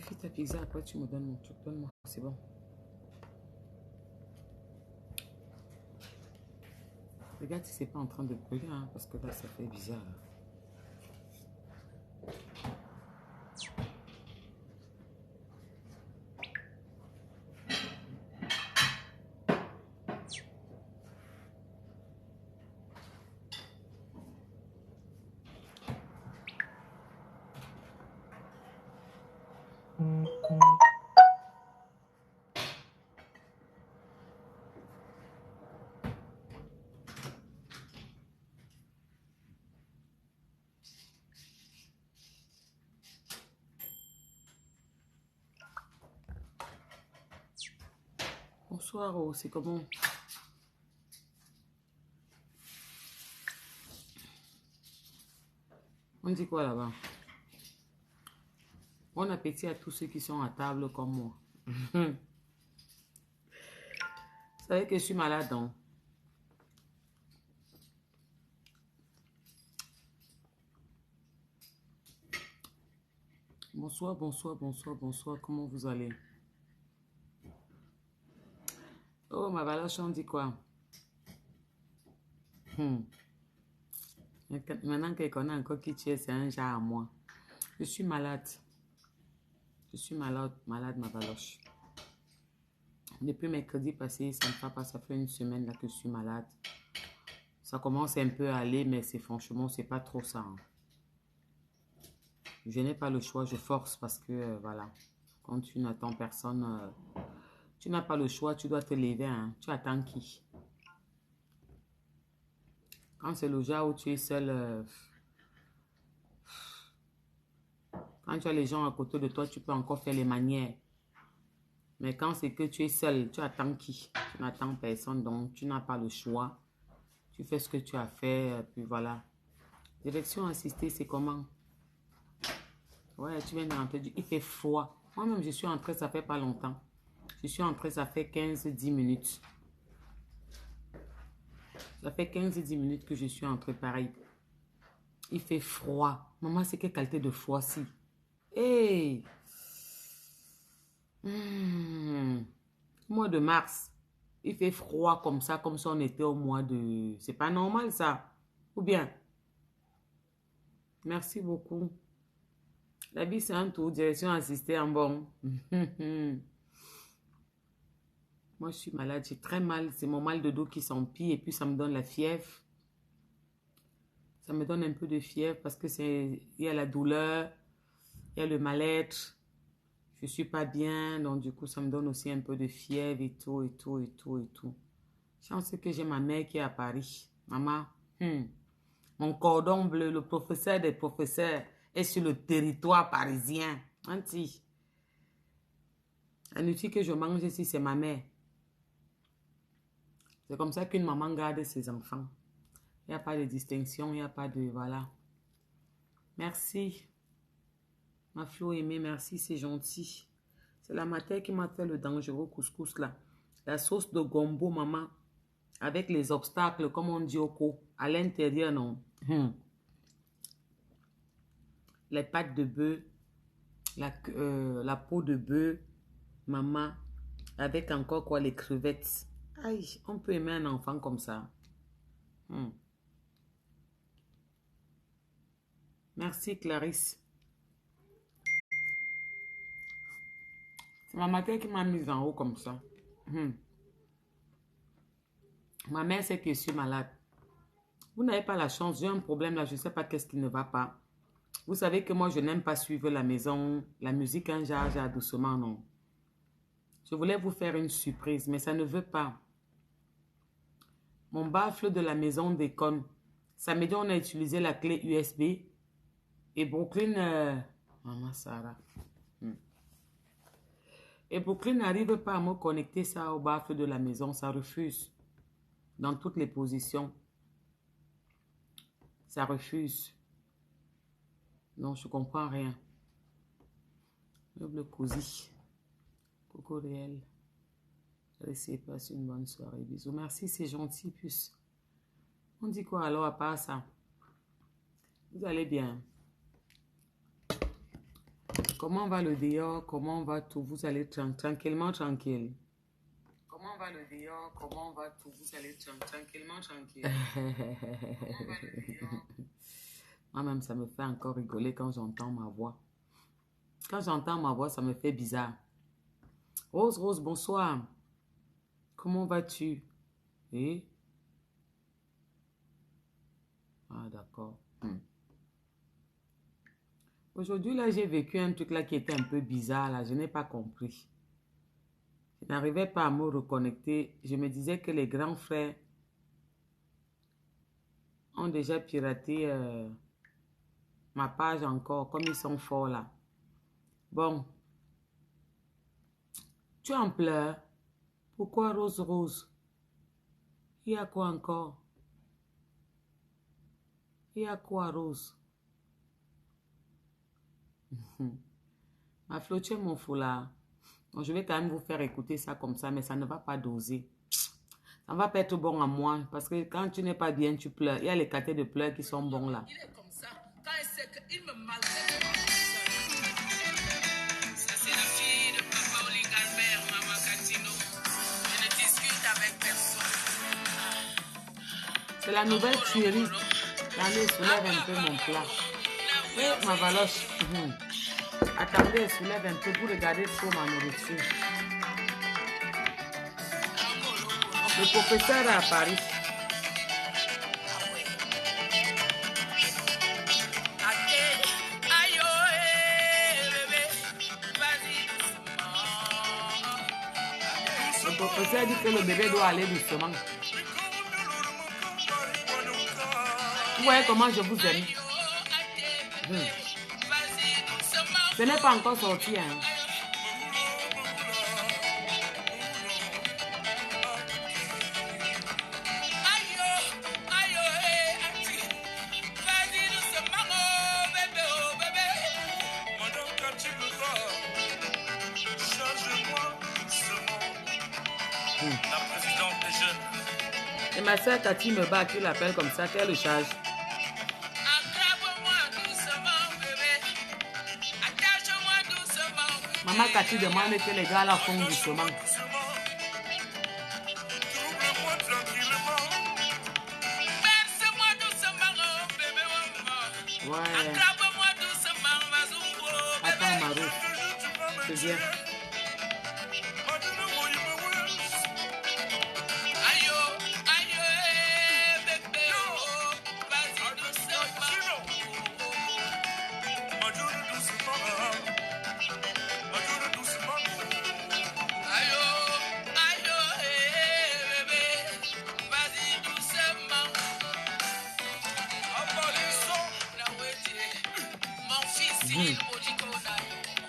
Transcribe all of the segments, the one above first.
Vérifie ta pizza, après tu me donnes mon truc. Donne-moi, c'est bon. Regarde si c'est pas en train de brûler, hein, parce que là, ça fait bizarre. Bonsoir, oh, c'est comment? On dit quoi là-bas? Bon appétit à tous ceux qui sont à table comme moi. Vous savez que je suis malade, donc. Bonsoir, bonsoir, bonsoir, bonsoir. Comment vous allez? Oh, ma valoche, on dit quoi? Maintenant qu'elle connaît encore qui tu es, c'est un genre à moi. Je suis malade. Je suis malade, malade, ma valoche. Depuis mercredi passé, ça ne va pas, ça fait une semaine là que je suis malade. Ça commence un peu à aller, mais c'est franchement, c'est pas trop ça. Hein. Je n'ai pas le choix, je force parce que, voilà, quand tu n'attends personne, tu n'as pas le choix, tu dois te lever. Hein. Tu attends qui? Quand c'est le genre où tu es seul, quand tu as les gens à côté de toi, tu peux encore faire les manières. Mais quand c'est que tu es seul, tu attends qui? Tu n'attends personne, donc tu n'as pas le choix. Tu fais ce que tu as fait, puis voilà. Direction assistée, c'est comment? Ouais, tu viens de rentrer. Il fait froid. Moi-même, je suis entrée, ça fait pas longtemps. Je suis entrée, ça fait 15-10 minutes. Ça fait 15-10 minutes que je suis entrée, pareil. Il fait froid. Maman, c'est quelle qualité de froid-ci? Hey! Mois de mars, il fait froid comme ça, comme si on était au mois de... C'est pas normal, ça. Ou bien? Merci beaucoup. La vie, c'est un tour, direction assistée en bon. Moi, je suis malade, j'ai très mal. C'est mon mal de dos qui s'empire et puis ça me donne la fièvre. Ça me donne un peu de fièvre parce que il y a la douleur, il y a le mal-être. Je suis pas bien, donc du coup, ça me donne aussi un peu de fièvre et tout, et tout, et tout, et tout. Chance que j'ai ma mère qui est à Paris. Maman, mon cordon bleu, le professeur des professeurs, est sur le territoire parisien. Anti. Inutile que je mange ici, c'est ma mère. C'est comme ça qu'une maman garde ses enfants. Il n'y a pas de distinction, il n'y a pas de... Voilà. Merci. Ma Flo aimée, merci, c'est gentil. C'est la mater qui m'a fait le dangereux couscous là. La sauce de gombo, maman. Avec les obstacles, comme on dit au co. À l'intérieur, non. Les pâtes de bœuf. La peau de bœuf. Maman. Avec encore quoi, les crevettes. Aïe, on peut aimer un enfant comme ça. Merci Clarisse. C'est ma mère qui m'a mise en haut comme ça. Ma mère sait que je suis malade. Vous n'avez pas la chance, j'ai un problème là, je ne sais pas qu'est-ce qui ne va pas. Vous savez que moi, je n'aime pas suivre la maison, la musique un genre doucement, non. Je voulais vous faire une surprise, mais ça ne veut pas. Mon baffle de la maison déconne. Samedi, on a utilisé la clé USB. Et Brooklyn... Maman Sarah. Et Brooklyn n'arrive pas à me connecter ça au baffle de la maison. Ça refuse. Dans toutes les positions. Ça refuse. Non, je comprends rien. Meuble cosy. Coco réel. Laissez passer une bonne soirée. Bisous. Merci, c'est gentil, puce. On dit quoi alors à part ça? Vous allez bien? Comment va le dehors? Comment va tout? Vous allez tranquillement, tranquille. Comment va le dehors? Comment va tout? Vous allez tranquillement, tranquille. Moi-même, ça me fait encore rigoler quand j'entends ma voix. Quand j'entends ma voix, ça me fait bizarre. Rose, Rose, bonsoir. Comment vas-tu? Et? Ah, d'accord. Aujourd'hui, là, j'ai vécu un truc là qui était un peu bizarre, là. Je n'ai pas compris. Je n'arrivais pas à me reconnecter. Je me disais que les grands frères ont déjà piraté ma page encore, comme ils sont forts là. Bon, tu en pleures. Pourquoi Rose Rose? Il y a quoi encore? Il y a quoi Rose? Ma Flo, tu es mon foulard. Bon, je vais quand même vous faire écouter ça comme ça, mais ça ne va pas doser. Ça ne va pas être bon à moi, parce que quand tu n'es pas bien, tu pleures. Il y a les catés de pleurs qui sont bons là. Il est comme ça. Quand il sait qu'il me maltraite. Ça, c'est la fille de Papa Oli Galbert, Maman Catino. Je ne discute avec personne. C'est la nouvelle tuerie. Attendez, soulève un peu mon plat. Oui, ma valoche. Attendez, soulève un peu pour regarder trop ma nourriture. Le professeur est à Paris. Le professeur dit que le bébé doit aller doucement. Vous voyez comment je vous aime. Ce n'est pas encore sorti, hein. La présidente des jeunes. Et ma soeur Cathy me bat, tu l'appelles comme ça, qu'elle le charge. Maman Cathy demande que les gars la font doucement. Ouais. Attends, Marou. C'est bien.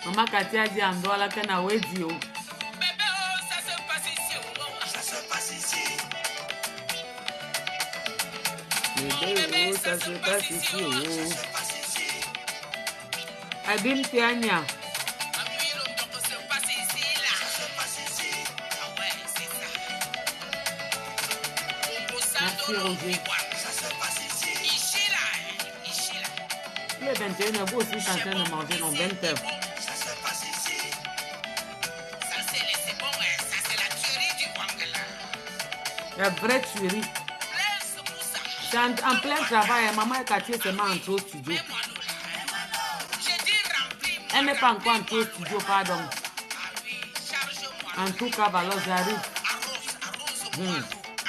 Maman Cathy a dit en droit là qu'elle n'a pas dit. Ça se passe ici. Ça se passe ici. Bébé, ça se passe ici. Abim Tiania. Ça se passe ici là. Ça se passe ici. Ah ouais, c'est ça. Merci Roger. Ça se passe ici. Ici là. Ici là. Il est 21h, vous aussi en train de manger dans 20h. La vraie tuerie. C'est en plein travail. Maman Cathy se met en au studio. Elle n'est pas encore en au studio, pardon. En tout cas, alors j'arrive.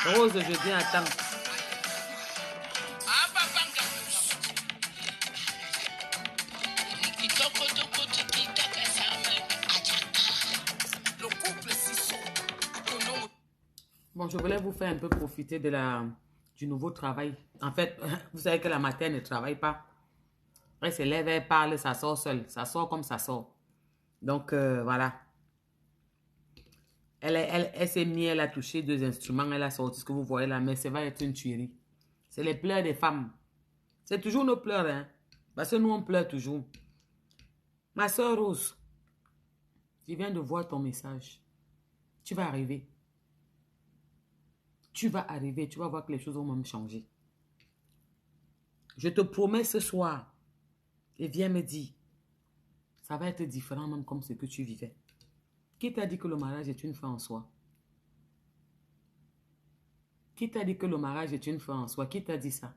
Rose, je viens à temps. Bon, je voulais vous faire un peu profiter du nouveau travail. En fait, vous savez que la matin ne travaille pas. Elle se lève, elle parle, ça sort seul. Ça sort comme ça sort. Donc, voilà. Elle s'est mise, elle a touché 2 instruments, elle a sorti ce que vous voyez là, mais ça va être une tuerie. C'est les pleurs des femmes. C'est toujours nos pleurs, hein. Parce que nous, on pleure toujours. Ma soeur Rose, je viens de voir ton message. Tu vas arriver. Tu vas arriver, tu vas voir que les choses vont même changer. Je te promets ce soir, et viens me dire, ça va être différent même comme ce que tu vivais. Qui t'a dit que le mariage est une fin en soi? Qui t'a dit que le mariage est une fin en soi? Qui t'a dit ça?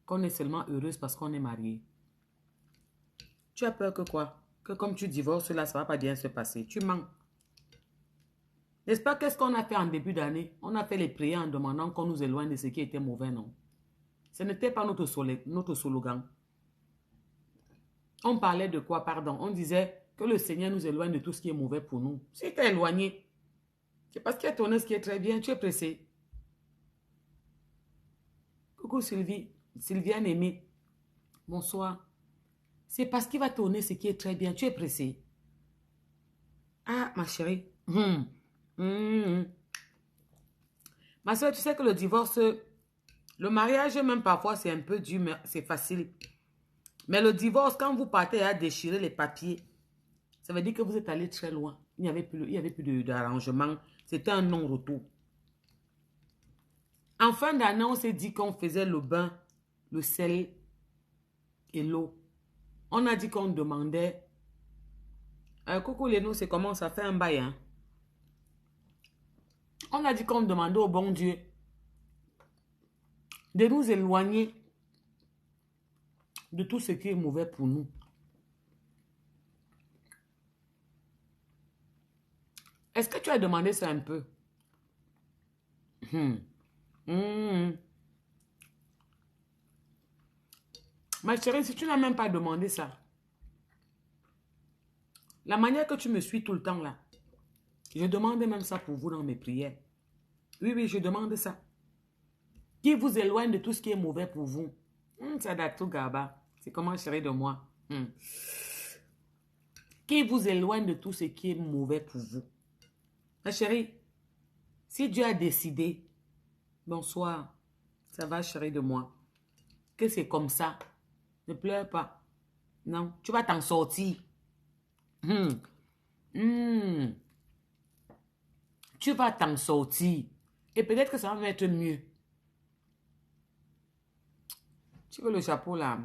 Qu'on est seulement heureuse parce qu'on est marié. Tu as peur que quoi? Que comme tu divorces là, ça ne va pas bien se passer. Tu mens. N'est-ce pas qu'est-ce qu'on a fait en début d'année? On a fait les prières en demandant qu'on nous éloigne de ce qui était mauvais, non? Ce n'était pas notre slogan. On parlait de quoi, pardon? On disait que le Seigneur nous éloigne de tout ce qui est mauvais pour nous. Si tu es éloigné, c'est parce qu'il y a tourné ce qui est très bien, tu es pressé. Coucou Sylvie, Sylviane Aimée. Bonsoir. C'est parce qu'il va tourner ce qui est très bien, tu es pressé. Ah, ma chérie. Ma soeur, tu sais que le divorce, le mariage même parfois c'est un peu dur, mais c'est facile. Mais le divorce, quand vous partez à déchirer les papiers, ça veut dire que vous êtes allé très loin. Il n'y avait plus d'arrangement. C'était un non-retour. En fin d'année, on s'est dit qu'on faisait le bain, le sel et l'eau. On a dit qu'on demandait... coucou Léno, c'est comment ça fait un bail, hein? On a dit qu'on demandait au bon Dieu de nous éloigner de tout ce qui est mauvais pour nous. Est-ce que tu as demandé ça un peu? Ma chérie, si tu n'as même pas demandé ça, la manière que tu me suis tout le temps là, je demande même ça pour vous dans mes prières. Oui, oui, je demande ça. Qui vous éloigne de tout ce qui est mauvais pour vous? Ça date tout gaba. C'est comment chérie de moi. Qui vous éloigne de tout ce qui est mauvais pour vous? Ma chérie, si Dieu a décidé, bonsoir, ça va chérie de moi, que c'est comme ça, ne pleure pas. Non, tu vas t'en sortir. Tu vas t'en sortir. Et peut-être que ça va être mieux. Tu veux le chapeau là?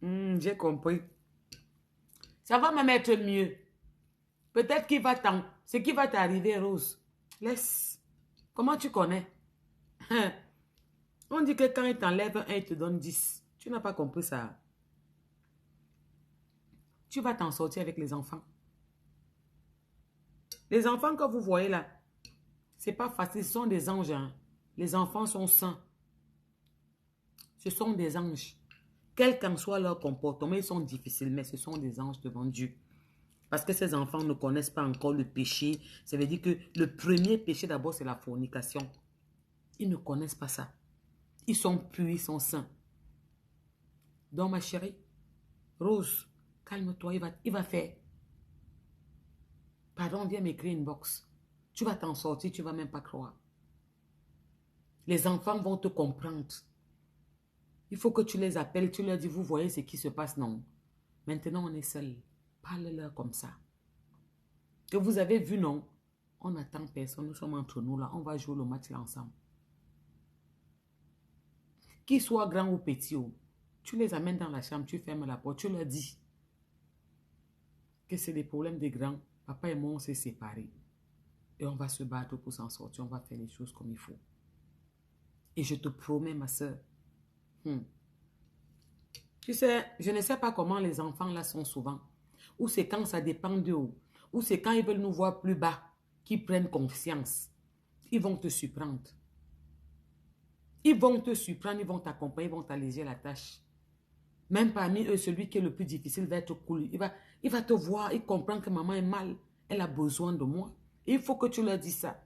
J'ai compris. Ça va même être mieux. Peut-être qu'il va t'en... Ce qui va t'arriver, Rose. Laisse. Comment tu connais? On dit que quand il t'enlève un, il te donne 10. Tu n'as pas compris ça. Tu vas t'en sortir avec les enfants. Les enfants que vous voyez là, c'est pas facile. Ce sont des anges. Hein. Les enfants sont saints. Ce sont des anges. Quel qu'en soit leur comportement, ils sont difficiles, mais ce sont des anges devant Dieu. Parce que ces enfants ne connaissent pas encore le péché. Ça veut dire que le premier péché d'abord, c'est la fornication. Ils ne connaissent pas ça. Ils sont purs, ils sont saints. Donc ma chérie, Rose, calme-toi, il va faire. Pardon, viens m'écrire une box. Tu vas t'en sortir, tu ne vas même pas croire. Les enfants vont te comprendre. Il faut que tu les appelles, tu leur dis, vous voyez ce qui se passe, non. Maintenant, on est seuls. Parle-leur comme ça. Que vous avez vu, non. On n'attend personne, nous sommes entre nous là. On va jouer le match là ensemble. Qu'ils soient grands ou petits, tu les amènes dans la chambre, tu fermes la porte, tu leur dis que c'est des problèmes des grands. Papa et moi, on s'est séparés. Et on va se battre pour s'en sortir. On va faire les choses comme il faut. Et je te promets, ma soeur. Tu sais, je ne sais pas comment les enfants là sont souvent. Ou c'est quand ça dépend d'eux. Ou c'est quand ils veulent nous voir plus bas qu'ils prennent confiance. Ils vont te surprendre. Ils vont te surprendre, ils vont t'accompagner, ils vont t'alléger la tâche. Même parmi eux, celui qui est le plus difficile va être cool. Il va te voir, il comprend que maman est mal. Elle a besoin de moi. Et il faut que tu leur dises ça.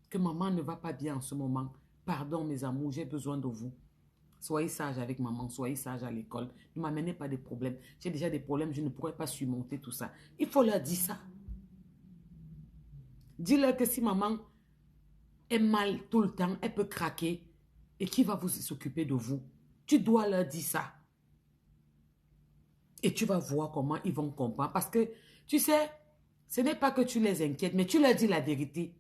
Que maman ne va pas bien en ce moment. Pardon mes amours, j'ai besoin de vous. Soyez sage avec maman, soyez sage à l'école. Ne m'amenez pas des problèmes. J'ai déjà des problèmes, je ne pourrais pas surmonter tout ça. Il faut leur dire ça. Dis-leur que si maman est mal tout le temps, elle peut craquer. Et qui va vous s'occuper de vous? Tu dois leur dire ça. Et tu vas voir comment ils vont comprendre. Parce que, tu sais, ce n'est pas que tu les inquiètes, mais tu leur dis la vérité.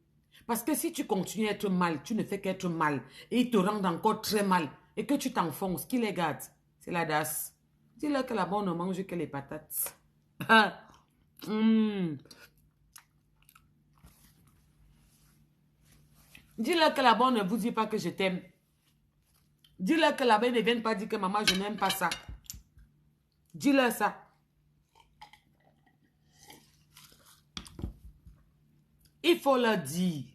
Parce que si tu continues à être mal, tu ne fais qu'être mal. Et ils te rendent encore très mal. Et que tu t'enfonces, qui les garde? C'est la DAS. Dis-leur que là-bas, on ne mange que les patates. Dis-leur que là-bas, on ne vous dit pas que je t'aime. Dis-leur que là-bas, ils ne viennent pas dire que maman, je n'aime pas ça. Dis-leur ça. Il faut leur dire.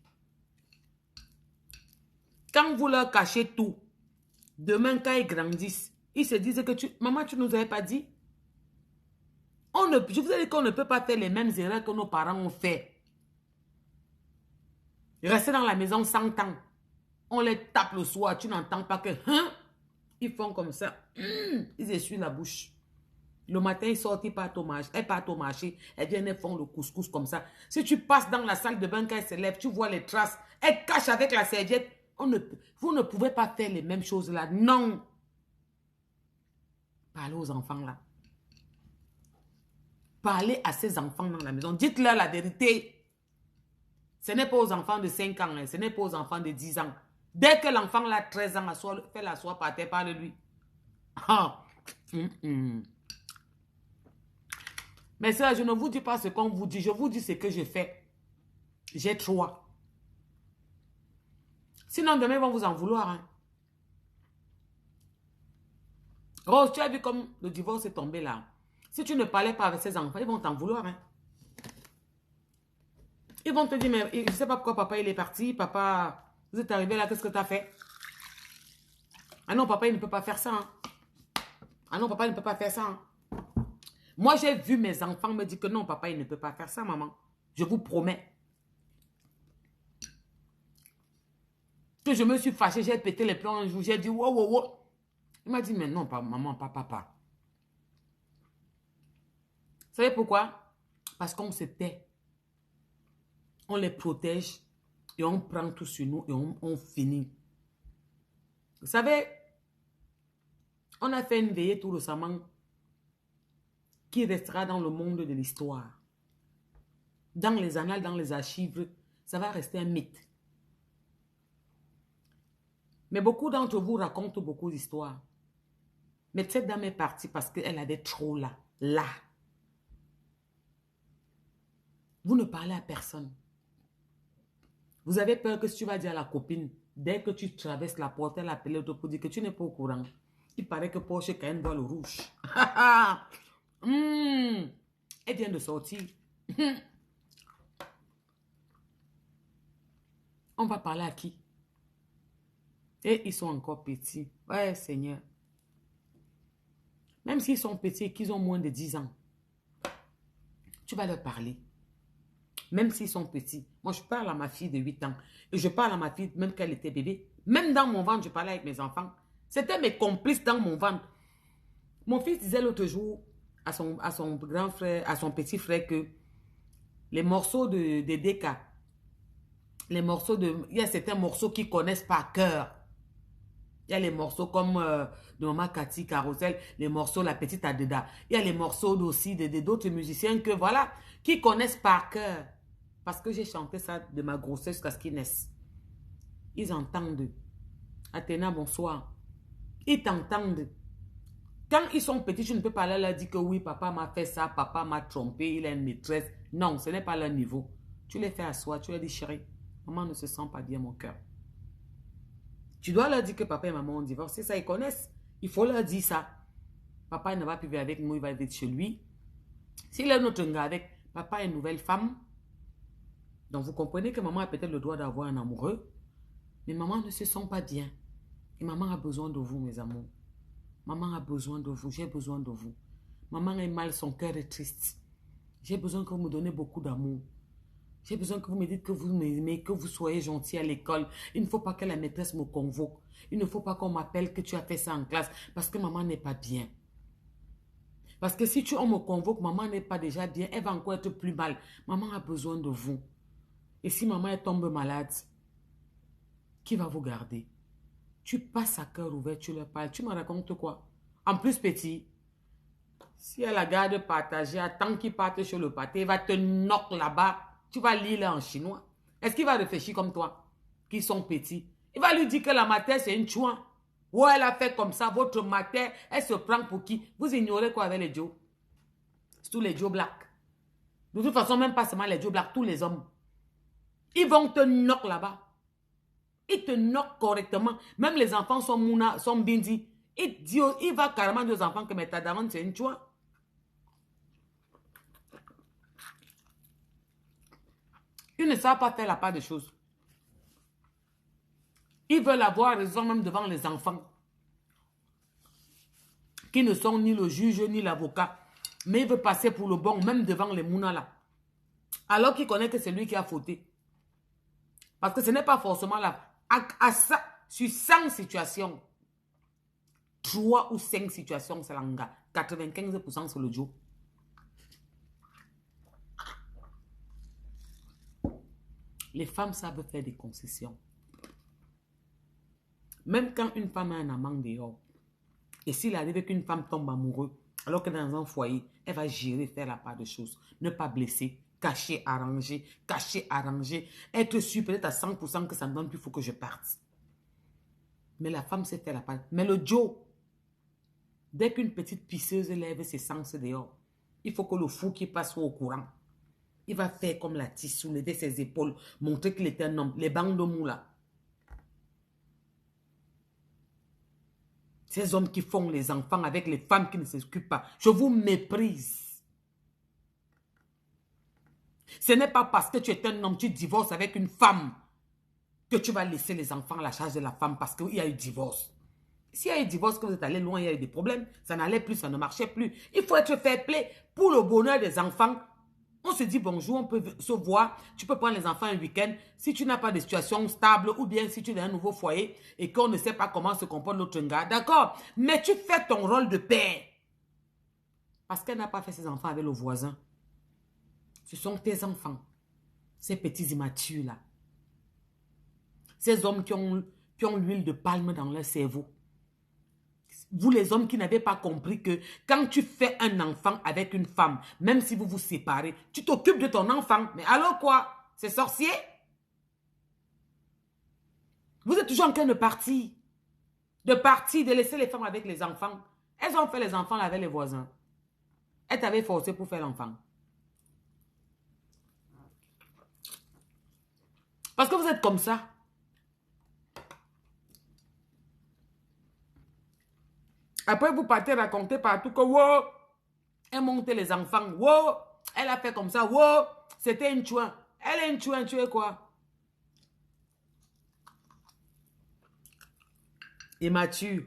Quand vous leur cachez tout, demain, quand ils grandissent, ils se disent que maman, tu ne nous avais pas dit. Je vous ai dit qu'on ne peut pas faire les mêmes erreurs que nos parents ont fait. Rester dans la maison 100 ans. On les tape le soir, tu n'entends pas que... Ils font comme ça. Ils essuient la bouche. Le matin, ils sortent, ils partent au marché. Elles viennent, elles font le couscous comme ça. Si tu passes dans la salle de bain, quand elles se lèvent, tu vois les traces. Elles cachent avec la serviette. Vous ne pouvez pas faire les mêmes choses là. Non. Parlez aux enfants là. Parlez à ces enfants dans la maison. Dites-leur la vérité. Ce n'est pas aux enfants de 5 ans. Ce n'est pas aux enfants de 10 ans. Dès que l'enfant a 13 ans, fait la soie par terre, parle-lui. Mais ça, je ne vous dis pas ce qu'on vous dit. Je vous dis ce que je fais. J'ai 3. Sinon, demain, ils vont vous en vouloir. Hein. Rose, tu as vu comme le divorce est tombé là. Si tu ne parlais pas avec ces enfants, ils vont t'en vouloir. Hein. Ils vont te dire, mais je ne sais pas pourquoi papa il est parti. Papa, vous êtes arrivé là, qu'est-ce que tu as fait? Ah non, papa, il ne peut pas faire ça. Hein. Ah non, papa, il ne peut pas faire ça. Hein. Moi, j'ai vu mes enfants me dire que non, papa, il ne peut pas faire ça, maman. Je vous promets. Que je me suis fâchée, j'ai pété les plombs un jour, j'ai dit, wow, wow, wow. Il m'a dit, mais non, pas, maman, pas papa. Vous savez pourquoi? Parce qu'on se tait. On les protège et on prend tout sur nous et on finit. Vous savez, on a fait une veillée tout récemment qui restera dans le monde de l'histoire. Dans les annales, dans les archives, ça va rester un mythe. Mais beaucoup d'entre vous racontent beaucoup d'histoires. Mais cette dame est partie parce qu'elle avait trop là. Là. Vous ne parlez à personne. Vous avez peur que si tu vas dire à la copine, dès que tu traverses la porte, elle appelle pour dire que tu n'es pas au courant. Il paraît que Porsche Cayenne voit le rouge. Elle vient de sortir. On va parler à qui? Et ils sont encore petits. Ouais, Seigneur. Même s'ils sont petits et qu'ils ont moins de 10 ans, tu vas leur parler. Même s'ils sont petits. Moi, je parle à ma fille de 8 ans. Et je parle à ma fille même qu'elle était bébé. Même dans mon ventre, je parlais avec mes enfants. C'était mes complices dans mon ventre. Mon fils disait l'autre jour à son grand frère, à son petit frère que les morceaux de DK, les morceaux de... Il y a certains morceaux qu'ils connaissent par cœur. Il y a les morceaux comme de Maman Cathy, Carousel, les morceaux La Petite Adeda. Il y a les morceaux aussi d'autres musiciens que voilà, qui connaissent par cœur. Parce que j'ai chanté ça de ma grossesse jusqu'à ce qu'ils naissent. Ils entendent. Athéna, bonsoir. Ils t'entendent. Quand ils sont petits, tu ne peux pas leur dire que oui, papa m'a fait ça, papa m'a trompé, il a une maîtresse. Non, ce n'est pas leur niveau. Tu les fais asseoir, tu leur dis, chérie, maman ne se sent pas bien mon cœur. Tu dois leur dire que papa et maman ont divorcé, ça ils connaissent. Il faut leur dire ça. Papa ne va plus vivre avec nous, il va vivre chez lui. S'il est notre gars avec papa et une nouvelle femme, donc vous comprenez que maman a peut-être le droit d'avoir un amoureux, mais maman ne se sent pas bien. Et maman a besoin de vous, mes amours. Maman a besoin de vous, j'ai besoin de vous. Maman est mal, son cœur est triste. J'ai besoin que vous me donnez beaucoup d'amour. J'ai besoin que vous me dites que vous m'aimez, que vous soyez gentil à l'école. Il ne faut pas que la maîtresse me convoque. Il ne faut pas qu'on m'appelle que tu as fait ça en classe parce que maman n'est pas bien. Parce que si on me convoque, maman n'est pas déjà bien, elle va encore être plus mal. Maman a besoin de vous. Et si maman elle tombe malade, qui va vous garder? Tu passes à cœur ouvert, tu leur parles. Tu me racontes quoi? En plus, petit, si elle la garde partagée, attends qu'il parte sur le pâté, il va te knock là-bas. Tu vas lire là en chinois. Est-ce qu'il va réfléchir comme toi? Qu'ils sont petits. Il va lui dire que la matière, c'est une chouin. Ouais, elle a fait comme ça, votre matin, elle se prend pour qui? Vous ignorez quoi avec les Joe? C'est tous les Joe Black. De toute façon, même pas seulement les Joe Black, tous les hommes. Ils vont te knock là-bas. Ils te knock correctement. Même les enfants sont mouna, sont bindi. Il va carrément dire aux enfants que mais ta daronne, c'est une choix. Ils ne savent pas faire la part des choses. Ils veulent avoir raison même devant les enfants. Qui ne sont ni le juge ni l'avocat. Mais ils veulent passer pour le bon, même devant les mounas là. Alors qu'ils connaissent que c'est lui qui a fauté. Parce que ce n'est pas forcément là. Sur 100 situations, 3 ou 5 situations, c'est l'anga. 95% c'est le Joe. Les femmes savent faire des concessions. Même quand une femme a un amant dehors, et s'il arrive qu'une femme tombe amoureuse, alors que dans un foyer, elle va gérer, faire la part de choses. Ne pas blesser, cacher, arranger, être sûr peut-être à 100% que ça ne donne plus, il faut que je parte. Mais la femme sait faire la part. Mais le Joe, dès qu'une petite pisseuse lève ses sens dehors, il faut que le fou qui passe soit au courant. Il va faire comme la tisse, soulever ses épaules, montrer qu'il est un homme. Les bandes de mou là. Ces hommes qui font les enfants avec les femmes qui ne s'occupent pas. Je vous méprise. Ce n'est pas parce que tu es un homme, tu divorces avec une femme que tu vas laisser les enfants à la charge de la femme parce qu'il y a eu divorce. S'il y a eu divorce, que vous êtes allé loin, il y a eu des problèmes, ça n'allait plus, ça ne marchait plus. Il faut être fair play pour le bonheur des enfants. On se dit bonjour, on peut se voir, tu peux prendre les enfants un week-end. Si tu n'as pas de situation stable ou bien si tu es dans un nouveau foyer et qu'on ne sait pas comment se comporte l'autre gars, d'accord, mais tu fais ton rôle de père. Parce qu'elle n'a pas fait ses enfants avec le voisin. Ce sont tes enfants, ces petits immatures là. Ces hommes qui ont l'huile de palme dans leur cerveau. Vous les hommes qui n'avez pas compris que quand tu fais un enfant avec une femme, même si vous vous séparez, tu t'occupes de ton enfant. Mais alors quoi? C'est sorcier? Vous êtes toujours en train de partir. De laisser les femmes avec les enfants. Elles ont fait les enfants avec les voisins. Elles t'avaient forcé pour faire l'enfant. Parce que vous êtes comme ça. Après, vous partez raconter partout que, wow, elle montait les enfants, wow, elle a fait comme ça, wow, c'était une chouin. Elle est une chouin, tu es quoi? Immature.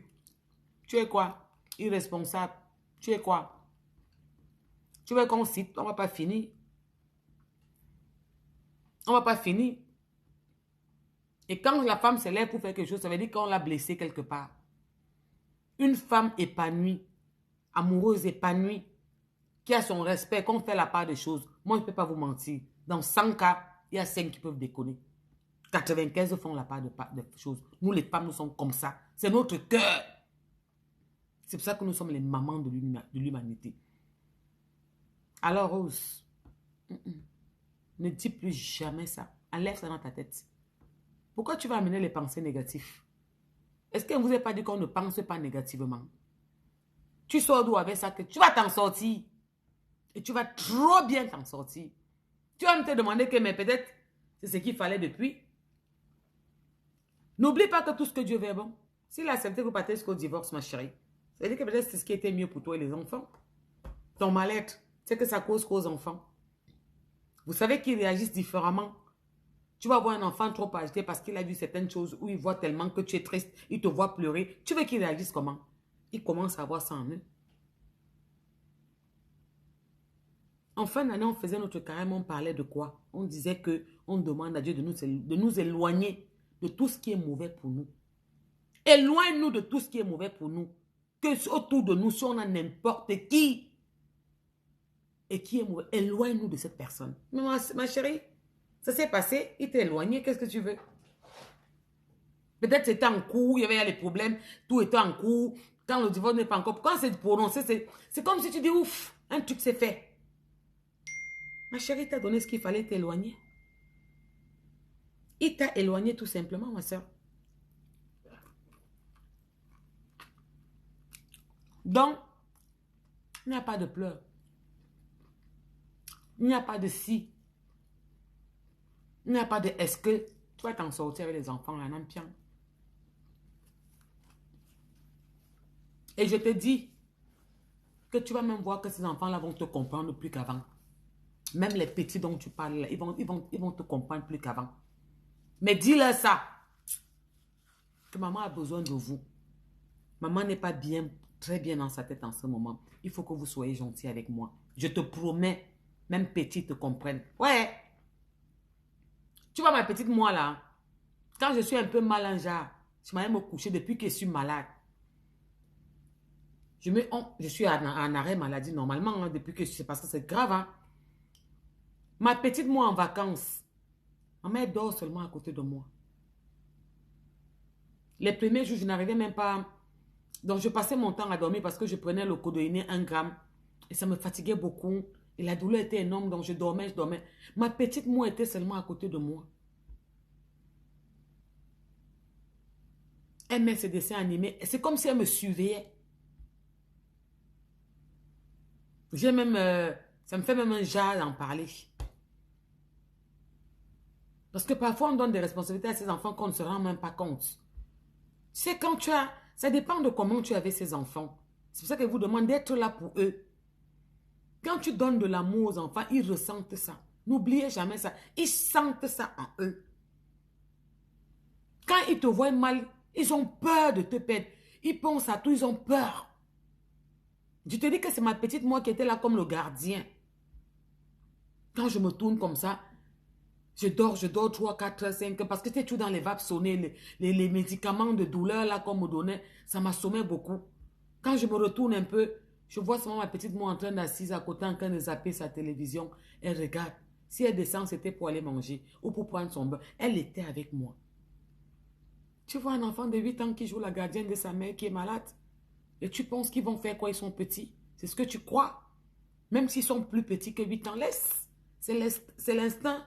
Tu es quoi? Irresponsable. Tu es quoi? Tu veux qu'on cite? On va pas finir. On va pas finir. Et quand la femme se lève pour faire quelque chose, ça veut dire qu'on l'a blessée quelque part. Une femme épanouie, amoureuse épanouie, qui a son respect, qu'on fait la part des choses. Moi, je ne peux pas vous mentir. Dans 100 cas, il y a 5 qui peuvent déconner. 95 font la part de choses. Nous, les femmes, nous sommes comme ça. C'est notre cœur. C'est pour ça que nous sommes les mamans de l'humanité. Alors, Rose, ne dis plus jamais ça. Enlève ça dans ta tête. Pourquoi tu vas amener les pensées négatives? Est-ce que vous n'avez pas dit qu'on ne pense pas négativement? Tu sors d'où avec ça que tu vas t'en sortir. Et tu vas trop bien t'en sortir. Tu vas me te demander que, mais peut-être, c'est ce qu'il fallait depuis. N'oublie pas que tout ce que Dieu veut est bon. S'il a accepté que vous partez jusqu'au divorce, ma chérie, ça veut dire que peut-être c'est ce qui était mieux pour toi et les enfants. Ton mal-être, c'est que ça cause qu'aux enfants. Vous savez qu'ils réagissent différemment. Tu vas voir un enfant trop agité parce qu'il a vu certaines choses où il voit tellement que tu es triste, il te voit pleurer. Tu veux qu'il réagisse comment? Il commence à voir ça en eux. En fin d'année, on faisait notre carême, on parlait de quoi? On disait qu'on demande à Dieu de nous éloigner de tout ce qui est mauvais pour nous. Éloigne-nous de tout ce qui est mauvais pour nous. Que autour de nous, si on a n'importe qui et qui est mauvais, éloigne-nous de cette personne. Mais ma chérie, ça s'est passé, il t'est éloigné, qu'est-ce que tu veux? Peut-être c'était en cours, il y avait les problèmes, tout était en cours. Quand le divorce n'est pas encore, quand c'est prononcé, c'est comme si tu dis ouf, un truc s'est fait. Ma chérie t'a donné ce qu'il fallait t'éloigner. Il t'a éloigné tout simplement, ma soeur. Donc, il n'y a pas de pleurs. Il n'y a pas de si. Il n'y a pas de est-ce que tu vas t'en sortir avec les enfants, là, non, bien. Et je te dis que tu vas même voir que ces enfants-là vont te comprendre plus qu'avant. Même les petits dont tu parles, là, ils vont te comprendre plus qu'avant. Mais dis-leur ça. Que maman a besoin de vous. Maman n'est pas bien, très bien dans sa tête en ce moment. Il faut que vous soyez gentil avec moi. Je te promets, même petit te comprennent. Ouais. Tu vois ma petite moi là. Quand je suis un peu mal en genre, je m'allais me coucher depuis que je suis malade. Je suis en arrêt maladie normalement, hein, depuis que c'est parce que c'est grave. Hein. Ma petite moi en vacances, maman elle dort seulement à côté de moi. Les premiers jours, je n'arrivais même pas. Donc, je passais mon temps à dormir parce que je prenais le codéiné 1 gramme. Et ça me fatiguait beaucoup. Et la douleur était énorme, donc je dormais, je dormais. Ma petite moi était seulement à côté de moi. Elle met ses dessins animés. C'est comme si elle me surveillait. J'ai même... ça me fait même un genre d'en parler. Parce que parfois, on donne des responsabilités à ces enfants qu'on ne se rend même pas compte. C'est quand tu as... Ça dépend de comment tu avais ces enfants. C'est pour ça que je vous demande d'être là pour eux. Quand tu donnes de l'amour aux enfants, ils ressentent ça. N'oubliez jamais ça. Ils sentent ça en eux. Quand ils te voient mal, ils ont peur de te perdre. Ils pensent à tout, ils ont peur. Je te dis que c'est ma petite moi qui était là comme le gardien. Quand je me tourne comme ça, je dors 3, 4, 5, parce que j'étais tout dans les vapes sonnées, les médicaments de douleur là qu'on me donnait, ça m'assommait beaucoup. Quand je me retourne un peu, je vois seulement ma petite moi en train d'assise à côté en train de zapper sa télévision. Elle regarde. Si elle descend, c'était pour aller manger ou pour prendre son bain. Elle était avec moi. Tu vois un enfant de 8 ans qui joue la gardienne de sa mère qui est malade. Et tu penses qu'ils vont faire quoi? Ils sont petits. C'est ce que tu crois. Même s'ils sont plus petits que 8 ans, laisse. C'est l'instinct.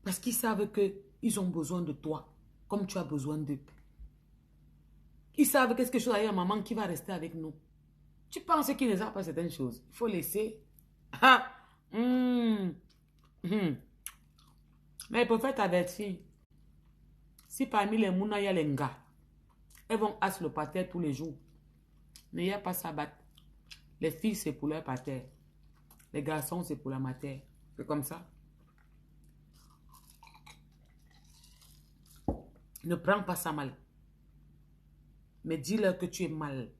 Parce qu'ils savent qu'ils ont besoin de toi, comme tu as besoin d'eux. Ils savent qu'est-ce que je suis à maman qui va rester avec nous. Tu penses qu'ils ne savent pas certaines choses. Il faut laisser. Ah, Mais le prophète avertit, si parmi les mouna, il y a les ngas, elles vont asseoir le pater tous les jours. N'ayez pas sabbat. Les filles, c'est pour leur pater. Les garçons, c'est pour la mater. C'est comme ça. Ne prends pas ça mal. Mais dis-leur que tu es mal.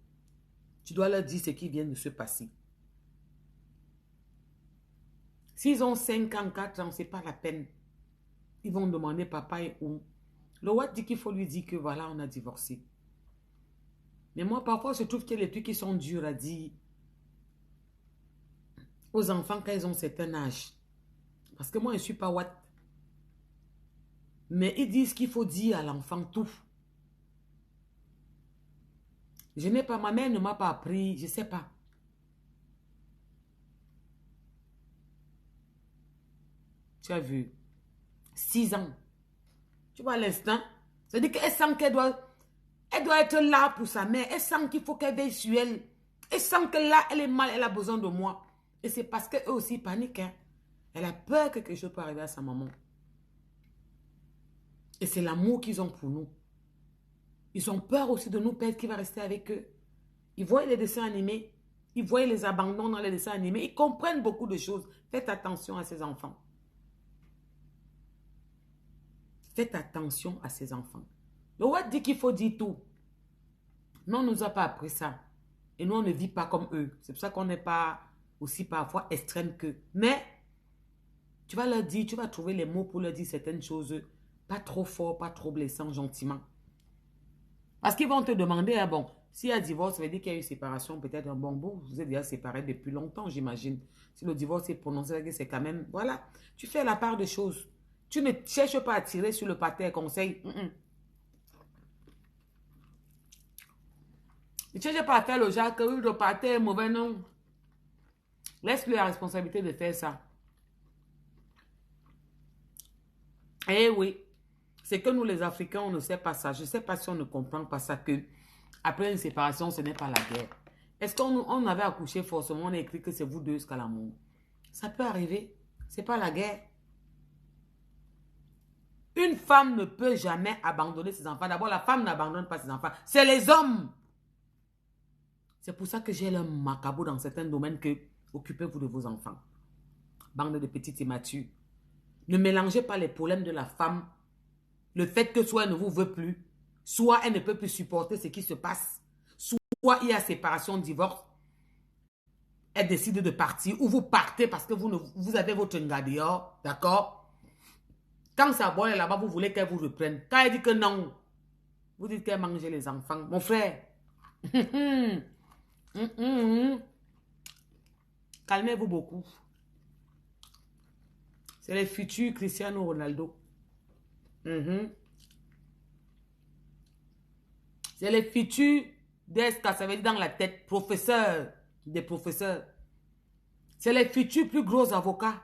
Tu dois leur dire ce qui vient de se passer. S'ils ont 5 ans, 4 ans, ce n'est pas la peine. Ils vont demander papa et où. Le roi dit qu'il faut lui dire que voilà, on a divorcé. Mais moi, parfois, je trouve qu'il y a les trucs qui sont durs à dire aux enfants quand ils ont un certain âge. Parce que moi, je ne suis pas what. Mais ils disent qu'il faut dire à l'enfant tout. Je n'ai pas, ma mère ne m'a pas appris, je ne sais pas. Tu as vu, 6 ans. Tu vois l'instant? C'est-à-dire qu'elle sent qu'elle doit être là pour sa mère. Elle sent qu'il faut qu'elle veille sur elle. Elle sent que là, elle est mal, elle a besoin de moi. Et c'est parce qu'eux aussi paniquent. Hein. Elle a peur que quelque chose peut arriver à sa maman. Et c'est l'amour qu'ils ont pour nous. Ils ont peur aussi de nous perdre qui va rester avec eux. Ils voient les dessins animés. Ils voient les abandons dans les dessins animés. Ils comprennent beaucoup de choses. Faites attention à ces enfants. Faites attention à ces enfants. Le roi dit qu'il faut dire tout. Mais on ne nous a pas appris ça. Et nous, on ne vit pas comme eux. C'est pour ça qu'on n'est pas aussi parfois extrême qu'eux. Mais, tu vas leur dire, tu vas trouver les mots pour leur dire certaines choses. Pas trop fort, pas trop blessant, gentiment. Parce qu'ils vont te demander, ah bon, s'il y a divorce, ça veut dire qu'il y a eu séparation, peut-être un bon bout. Vous êtes déjà séparés depuis longtemps, j'imagine. Si le divorce est prononcé, c'est quand même, voilà. Tu fais la part des choses. Tu ne cherches pas à tirer sur le pater conseil. Ne cherche pas à faire le genre que oui, le pater est mauvais, non. Laisse-lui la responsabilité de faire ça. Eh oui. C'est que nous, les Africains, on ne sait pas ça. Je ne sais pas si on ne comprend pas ça que après une séparation, ce n'est pas la guerre. Est-ce qu'on avait accouché forcément, on a écrit que c'est vous deux jusqu'à l'amour? Ça peut arriver. Ce n'est pas la guerre. Une femme ne peut jamais abandonner ses enfants. D'abord, la femme n'abandonne pas ses enfants. C'est les hommes. C'est pour ça que j'ai le macabre dans certains domaines que occupez-vous de vos enfants. Bande de petites immatures. Ne mélangez pas les problèmes de la femme. Le fait que soit elle ne vous veut plus, soit elle ne peut plus supporter ce qui se passe, soit il y a séparation, divorce, elle décide de partir, ou vous partez parce que vous avez votre nga dehors, d'accord? Quand ça boit là-bas, vous voulez qu'elle vous reprenne. Quand elle dit que non, vous dites qu'elle mange les enfants. Mon frère, calmez-vous beaucoup. C'est les futurs Cristiano Ronaldo. C'est les futurs d'Esca, ça veut dire dans la tête, professeurs, des professeurs. C'est les futurs plus gros avocats.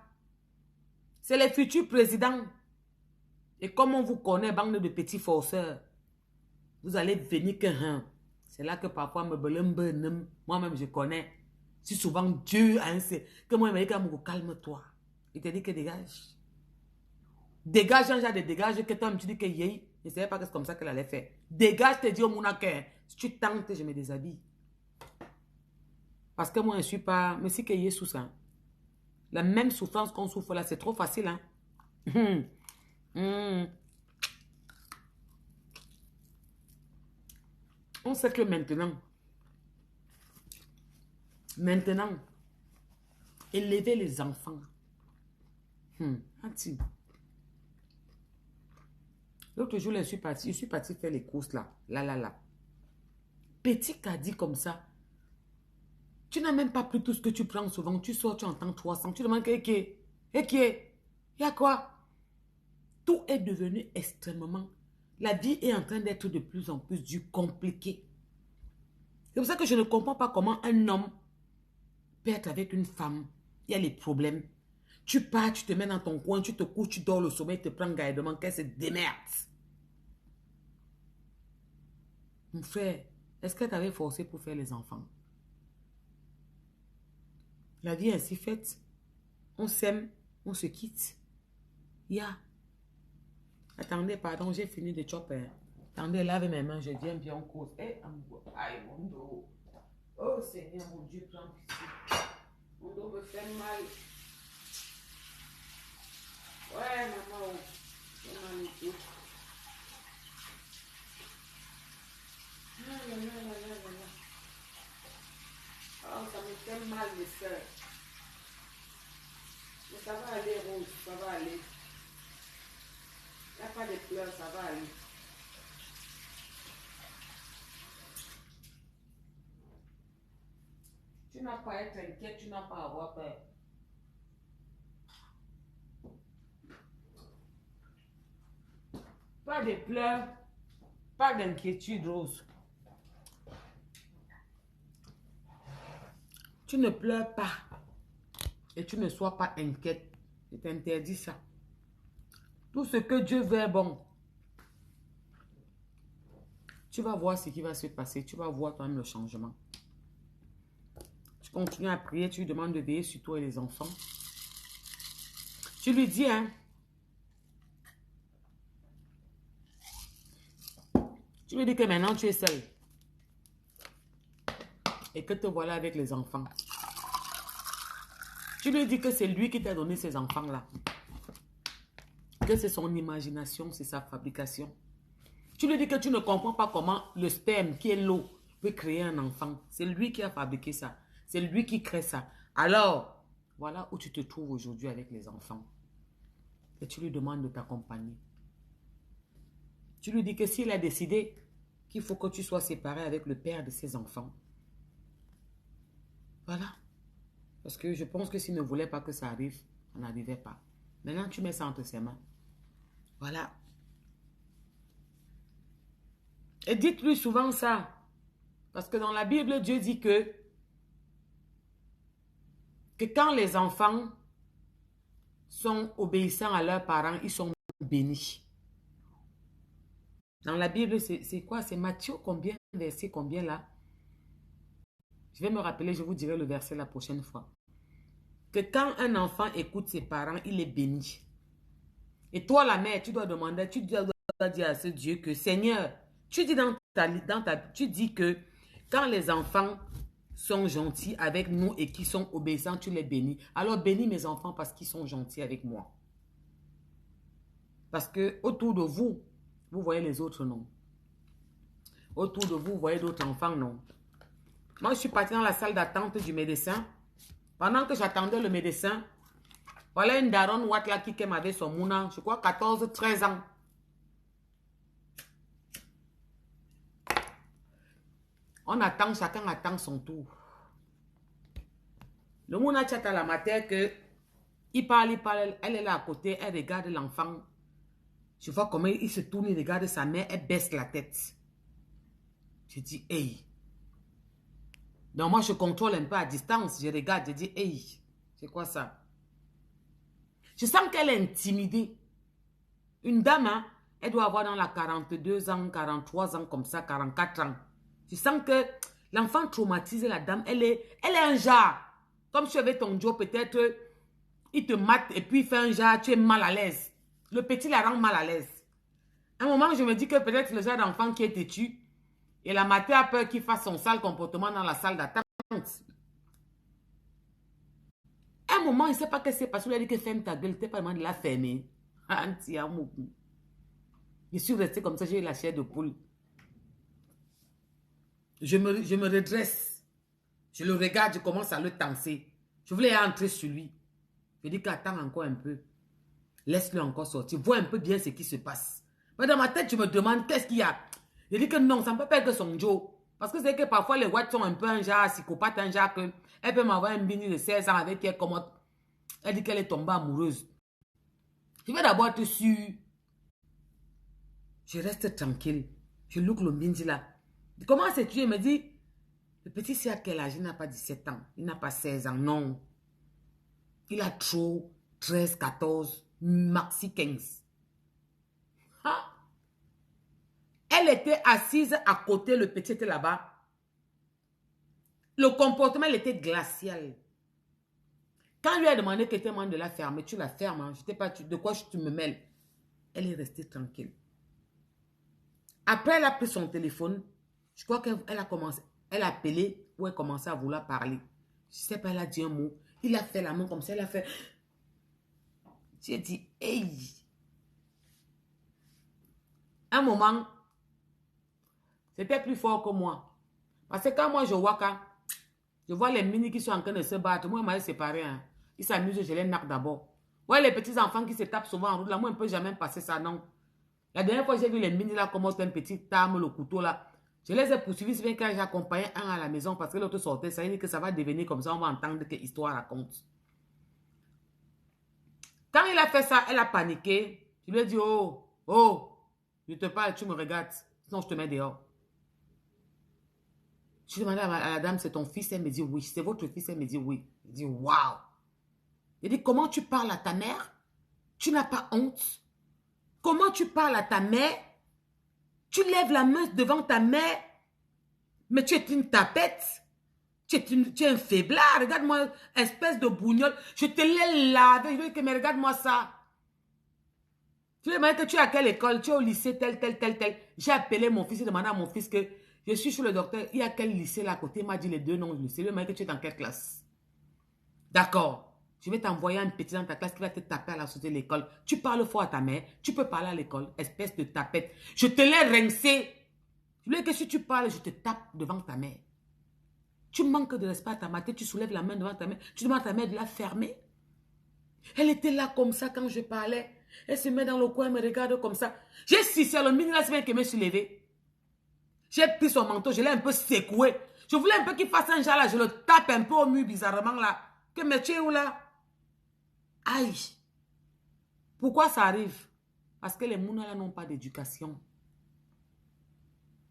C'est les futurs présidents. Et comme on vous connaît, bande de petits forceurs, vous allez venir que rien. C'est là que parfois, moi-même je connais. Si souvent Dieu a un que moi, il m'a dit, calme-toi. Il te dit que dégage. Dégage, un genre de dégage, que toi, tu dis que yé. Je ne savais pas que c'est comme ça qu'elle allait faire. Dégage, te dis au mounaka. Si tu tentes, je me déshabille. Parce que moi, je ne suis pas... Mais si que yé sous ça. La même souffrance qu'on souffre là, c'est trop facile, hein. On sait que maintenant, élever les enfants. L'autre jour, je suis partie faire les courses là. Là. Petit caddie comme ça. Tu n'as même pas pris tout ce que tu prends souvent. Tu sors, tu entends 300. Tu demandes qui est. Il y a quoi? Tout est devenu extrêmement... La vie est en train d'être de plus en plus du compliqué. C'est pour ça que je ne comprends pas comment un homme peut être avec une femme. Il y a les problèmes. Tu pars, tu te mets dans ton coin, tu te couches, tu dors le sommeil, tu te prends gaillardement, qu'elle se démerde. Mon frère, est-ce qu'elle t'avait forcé pour faire les enfants? La vie est ainsi faite. On s'aime, on se quitte. Attendez, pardon, j'ai fini de chopper. Attendez, lave mes mains, je viens bien en cause. Aïe, mon dos. Oh Seigneur, mon Dieu, prends pitié. Mon dos me fait mal. Ouais, maman, j'ai mal au dos. Oh, ça me fait mal, mes soeurs. Mais ça va aller, Rose, ça va aller. Il n'y a pas de pleurs, ça va aller. Tu n'as pas à être inquiète, tu n'as pas à avoir peur. Pas de pleurs, pas d'inquiétude, Rose. Tu ne pleures pas et tu ne sois pas inquiète. Je t'interdis ça. Tout ce que Dieu veut est bon. Tu vas voir ce qui va se passer. Tu vas voir toi-même le changement. Tu continues à prier. Tu lui demandes de veiller sur toi et les enfants. Tu lui dis, hein. Tu lui dis que maintenant tu es seule. Et que te voilà avec les enfants. Tu lui dis que c'est lui qui t'a donné ces enfants-là. Que c'est son imagination, c'est sa fabrication. Tu lui dis que tu ne comprends pas comment le sperme, qui est l'eau, peut créer un enfant. C'est lui qui a fabriqué ça. C'est lui qui crée ça. Alors, voilà où tu te trouves aujourd'hui avec les enfants. Et tu lui demandes de t'accompagner. Tu lui dis que s'il a décidé qu'il faut que tu sois séparé avec le père de ses enfants. Voilà. Parce que je pense que s'il ne voulait pas que ça arrive, ça n'arrivait pas. Maintenant, tu mets ça entre ses mains. Voilà. Et dites-lui souvent ça. Parce que dans la Bible, Dieu dit que quand les enfants sont obéissants à leurs parents, ils sont bénis. Dans la Bible, c'est quoi? C'est Matthieu combien? Verset combien là? Je vais me rappeler, je vous dirai le verset la prochaine fois. Que quand un enfant écoute ses parents, il est béni. Et toi, la mère, tu dois demander, tu dois dire à ce Dieu que Seigneur, tu dis tu dis que quand les enfants sont gentils avec nous et qui sont obéissants, tu les bénis. Alors bénis mes enfants parce qu'ils sont gentils avec moi. Parce que autour de vous, vous voyez les autres, non. Autour de vous, vous voyez d'autres enfants, non. Moi, je suis partie dans la salle d'attente du médecin. Pendant que j'attendais le médecin, voilà une daronne Ouatla qui m'avait son mouna, je crois 14, 13 ans. On attend, chacun attend son tour. Le mouna chat à la matière que il parle, elle est là à côté, elle regarde l'enfant. Je vois comment il se tourne, il regarde sa mère, elle baisse la tête. Je dis, hey. Donc moi, je contrôle un peu à distance. Je regarde, je dis, hey, c'est quoi ça? Je sens qu'elle est intimidée. Une dame, hein, elle doit avoir dans la 42 ans, 43 ans, comme ça, 44 ans. Je sens que l'enfant traumatise la dame. Elle est un genre. Comme tu avais ton Joe, peut-être, il te mate et puis il fait un genre, tu es mal à l'aise. Le petit la rend mal à l'aise. À un moment, je me dis que peut-être le genre d'enfant qui est têtu, et la mater a peur qu'il fasse son sale comportement dans la salle d'attente. À un moment, il ne sait pas ce qui s'est passé. Il a dit que ferme ta gueule. Tu n'es pas demandé de la fermer. Je suis restée comme ça, j'ai eu la chair de poule. Je me redresse. Je le regarde, je commence à le tenser. Je voulais entrer sur lui. Je dis qu'attends encore un peu. Laisse-le encore sortir. Vois un peu bien ce qui se passe. Mais dans ma tête, je me demande qu'est-ce qu'il y a. Je dis que non, ça ne peut pas être son Joe. Parce que c'est que parfois les Watts sont un peu un genre psychopathe, un genre que elle peut m'avoir un bini de 16 ans avec qui elle commente. Elle dit qu'elle est tombée amoureuse. Je vais d'abord être sûre. Je reste tranquille. Je look le bindi là. Comment c'est-tu? Il me dit, le petit c'est à quel âge? Il n'a pas 17 ans. Il n'a pas 16 ans. Non. Il a trop 13, 14, maxi 15. Ah. Elle était assise à côté, le petit était là-bas. Le comportement, il était glacial. Quand lui a demandé que tu demandes de la fermer, tu la fermes. Hein. Je ne sais pas de quoi tu me mêles. Elle est restée tranquille. Après, elle a pris son téléphone. Je crois qu'elle a commencé, elle a appelé ou elle a commencé à vouloir parler. Je ne sais pas, elle a dit un mot. Il a fait la main comme ça, elle a fait... J'ai dit, hey! Un moment, c'était plus fort que moi. Parce que quand moi je vois les mini qui sont en train de se battre. Moi, je m'avais séparé. Hein. Ils s'amusent, je les nappe d'abord. Ouais, les petits enfants qui se tapent souvent en route, là, moi, je ne peux jamais passer ça, non. La dernière fois, j'ai vu les mini là, comment c'était un petit arme, le couteau là. Je les ai poursuivis, c'est bien quand j'ai accompagné un à la maison parce que l'autre sortait. Ça veut dire que ça va devenir comme ça, on va entendre que l'histoire raconte. Quand il a fait ça, elle a paniqué. Je lui ai dit, oh, je te parle, tu me regardes, sinon je te mets dehors. Je demandé à la dame, c'est ton fils? Elle me dit oui. C'est votre fils? Elle me dit oui. Je dis waouh. Je dis, comment tu parles à ta mère? Tu n'as pas honte? Comment tu parles à ta mère? Tu lèves la main devant ta mère, mais tu es une tapette. Tu es un faiblard. Regarde-moi, espèce de bougnole. Je te l'ai lavé. Je veux que, mais regarde-moi ça. Tu veux me dire que tu es à quelle école? Tu es au lycée tel. J'ai appelé mon fils et demandé à mon fils que je suis chez le docteur. Il y a quel lycée là à côté? Il m'a dit les deux noms du lycée. Il m'a dit que tu es dans quelle classe? D'accord. Je vais t'envoyer un petit dans ta classe qui va te taper à la sortie de l'école. Tu parles fort à ta mère. Tu peux parler à l'école. Espèce de tapette. Je te l'ai rincé. Je veux que si tu parles, je te tape devant ta mère. Tu manques de respect à ta mère. Tu soulèves la main devant ta mère. Tu demandes à ta mère de la fermer. Elle était là comme ça quand je parlais. Elle se met dans le coin, elle me regarde comme ça. J'ai sucé le mini là, c'est bien que je me suis levée. J'ai pris son manteau, je l'ai un peu secoué. Je voulais un peu qu'il fasse un genre là, je le tape un peu au mur bizarrement là. Que mais tu es où là? Aïe. Pourquoi ça arrive? Parce que les mounas là n'ont pas d'éducation.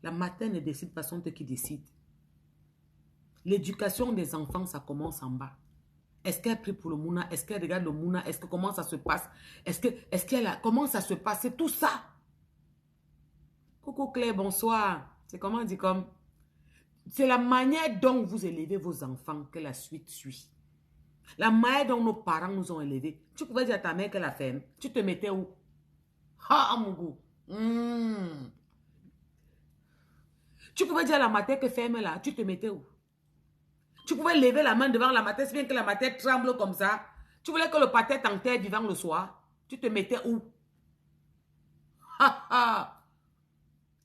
La matin ne décide pas, son qui décide. L'éducation des enfants, ça commence en bas. Est-ce qu'elle prie pour le mouna? Est-ce qu'elle regarde le mouna? Est-ce que comment ça se passe? Comment ça se passe? C'est tout ça. Coucou Claire, bonsoir. C'est comment on dit comme... C'est la manière dont vous élevez vos enfants que la suite suit. La manière dont nos parents nous ont élevés. Tu pouvais dire à ta mère qu'elle a fait. Tu te mettais où? Ah, mon goût. Tu pouvais dire à la mater que ferme là. Tu te mettais où? Tu pouvais lever la main devant la mater, c'est bien que la mater tremble comme ça. Tu voulais que le pater t'enterre vivant le soir. Tu te mettais où? Ha ha.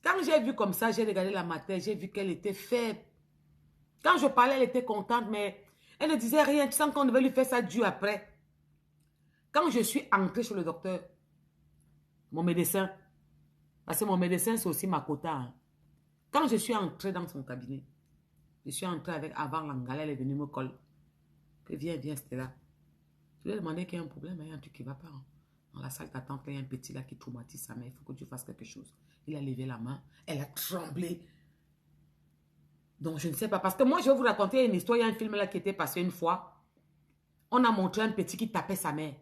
Quand j'ai vu comme ça, j'ai regardé la mater, j'ai vu qu'elle était faible. Quand je parlais, elle était contente, mais elle ne disait rien. Tu sens qu'on devait lui faire ça dur après. Quand je suis entrée chez le docteur, mon médecin, parce que mon médecin, c'est aussi ma quota. Hein. Quand je suis entrée dans son cabinet, je suis entrée avec avant l'angala, elle est venue me coller. Que viens, c'était là. Je lui ai demandé qu'il y a un problème, il y a un truc qui ne va pas. Hein. Dans la salle d'attente, il y a un petit là qui traumatise sa mère. Il faut que tu fasses quelque chose. Il a levé la main, elle a tremblé. Donc, je ne sais pas. Parce que moi, je vais vous raconter une histoire. Il y a un film là qui était passé une fois. On a montré un petit qui tapait sa mère.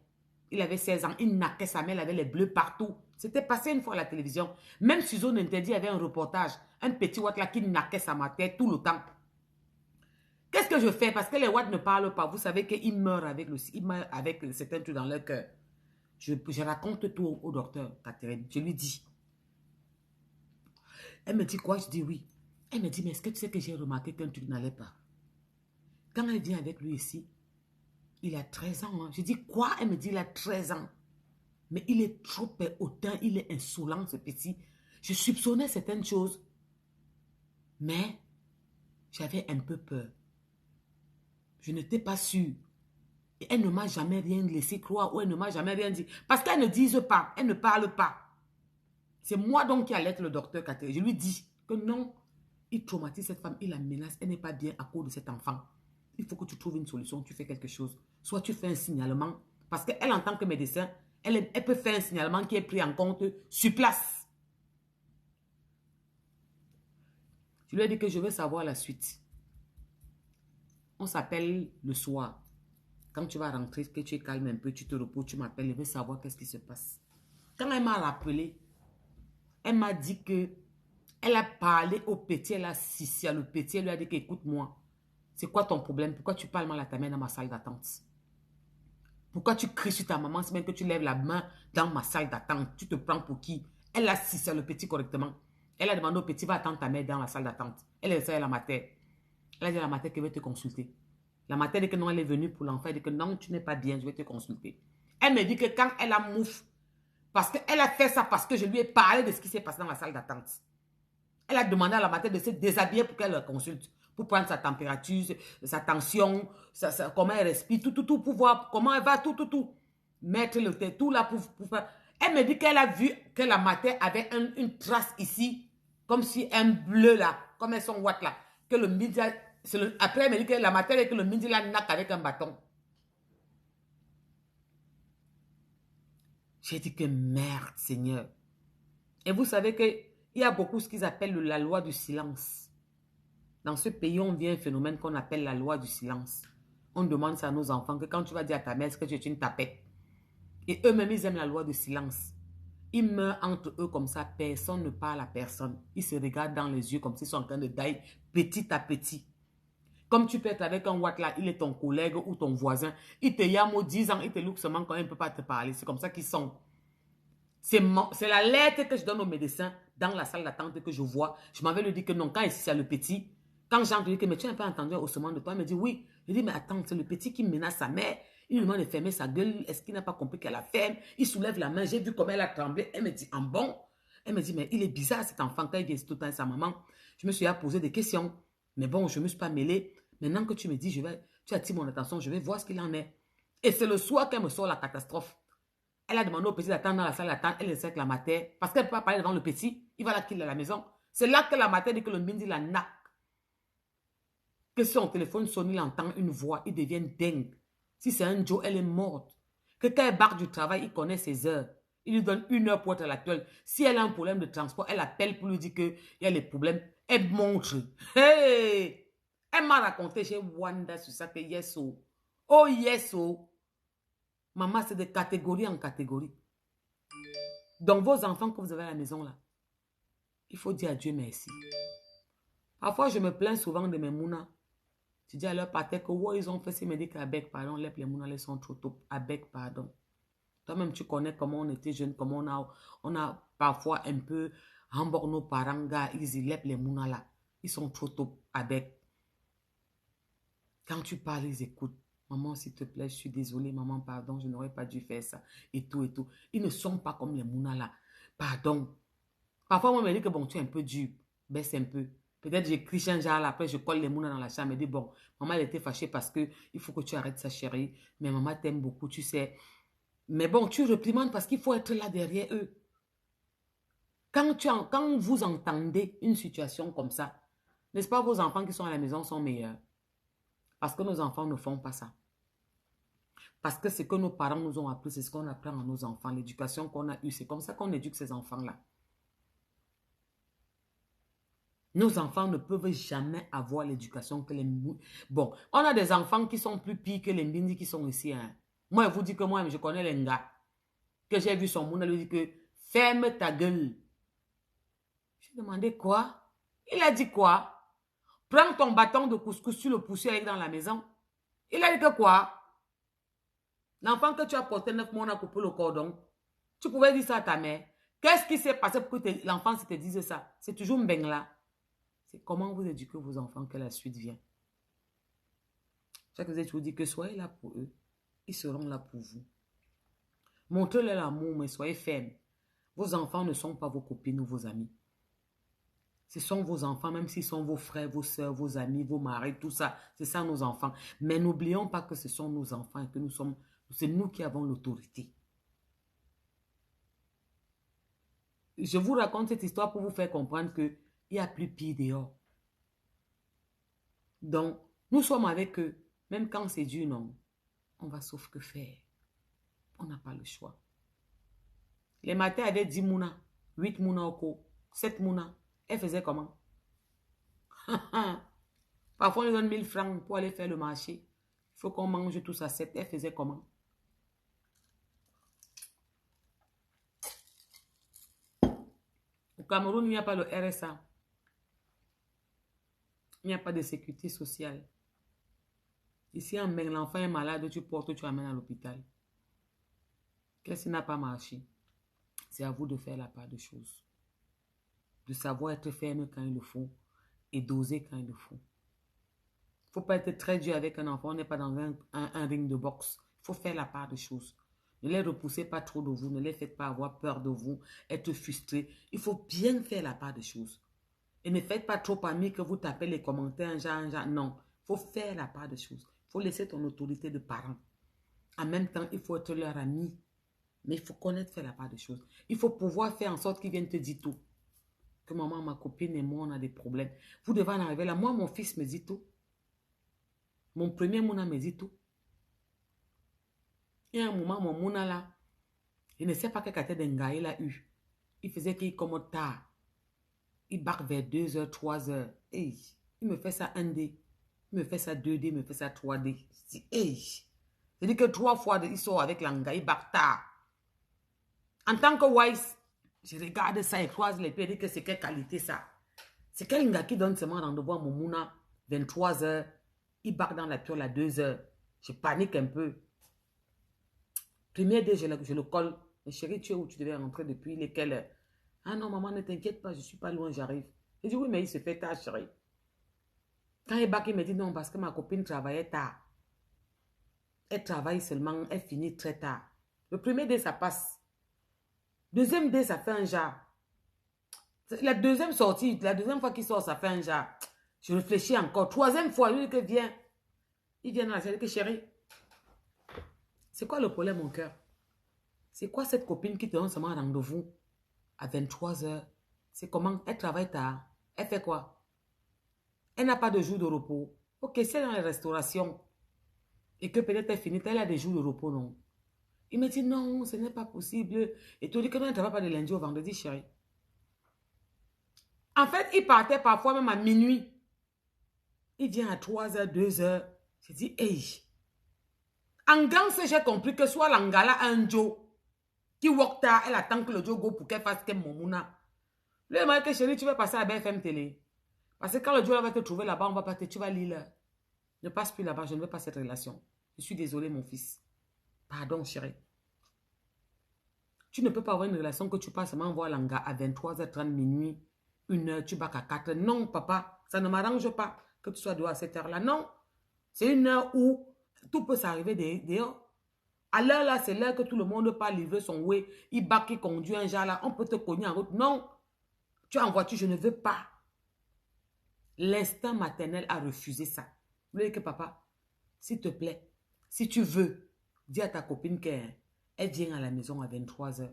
Il avait 16 ans. Il naquait sa mère. Il avait les bleus partout. C'était passé une fois à la télévision. Même sur Zone Interdit, il y avait un reportage. Un petit Watt là qui naquait sa mère tout le temps. Qu'est-ce que je fais? Parce que les Watt ne parlent pas. Vous savez qu'ils meurent avec certains trucs dans leur cœur. Je raconte tout au docteur, Catherine. Je lui dis. Elle me dit quoi? Je dis oui. Elle me dit, mais est-ce que tu sais que j'ai remarqué qu'un truc n'allait pas? Quand elle vient avec lui ici, il a 13 ans. Hein. Je dis quoi? Elle me dit, il a 13 ans. Mais il est trop hautain, il est insolent, ce petit. Je soupçonnais certaines choses. Mais j'avais un peu peur. Je n'étais pas sûre. Et elle ne m'a jamais rien laissé croire ou elle ne m'a jamais rien dit. Parce qu'elle ne dise pas, elle ne parle pas. C'est moi donc qui allais être le docteur Catherine. Je lui dis que non, il traumatise cette femme, il la menace, elle n'est pas bien à cause de cet enfant. Il faut que tu trouves une solution, tu fais quelque chose. Soit tu fais un signalement, parce qu'elle en tant que médecin, elle peut faire un signalement qui est pris en compte sur place. Je lui ai dit que je veux savoir la suite. On s'appelle le soir. Quand tu vas rentrer, que tu es calme un peu, tu te reposes, tu m'appelles, je veux savoir qu'est-ce qui se passe. Quand elle m'a rappelé, elle m'a dit que elle a parlé au petit, elle a sissi à le petit, elle lui a dit que écoute-moi, c'est quoi ton problème? Pourquoi tu parles mal à ta mère dans ma salle d'attente? Pourquoi tu cries sur ta maman, c'est même que tu lèves la main dans ma salle d'attente? Tu te prends pour qui? Elle a sissi à le petit correctement. Elle a demandé au petit, va attendre ta mère dans la salle d'attente. Elle est à la mater. Elle a dit à la mater qu'elle veut te consulter. La mater dit que non, elle est venue pour l'enfant. Elle dit que non, tu n'es pas bien, je vais te consulter. Elle me dit que quand elle a mouffe, parce qu'elle a fait ça parce que je lui ai parlé de ce qui s'est passé dans la salle d'attente. Elle a demandé à la mater de se déshabiller pour qu'elle le consulte. Pour prendre sa température, sa tension, comment elle respire, tout, pour voir comment elle va, tout. Mettre le thé, tout là pour faire. Elle me dit qu'elle a vu que la mater avait une trace ici, comme si un bleu là, comme elles sont watt là. Que le midi, après elle me dit que la mater et que le midi là naque avec un bâton. J'ai dit que merde, Seigneur. Et vous savez qu'il y a beaucoup ce qu'ils appellent la loi du silence. Dans ce pays, on vit un phénomène qu'on appelle la loi du silence. On demande ça à nos enfants que quand tu vas dire à ta mère, est-ce que tu es une tapette? Et eux-mêmes, ils aiment la loi du silence. Ils meurent entre eux comme ça, personne ne parle à personne. Ils se regardent dans les yeux comme s'ils sont en train de dailler petit à petit. Comme tu peux être avec un watt là, il est ton collègue ou ton voisin. Il te y a 10 ans, il te look seulement quand il ne peut pas te parler. C'est comme ça qu'ils sont. C'est la lettre que je donne au médecin dans la salle d'attente que je vois. Je m'en vais lui dire que non, quand ici c'est le petit, quand j'entends dire que mais tu n'as pas entendu un haussement de toi, il me dit oui. Je dis mais attends, c'est le petit qui menace sa mère. Il lui demande de fermer sa gueule. Est-ce qu'il n'a pas compris qu'elle la ferme? Il soulève la main. J'ai vu comment elle a tremblé. Elle me dit en bon. Elle me dit mais il est bizarre cet enfant quand il vient tout le temps avec sa maman. Je me suis à poser des questions. Mais bon, je ne me suis pas mêlée. Maintenant que tu me dis, tu attires mon attention, je vais voir ce qu'il en est. Et c'est le soir qu'elle me sort la catastrophe. Elle a demandé au petit d'attendre dans la salle d'attente. Elle essaie avec la mater. Parce qu'elle ne peut pas parler devant le petit. Il va la killer à la maison. C'est là que la mater dit que le mindi la naque. Que si son téléphone sonne, il entend une voix. Il devient dingue. Si c'est un Joe, elle est morte. Que quand elle barre du travail, il connaît ses heures. Il lui donne 1 heure pour être à l'actuel. Si elle a un problème de transport, elle appelle pour lui dire qu'il y a les problèmes. Elle montre. Hey! Elle m'a raconté chez Wanda sur ça que yes, oh. Oh yes, oh. Maman, c'est de catégorie en catégorie. Donc, vos enfants que vous avez à la maison, là, Il faut dire à Dieu merci. Parfois, je me plains souvent de mes mounas. Tu dis à leur partenaire que oh, ils ont fait ces médicaments avec pardon, les mounas les sont trop tôt. Avec pardon. Toi-même, tu connais comment on était jeune, comment on a parfois un peu rembouré nos parents, gars, ils lèvent les mounas là. Ils sont trop tôt avec. Quand tu parles, ils écoutent. Maman, s'il te plaît, je suis désolée, maman, pardon, je n'aurais pas dû faire ça. Et tout, et tout. Ils ne sont pas comme les mounas là. Pardon. Parfois, moi, je me dis que bon, tu es un peu dur. Baisse un peu. Peut-être j'écris un genre là, après je colle les mounas dans la chambre et dis bon, maman, elle était fâchée parce que il faut que tu arrêtes ça, chérie. Mais maman t'aime beaucoup, tu sais. Mais bon, tu réprimandes parce qu'il faut être là derrière eux. Quand vous entendez une situation comme ça, n'est-ce pas vos enfants qui sont à la maison sont meilleurs? Parce que nos enfants ne font pas ça. Parce que ce que nos parents nous ont appris, c'est ce qu'on apprend à nos enfants. L'éducation qu'on a eue, c'est comme ça qu'on éduque ces enfants-là. Nos enfants ne peuvent jamais avoir l'éducation que les... Bon, on a des enfants qui sont plus pires que les Mbindi qui sont ici. Hein. Moi, je vous dis que moi, je connais les gars. Que j'ai vu son monde, elle lui dit que ferme ta gueule. Je lui ai demandé quoi? Il a dit quoi? Prends ton bâton de couscous, tu le pousses avec dans la maison. Il a dit que quoi? L'enfant que tu as porté 9 mois, on a coupé le cordon. Tu pouvais dire ça à ta mère. Qu'est-ce qui s'est passé pour que l'enfant te dise ça? C'est toujours Mbengla. C'est comment vous éduquez vos enfants que la suite vient. Chaque fois, je vous dis que soyez là pour eux. Ils seront là pour vous. Montrez-leur l'amour, mais soyez fermes. Vos enfants ne sont pas vos copines ou vos amis. Ce sont vos enfants, même s'ils sont vos frères, vos soeurs, vos amis, vos maris, tout ça. C'est ça nos enfants. Mais n'oublions pas que ce sont nos enfants et que c'est nous qui avons l'autorité. Je vous raconte cette histoire pour vous faire comprendre qu'il n'y a plus pire dehors. Donc, nous sommes avec eux. Même quand c'est dur, non. On va sauf que faire. On n'a pas le choix. Les matins, elle avait 10 mounas, 8 mounas au cours, 7 mounas. Elle faisait comment? Parfois, on lui donne 1000 francs pour aller faire le marché. Il faut qu'on mange tout ça. Elle faisait comment? Au Cameroun, il n'y a pas le RSA. Il n'y a pas de sécurité sociale. Ici, l'enfant est malade, tu portes, tu amènes à l'hôpital. Qu'est-ce qui n'a pas marché? C'est à vous de faire la part de choses. De savoir être ferme quand il le faut et doser quand il le faut. Il ne faut pas être très dur avec un enfant. On n'est pas dans un ring de boxe. Il faut faire la part de choses. Ne les repoussez pas trop de vous. Ne les faites pas avoir peur de vous. Être frustré. Il faut bien faire la part de choses. Et ne faites pas trop ami que vous tapez les commentaires. Non. Il faut faire la part de choses. Il faut laisser ton autorité de parent. En même temps, il faut être leur ami. Mais il faut connaître faire la part de choses. Il faut pouvoir faire en sorte qu'ils viennent te dire tout. Que maman, ma copine et moi, on a des problèmes. Vous devez en arriver là. Moi, mon fils me dit tout. Mon premier mouna me dit tout. Il y a un moment, mon mouna là, il ne sait pas quel caté d'enga il a eu. Il faisait qu'il commode tard. Il barque vers 2h, 3h. Hey, il me fait ça 1D. Il me fait ça 2D, il me fait ça 3D. Je dis, hey. Je dis que 3 fois, il sort avec l'anga, il barque tard. En tant que wise, je regarde ça et croise les pieds et dis que c'est quelle qualité ça. C'est quel gars qui donne seulement rendez-vous à mon mouna 23h. Il barque dans la piole à 2h. Je panique un peu. Premier dé, je le colle. Mais chérie, tu es où tu devais rentrer depuis lesquelles? Ah non, maman, ne t'inquiète pas, je ne suis pas loin, j'arrive. Je dis oui, mais il se fait tard, chérie. Quand il barque, il me dit non, parce que ma copine travaillait tard. Elle travaille seulement, elle finit très tard. Le premier dé, ça passe. Deuxième dé, ça fait un genre. La deuxième sortie, la deuxième fois qu'il sort, ça fait un genre. Je réfléchis encore. Troisième fois, lui, que vient. Il vient dans la salle, que chérie. C'est quoi le problème, mon cœur? C'est quoi cette copine qui te donne seulement un rendez-vous à 23h? C'est comment? Elle travaille tard. Elle fait quoi? Elle n'a pas de jour de repos. Ok, c'est dans les restaurations. Et que peut-être elle finit, elle a des jours de repos, non? Il me dit non, ce n'est pas possible. Et tu dis que non, elle ne travaille pas de lundi au vendredi, chérie. En fait, il partait parfois même à minuit. Il vient à 3h, 2h. Je dis, hey. En gang, j'ai compris que soit l'angala a un Joe qui walk tard, elle attend que le Joe go pour qu'elle fasse qu'elle momouna. Le mec que chérie, tu vas passer à BFM Télé. Parce que quand le Dieu va te trouver là-bas, on va pas te, tu vas lire là. Ne passe plus là-bas, je ne veux pas cette relation. Je suis désolée, mon fils. Pardon, chérie. Tu ne peux pas avoir une relation que tu passes seulement voir l'anga à 23h30, minuit, 1h, tu bats à 4h. Non, papa, ça ne m'arrange pas que tu sois dehors à cette heure-là. Non, c'est une heure où tout peut s'arriver dehors. À l'heure là, c'est l'heure que tout le monde part livrer son way. Il bat qui conduit un genre là, on peut te cogner en route. Non, tu es en voiture, je ne veux pas. L'instinct maternel a refusé ça. Vous voulez que papa, s'il te plaît, si tu veux, dis à ta copine qu'elle vient à la maison à 23h.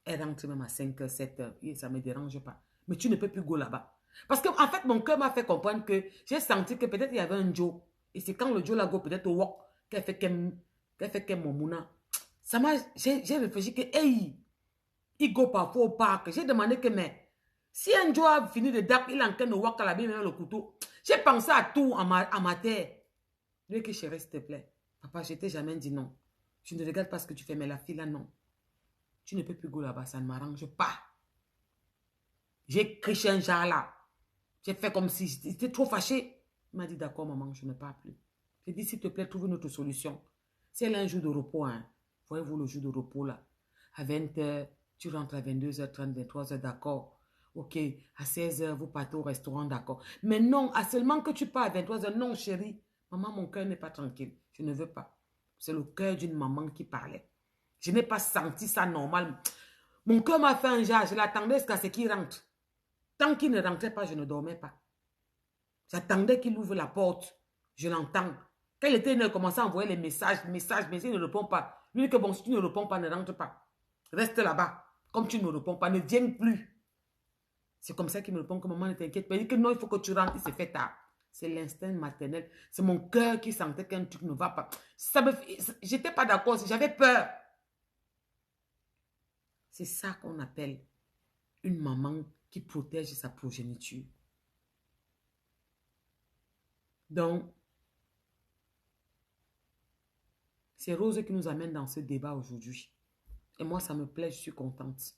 Elle rentre même à 5h, 7h. Et ça ne me dérange pas. Mais tu ne peux plus go là-bas. Parce que, en fait, mon cœur m'a fait comprendre que j'ai senti que peut-être il y avait un Joe. Et c'est quand le Joe là go peut-être au walk qu'elle fait qu'elle mon mouna. Ça m'a, j'ai réfléchi que, hey, il go parfois au parc. J'ai demandé que, mais, si un Joe a fini de dap, il en train de walk à la bille, même le couteau. J'ai pensé à tout à ma terre. Lui que chérie, s'il te plaît. Papa, je t'ai jamais dit non. Tu ne regardes pas ce que tu fais, mais la fille là, non. Tu ne peux plus go là-bas, ça ne m'arrange pas. J'ai crié un genre là. J'ai fait comme si j'étais trop fâché. Il m'a dit, d'accord, maman, je ne parle plus. J'ai dit, s'il te plaît, trouve une autre solution. Si elle a un jour de repos, hein, voyez-vous le jour de repos là. À 20h, tu rentres à 22h30, 23h, d'accord. Ok, à 16h, vous partez au restaurant, d'accord. Mais non, à seulement que tu pars à 23h, non, chérie. Maman, mon cœur n'est pas tranquille. Je ne veux pas. C'est le cœur d'une maman qui parlait. Je n'ai pas senti ça normal. Mon cœur m'a fait un genre. Je l'attendais jusqu'à ce qu'il rentre. Tant qu'il ne rentrait pas, je ne dormais pas. J'attendais qu'il ouvre la porte. Je l'entends. Quand il était, il commençait à envoyer les messages, mais il ne répond pas. Lui dit que bon, si tu ne réponds pas, ne rentre pas. Reste là-bas. Comme tu ne réponds pas, ne viens plus. C'est comme ça qu'il me répond que maman ne t'inquiète pas. Il dit que non, il faut que tu rentres. Il s'est fait tard. C'est l'instinct maternel. C'est mon cœur qui sentait qu'un truc ne va pas. J'étais pas d'accord. J'avais peur. C'est ça qu'on appelle une maman qui protège sa progéniture. Donc, c'est Rose qui nous amène dans ce débat aujourd'hui. Et moi, ça me plaît, je suis contente.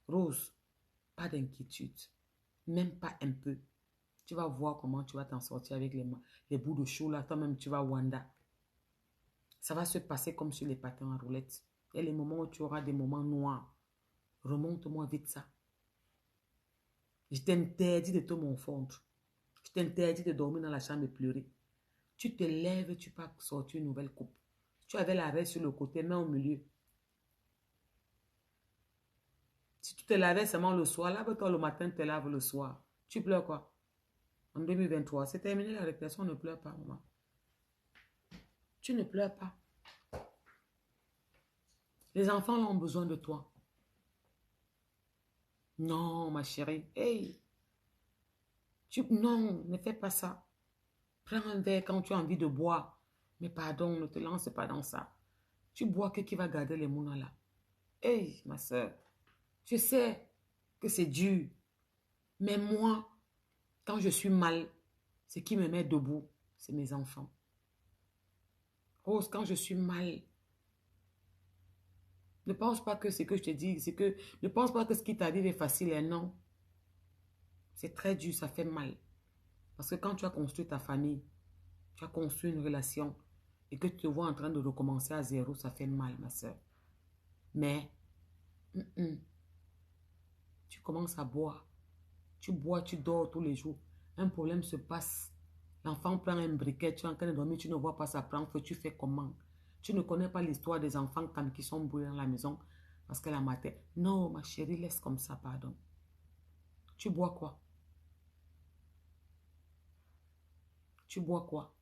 Rose, pas d'inquiétude. Même pas un peu. Tu vas voir comment tu vas t'en sortir avec les bouts de chou là. Toi-même, tu vas Wanda. Ça va se passer comme sur les patins à roulettes. Et les moments où tu auras des moments noirs, remonte-moi vite ça. Je t'interdis de te confondre. Je t'interdis de dormir dans la chambre et pleurer. Tu te lèves, tu peux sortir une nouvelle coupe. Tu avais l'arrêt sur le côté, mais au milieu. Si tu te lavais seulement le soir, lave-toi le matin, te laves le soir. Tu pleures quoi? En 2023, c'est terminé la récréation, ne pleure pas, maman. Tu ne pleures pas. Les enfants là, ont besoin de toi. Non, ma chérie. Hey, non, ne fais pas ça. Prends un verre quand tu as envie de boire. Mais pardon, ne te lance pas dans ça. Tu bois que qui va garder les mounas là? Hey, ma soeur, je sais que c'est dur. Mais moi, quand je suis mal, ce qui me met debout, c'est mes enfants. Rose, quand je suis mal, ne pense pas que ce que je te dis, c'est que ne pense pas que ce qui t'arrive est facile. Et non, c'est très dur, ça fait mal. Parce que quand tu as construit ta famille, tu as construit une relation et que tu te vois en train de recommencer à zéro, ça fait mal, ma soeur. Mais, tu commences à boire. Tu bois, tu dors tous les jours. Un problème se passe. L'enfant prend un briquet, tu es en train de dormir, tu ne vois pas ça prendre feu, tu fais comment? Tu ne connais pas l'histoire des enfants qui sont brûlés dans la maison parce que la matin. Non, ma chérie, laisse comme ça, pardon. Tu bois quoi? Tu bois quoi?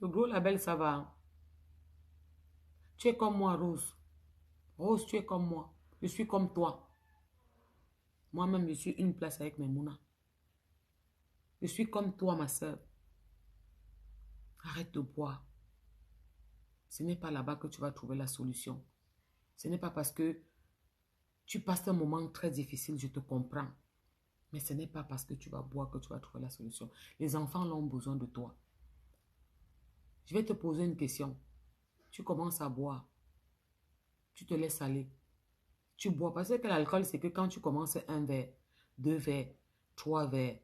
Le gros label, ça va. Hein? Tu es comme moi, Rose. Rose, tu es comme moi. Je suis comme toi. Moi-même, je suis une place avec mes mounas. Je suis comme toi, ma soeur. Arrête de boire. Ce n'est pas là-bas que tu vas trouver la solution. Ce n'est pas parce que tu passes un moment très difficile, je te comprends. Mais ce n'est pas parce que tu vas boire que tu vas trouver la solution. Les enfants ont besoin de toi. Je vais te poser une question. Tu commences à boire. Tu te laisses aller. Tu bois. Parce que l'alcool, c'est que quand tu commences un verre, deux verres, trois verres,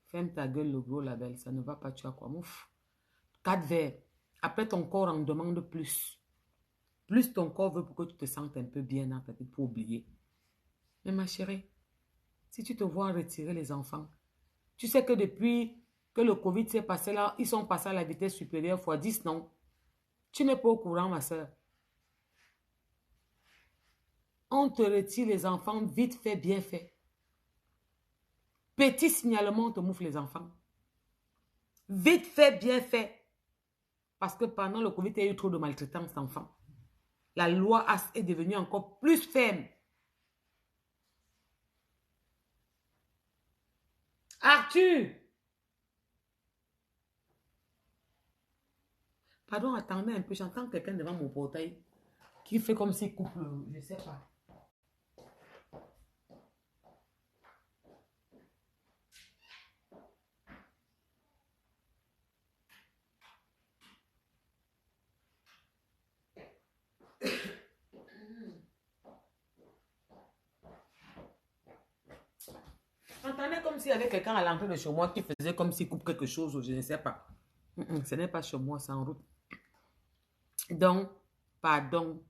ferme ta gueule, le gros label, ça ne va pas, tu as quoi? Ouf. Quatre verres. Après, ton corps en demande plus. Plus ton corps veut pour que tu te sentes un peu bien dans ta tête pour oublier. Mais ma chérie, si tu te vois retirer les enfants, tu sais que depuis que le Covid s'est passé là, ils sont passés à la vitesse supérieure fois 10, non? Tu n'es pas au courant, ma soeur. On te retire les enfants, vite fait, bien fait. Petit signalement, on te mouffe les enfants. Vite fait, bien fait. Parce que pendant le Covid, il y a eu trop de maltraitance d'enfants. La loi est devenue encore plus ferme. Arthur! Pardon, attendez un peu, j'entends quelqu'un devant mon portail qui fait comme s'il coupe, je ne sais pas. J'entendais comme s'il y avait quelqu'un à l'entrée de chez moi qui faisait comme s'il coupe quelque chose ou je ne sais pas. Ce n'est pas chez moi, c'est en route. Donc, pardon.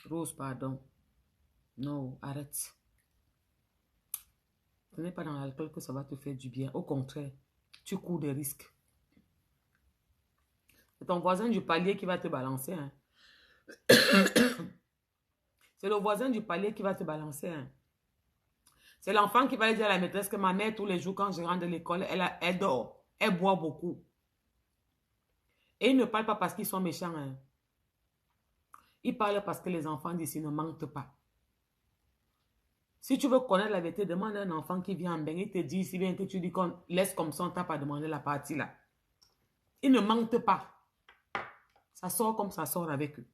Rose, pardon. Non, arrête. Ce n'est pas dans l'alcool que ça va te faire du bien. Au contraire, tu cours des risques. C'est ton voisin du palier qui va te balancer. Hein. C'est le voisin du palier qui va te balancer. Hein. C'est l'enfant qui va dire à la maîtresse que ma mère, tous les jours, quand je rentre de l'école, elle dort. Elle boit beaucoup. Et ils ne parlent pas parce qu'ils sont méchants. Hein. Ils parlent parce que les enfants d'ici ne mentent pas. Si tu veux connaître la vérité, demande à un enfant qui vient en bain. Il te dit si bien que tu dis qu'on laisse comme ça, on t'a pas demandé la partie là. Ils ne mentent pas. Ça sort comme ça sort avec eux.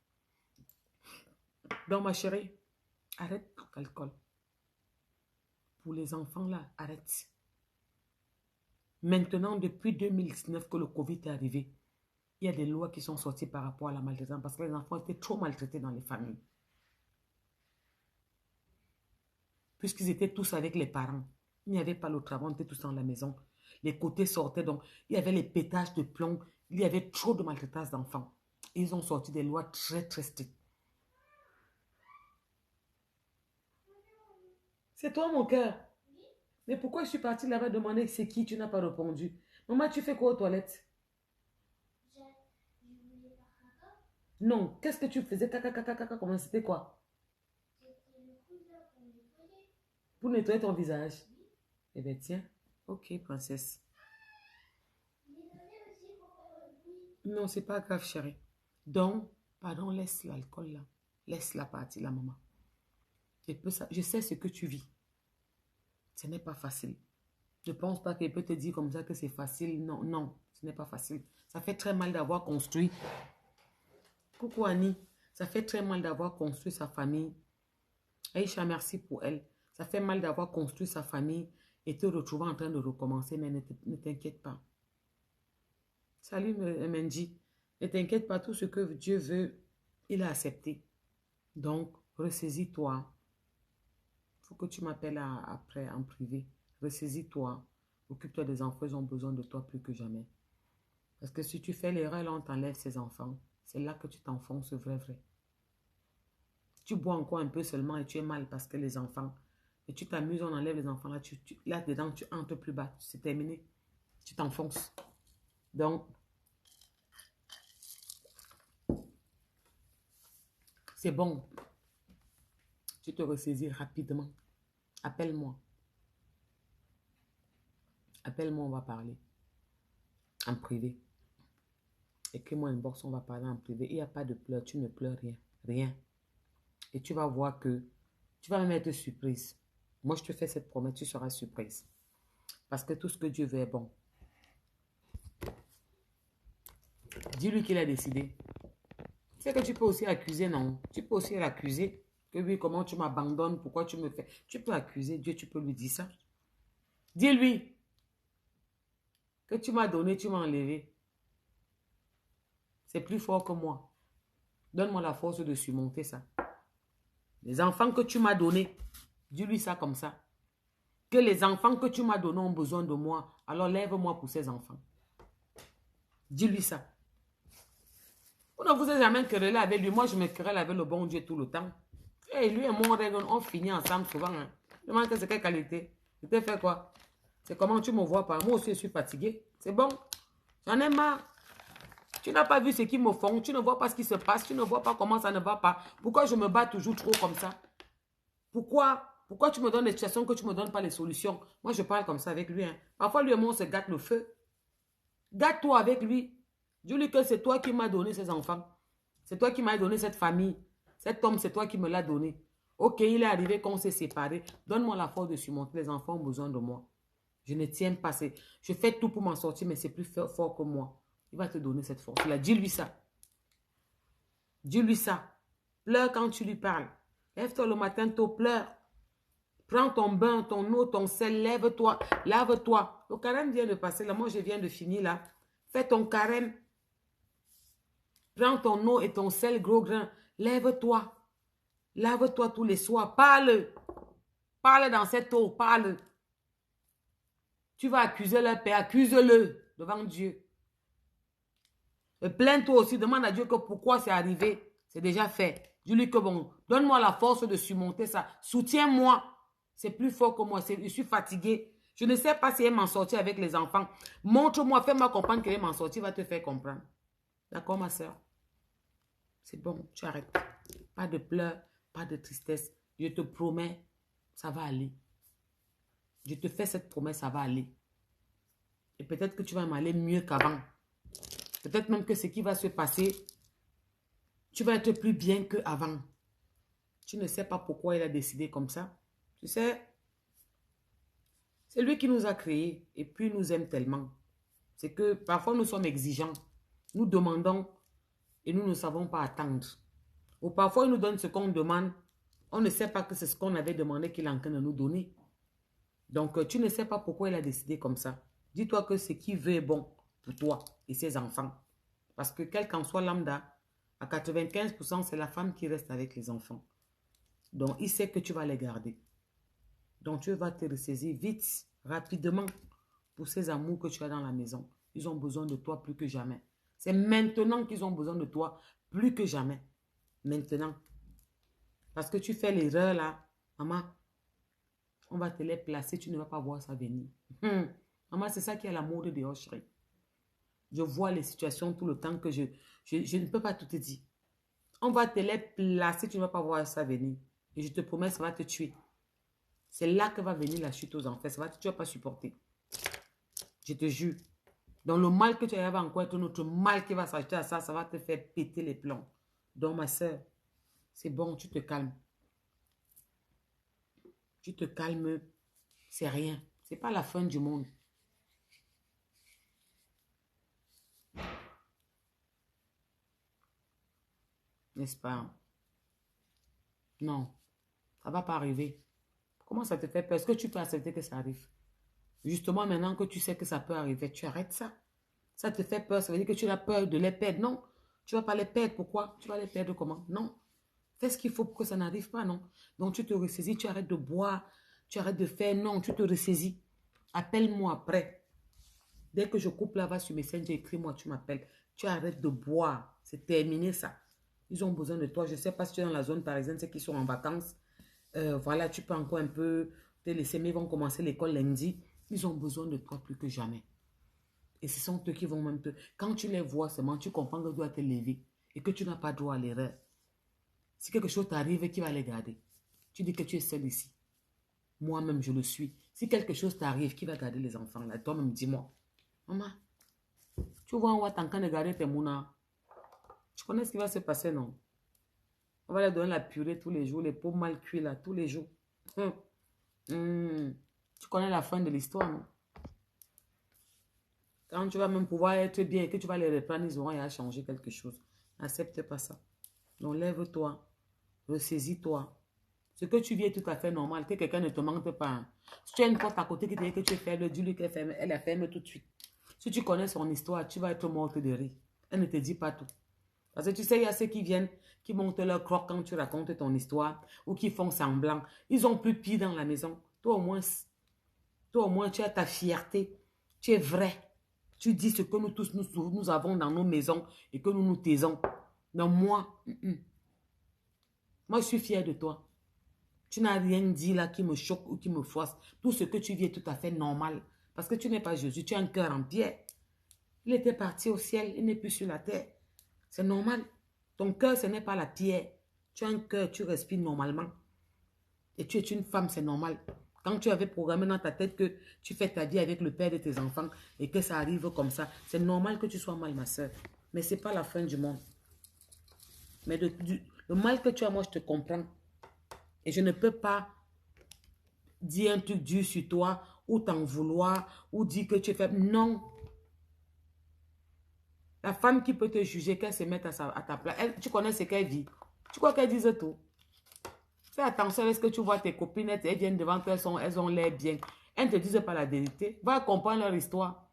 Donc ma chérie, arrête l'alcool. Pour les enfants là, arrête. Maintenant, depuis 2019 que le Covid est arrivé, il y a des lois qui sont sorties par rapport à la maltraitance parce que les enfants étaient trop maltraités dans les familles. Puisqu'ils étaient tous avec les parents. Il n'y avait pas le travail, on était tous dans la maison. Les côtés sortaient, donc il y avait les pétages de plomb. Il y avait trop de maltraitance d'enfants. Ils ont sorti des lois très, très strictes. C'est toi, mon cœur. Mais pourquoi je suis partie là-bas demander c'est qui, tu n'as pas répondu. Maman, tu fais quoi aux toilettes? Non, qu'est-ce que tu faisais? Caca, caca, caca, comment c'était quoi? Pour nettoyer ton visage. Eh bien, tiens. Ok, princesse. Non, c'est pas grave, chérie. Donc, pardon, laisse l'alcool là. Laisse la partie là, maman. Je sais ce que tu vis. Ce n'est pas facile. Ne pense pas qu'il peut te dire comme ça que c'est facile. Non, non, ce n'est pas facile. Ça fait très mal d'avoir construit. Coucou Annie. Ça fait très mal d'avoir construit sa famille. Aïcha, merci pour elle. Ça fait mal d'avoir construit sa famille et te retrouver en train de recommencer, mais ne t'inquiète pas. Salut Mendy. Ne t'inquiète pas, tout ce que Dieu veut, il a accepté. Donc, ressaisis-toi. Il faut que tu m'appelles après en privé. Ressaisis-toi. Occupe-toi des enfants, ils ont besoin de toi plus que jamais. Parce que si tu fais l'erreur, là, on t'enlève ces enfants. C'est là que tu t'enfonces vrai. Tu bois encore un peu seulement et tu es mal parce que les enfants. Et tu t'amuses, on enlève les enfants. Là, dedans, tu entres plus bas. C'est terminé. Tu t'enfonces. Donc, c'est bon. Tu te ressaisis rapidement. Appelle-moi. Appelle-moi, on va parler. En privé. Écris-moi une box, on va parler en privé. Il n'y a pas de pleurs. Tu ne pleures rien. Rien. Et tu vas voir que tu vas même être surprise. Moi, je te fais cette promesse, tu seras surprise. Parce que tout ce que Dieu veut est bon. Dis-lui qu'il a décidé. C'est que tu peux aussi accuser, non? Tu peux aussi l'accuser. Que oui, comment tu m'abandonnes? Pourquoi tu me fais? Tu peux accuser Dieu, tu peux lui dire ça. Dis-lui que tu m'as donné, tu m'as enlevé. C'est plus fort que moi. Donne-moi la force de surmonter ça. Les enfants que tu m'as donnés, dis-lui ça comme ça. Que les enfants que tu m'as donnés ont besoin de moi. Alors lève-moi pour ces enfants. Dis-lui ça. Vous ne vous êtes jamais querellé avec lui. Moi, je me querelle avec le bon Dieu tout le temps. Et lui et moi, on finit ensemble souvent. Hein. Je me demande que c'est quelle qualité. Je t'ai fait quoi? C'est comment tu me vois pas. Moi aussi, je suis fatiguée. C'est bon. J'en ai marre. Tu n'as pas vu ce qu'ils me font. Tu ne vois pas ce qui se passe. Tu ne vois pas comment ça ne va pas. Pourquoi je me bats toujours trop comme ça? Pourquoi tu me donnes des situations que tu ne me donnes pas les solutions? Moi, je parle comme ça avec lui. Hein. Parfois, lui et moi, on se gâte le feu. Gâte-toi avec lui. Dis-lui que c'est toi qui m'as donné ces enfants. C'est toi qui m'as donné cette famille. Cet homme, c'est toi qui me l'as donné. Ok, il est arrivé qu'on s'est séparés. Donne-moi la force de surmonter. Les enfants ont besoin de moi. Je ne tiens pas. Je fais tout pour m'en sortir, mais c'est plus fort que moi. Il va te donner cette force-là. Dis-lui ça. Dis-lui ça. Pleure quand tu lui parles. Lève-toi le matin tôt, pleure. Prends ton bain, ton eau, ton sel, lève-toi, lave-toi. Le carême vient de passer, là, moi je viens de finir là. Fais ton carême. Prends ton eau et ton sel gros grain. Lève-toi. Lave-toi tous les soirs. Parle. Parle dans cette eau, parle. Tu vas accuser leur père, accuse-le devant Dieu. Et plains-toi aussi, demande à Dieu que pourquoi c'est arrivé. C'est déjà fait. Dis-lui que bon, donne-moi la force de surmonter ça. Soutiens-moi. C'est plus fort que moi. Je suis fatiguée. Je ne sais pas si elle m'en sortir avec les enfants. Montre-moi, fais-moi comprendre qu'elle m'en sortir, va te faire comprendre. D'accord, ma soeur? C'est bon, tu arrêtes. Pas de pleurs, pas de tristesse. Je te promets, ça va aller. Je te fais cette promesse, ça va aller. Et peut-être que tu vas m'aller mieux qu'avant. Peut-être même que ce qui va se passer, tu vas être plus bien qu'avant. Tu ne sais pas pourquoi il a décidé comme ça. Tu sais, c'est lui qui nous a créés et puis il nous aime tellement. C'est que parfois nous sommes exigeants. Nous demandons et nous ne savons pas attendre. Ou parfois il nous donne ce qu'on demande. On ne sait pas que c'est ce qu'on avait demandé qu'il est en train de nous donner. Donc tu ne sais pas pourquoi il a décidé comme ça. Dis-toi que ce qu'il veut est bon pour toi et ses enfants. Parce que quel qu'en soit lambda, à 95%, c'est la femme qui reste avec les enfants. Donc il sait que tu vas les garder. Donc Dieu va te ressaisir vite, rapidement, pour ces amours que tu as dans la maison. Ils ont besoin de toi plus que jamais. C'est maintenant qu'ils ont besoin de toi plus que jamais. Maintenant. Parce que tu fais l'erreur là. Maman, on va te les placer, tu ne vas pas voir ça venir. Maman, c'est ça qui est l'amour de Dieu, chérie. Je vois les situations tout le temps que je ne peux pas tout te dire. On va te les placer, tu ne vas pas voir ça venir. Et je te promets, ça va te tuer. C'est là que va venir la chute aux enfers. Tu ne vas pas supporter. Je te jure. Dans le mal que tu as, va encore être un autre mal qui va s'ajouter à ça. Ça va te faire péter les plombs. Donc, ma soeur, c'est bon, tu te calmes. Tu te calmes. C'est rien. Ce n'est pas la fin du monde. N'est-ce pas? Non. Ça ne va pas arriver. Comment ça te fait peur? Est-ce que tu peux accepter que ça arrive? Justement, maintenant que tu sais que ça peut arriver, tu arrêtes ça. Ça te fait peur, ça veut dire que tu as peur de les perdre. Non, tu ne vas pas les perdre. Pourquoi? Tu vas les perdre comment? Non. Fais ce qu'il faut pour que ça n'arrive pas, non. Donc tu te ressaisis, tu arrêtes de boire, tu arrêtes de faire. Non, tu te ressaisis. Appelle-moi après. Dès que je coupe là, va sur Messenger, écris-moi, tu m'appelles. Tu arrêtes de boire. C'est terminé ça. Ils ont besoin de toi. Je ne sais pas si tu es dans la zone parisienne, c'est qu'ils sont en vacances. Voilà, tu peux encore un peu te laisser, mais ils vont commencer l'école lundi. Ils ont besoin de toi plus que jamais. Et ce sont eux qui vont même te... Quand tu les vois seulement, tu comprends que tu dois te lever et que tu n'as pas droit à l'erreur. Si quelque chose t'arrive, qui va les garder? Tu dis que tu es seul ici. Moi-même, je le suis. Si quelque chose t'arrive, qui va garder les enfants là? Toi-même, dis-moi. Maman, tu vois, on va t'en train de garder tes mounas. Tu connais ce qui va se passer, non? On va leur donner la purée tous les jours, les pots mal cuits là, tous les jours. Tu connais la fin de l'histoire, non? Quand tu vas même pouvoir être bien et que tu vas les reprendre, ils auront à changer quelque chose. N'accepte pas ça. Donc lève-toi, ressaisis-toi. Ce que tu vis est tout à fait normal, que quelqu'un ne te manque pas. Hein. Si tu as une porte à côté qui te dit que tu es faible, dis-lui qu'elle ferme, elle la ferme tout de suite. Si tu connais son histoire, tu vas être morte de rire. Elle ne te dit pas tout. Parce que tu sais, il y a ceux qui viennent, qui montent leur croc quand tu racontes ton histoire ou qui font semblant. Ils ont plus pire dans la maison. Toi au moins, tu as ta fierté. Tu es vrai. Tu dis ce que nous tous, nous avons dans nos maisons et que nous nous taisons. Non, moi, moi, je suis fière de toi. Tu n'as rien dit là qui me choque ou qui me froisse. Tout ce que tu vis est tout à fait normal. Parce que tu n'es pas Jésus, tu as un cœur en pierre. Il était parti au ciel, il n'est plus sur la terre. C'est normal. Ton cœur, ce n'est pas la pierre. Tu as un cœur, tu respires normalement. Et tu es une femme, c'est normal. Quand tu avais programmé dans ta tête que tu fais ta vie avec le père de tes enfants et que ça arrive comme ça, c'est normal que tu sois mal, ma soeur. Mais ce n'est pas la fin du monde. Mais le mal que tu as, moi, je te comprends. Et je ne peux pas dire un truc dur sur toi ou t'en vouloir ou dire que tu es faible. Non. La femme qui peut te juger, qu'elle se mette à ta place. Tu connais ce qu'elle vit. Tu crois qu'elle dise tout. Fais attention à ce que tu vois tes copines, elles viennent devant toi, elles ont l'air bien. Elles ne te disent pas la vérité. Va comprendre leur histoire.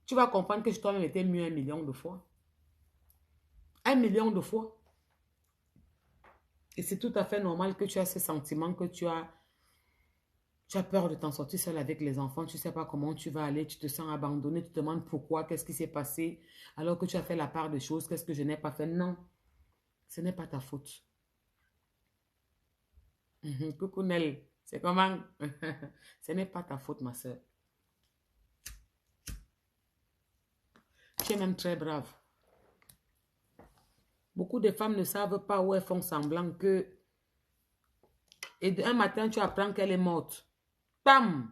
Tu vas comprendre que toi-même était mieux 1 million de fois. 1 million de fois. Et c'est tout à fait normal que tu as ce sentiment que tu as peur de t'en sortir seule avec les enfants. Tu ne sais pas comment tu vas aller. Tu te sens abandonné. Tu te demandes pourquoi, qu'est-ce qui s'est passé. Alors que tu as fait la part des choses. Qu'est-ce que je n'ai pas fait? Non, ce n'est pas ta faute. Coucou Nel, c'est comment? Ce n'est pas ta faute, ma soeur. Tu es même très brave. Beaucoup de femmes ne savent pas où elles font semblant que... Et un matin, tu apprends qu'elle est morte. Bam!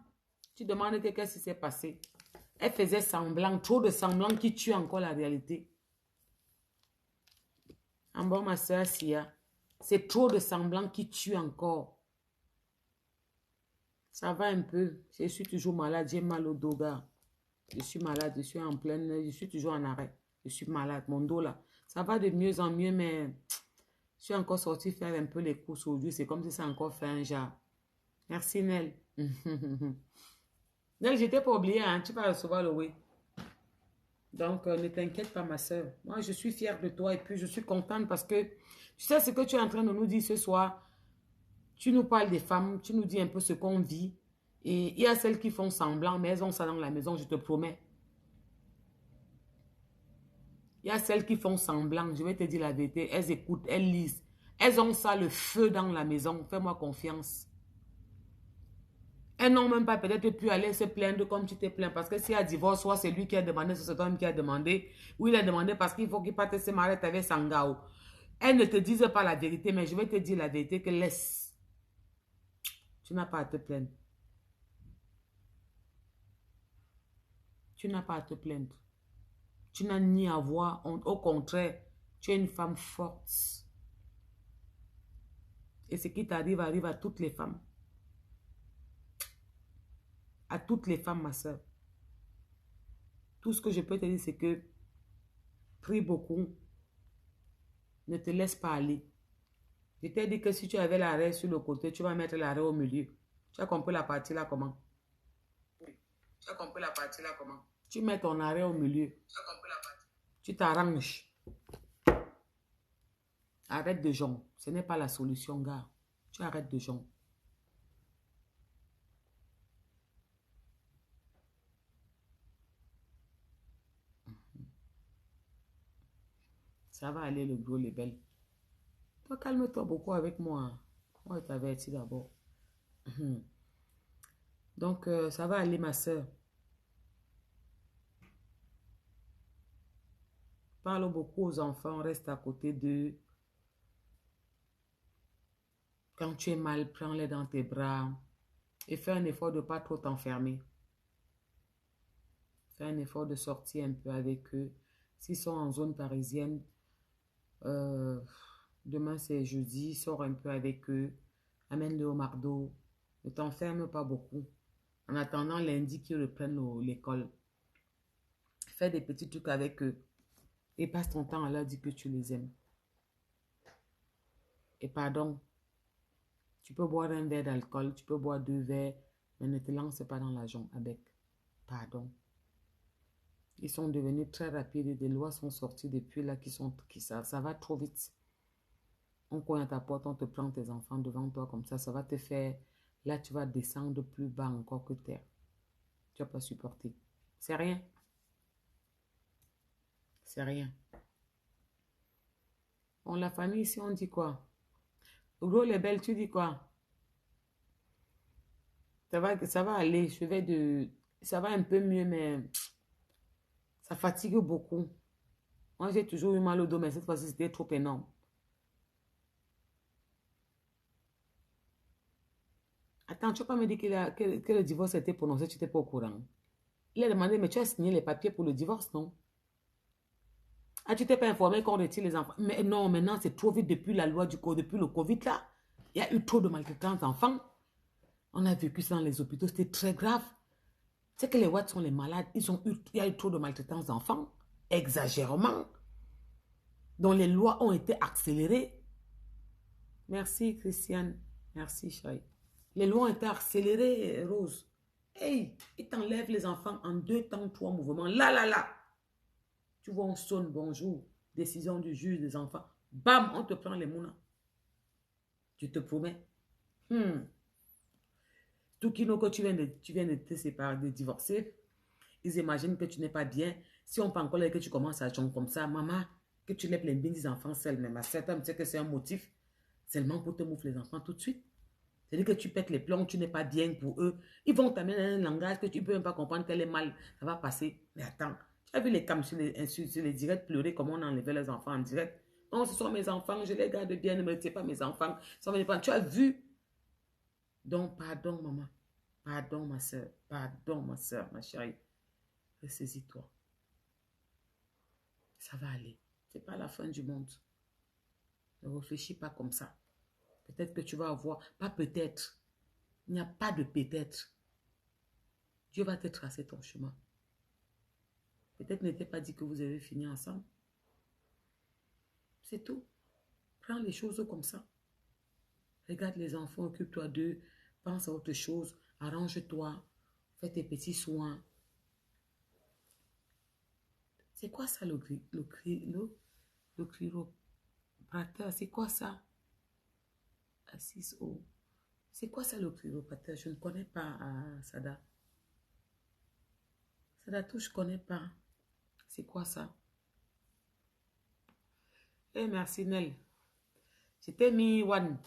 Tu demandes qu'est-ce qui s'est passé. Elle faisait semblant, trop de semblant qui tue encore la réalité. En bon, ma soeur Sia, c'est trop de semblant qui tue encore. Ça va un peu. Je suis toujours malade, j'ai mal au dos, gars. Je suis malade, je suis en pleine... Je suis toujours en arrêt. Je suis malade, mon dos là. Ça va de mieux en mieux, mais... Je suis encore sortie faire un peu les courses aujourd'hui. C'est comme si ça encore fait un genre. Merci, Nel. Nel, je t'ai pas oublié, hein. Tu vas recevoir le oui. Donc, ne t'inquiète pas, ma soeur. Moi, je suis fière de toi et puis je suis contente parce que tu sais ce que tu es en train de nous dire ce soir. Tu nous parles des femmes, tu nous dis un peu ce qu'on vit. Et il y a celles qui font semblant, mais elles ont ça dans la maison, je te promets. Il y a celles qui font semblant, je vais te dire la vérité. Elles écoutent, elles lisent. Elles ont ça, le feu dans la maison. Fais-moi confiance. Elles n'ont même pas peut-être pu aller se plaindre comme tu t'es plaint. Parce que s'il y a divorce, soit c'est lui qui a demandé, soit c'est toi qui a demandé. Ou il a demandé parce qu'il faut qu'il parte se marier avec Sangao. Elles ne te disent pas la vérité, mais je vais te dire la vérité que laisse. Tu n'as pas à te plaindre. Tu n'as pas à te plaindre. Tu n'as ni à voir honte. Au contraire, tu es une femme forte. Et ce qui t'arrive arrive à toutes les femmes. À toutes les femmes, ma soeur. Tout ce que je peux te dire, c'est que prie beaucoup. Ne te laisse pas aller. Je t'ai dit que si tu avais l'arrêt sur le côté, tu vas mettre l'arrêt au milieu. Tu as compris la partie là comment? Oui. Tu as compris la partie là comment? Tu mets ton arrêt au milieu. Tu as compris la partie? Tu t'arranges. Arrête de jonc. Ce n'est pas la solution, gars. Tu arrêtes de jonc. Ça va aller, le gros, les belles. Toi, calme-toi beaucoup avec moi. Moi, je t'avertis d'abord. Donc, ça va aller, ma soeur. Parle beaucoup aux enfants, reste à côté d'eux. Quand tu es mal, prends-les dans tes bras. Et fais un effort de ne pas trop t'enfermer. Fais un effort de sortir un peu avec eux. S'ils sont en zone parisienne, demain c'est jeudi, sors un peu avec eux. Amène-les au McDo. Ne t'enferme pas beaucoup. En attendant lundi qu'ils reprennent l'école. Fais des petits trucs avec eux. Et passe ton temps à leur dire que tu les aimes. Et pardon, tu peux boire un verre d'alcool, tu peux boire 2 verres, mais ne te lance pas dans l'argent avec. Pardon. Ils sont devenus très rapides. Des lois sont sorties depuis là ça va trop vite. On cogne à ta porte, on te prend tes enfants devant toi comme ça va te faire... Là, tu vas descendre plus bas encore que terre. Tu vas pas supporter. C'est rien. C'est rien. Bon, la famille ici, on dit quoi? Gros, les belles, tu dis quoi? Ça va aller. Ça va un peu mieux, mais ça fatigue beaucoup. Moi, j'ai toujours eu mal au dos, mais cette fois-ci, c'était trop énorme. Attends, tu vas pas me dire que le divorce a été prononcé, tu n'étais pas au courant. Il a demandé, mais tu as signé les papiers pour le divorce, non? Ah, tu t'es pas informé qu'on retire les enfants. Mais non, maintenant, c'est trop vite depuis la loi depuis le Covid, là. Il y a eu trop de maltraitance d'enfants. On a vécu ça dans les hôpitaux, c'était très grave. C'est que les Watts sont les malades. Il y a eu trop de maltraitance d'enfants. Exagérément. Donc, les lois ont été accélérées. Merci, Christiane. Merci, chérie. Les lois ont été accélérées, Rose. Hey, ils t'enlèvent les enfants en 2 temps, 3 mouvements. Là, là, là. Tu vois, on sonne, bonjour. Décision du juge des enfants. Bam, on te prend les mounas. Je te promets. Tout qui que tu viens de te séparer, de divorcer. Ils imaginent que tu n'es pas bien. Si on parle encore et que tu commences à chanter comme ça, maman, que tu lèves les bins des enfants seuls, mais ma soeur, tu sais que c'est un motif seulement pour te moufler les enfants tout de suite. C'est-à-dire que tu pètes les plombs, tu n'es pas bien pour eux. Ils vont t'amener un langage que tu ne peux même pas comprendre qu'elle est mal. Ça va passer. Mais attends, tu as vu les cams sur les directs pleurer comment on enlevait les enfants en direct? Non, ce sont mes enfants, je les garde bien, ne me retirez pas mes enfants. Tu as vu? Donc, pardon, maman. Pardon, ma soeur. Pardon, ma soeur, ma chérie. Ressaisis-toi. Ça va aller. Ce n'est pas la fin du monde. Ne réfléchis pas comme ça. Peut-être que tu vas avoir... Pas peut-être. Il n'y a pas de peut-être. Dieu va te tracer ton chemin. Peut-être n'était pas dit que vous avez fini ensemble. C'est tout. Prends les choses comme ça. Regarde les enfants, occupe-toi d'eux. Pense à autre chose. Arrange-toi. Fais tes petits soins. C'est quoi ça le chiropracteur? C'est quoi ça? Assis au... C'est quoi ça le chiropracteur? Je ne connais pas Sada. Sada, tout, je ne connais pas. C'est quoi ça? Eh, merci Nel. C'était mis one.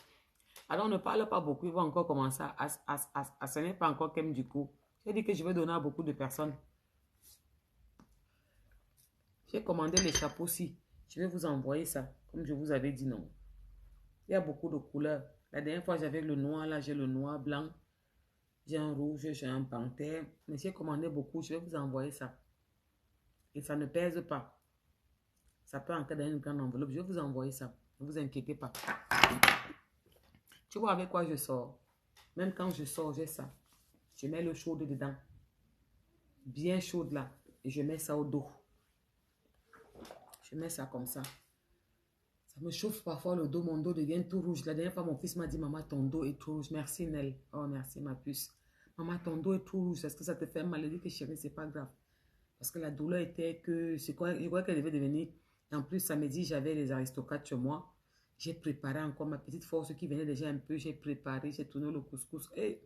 Alors, on ne parle pas beaucoup. Il va encore commencer ce n'est pas encore comme du coup. J'ai dit que je vais donner à beaucoup de personnes. J'ai commandé les chapeaux-ci. Je vais vous envoyer ça. Comme je vous avais dit, non. Il y a beaucoup de couleurs. La dernière fois, j'avais le noir. Là, j'ai le noir, blanc. J'ai un rouge, j'ai un panthère. Mais j'ai commandé beaucoup. Je vais vous envoyer ça. Et ça ne pèse pas. Ça peut entrer dans une grande enveloppe. Je vais vous envoyer ça. Ne vous inquiétez pas. Tu vois avec quoi je sors. Même quand je sors, j'ai ça. Je mets le chaud dedans. Bien chaude là. Et je mets ça au dos. Je mets ça comme ça. Ça me chauffe parfois le dos. Mon dos devient tout rouge. La dernière fois, mon fils m'a dit, maman, ton dos est tout rouge. Merci, Nel. Oh, merci, ma puce. Maman, ton dos est tout rouge. Est-ce que ça te fait mal? Elle dit que chérie, c'est pas grave. Parce que la douleur était que... Je crois qu'elle devait devenir... En plus, samedi, j'avais les aristocrates chez moi. J'ai préparé encore ma petite force qui venait déjà un peu. J'ai préparé, j'ai tourné le couscous. Et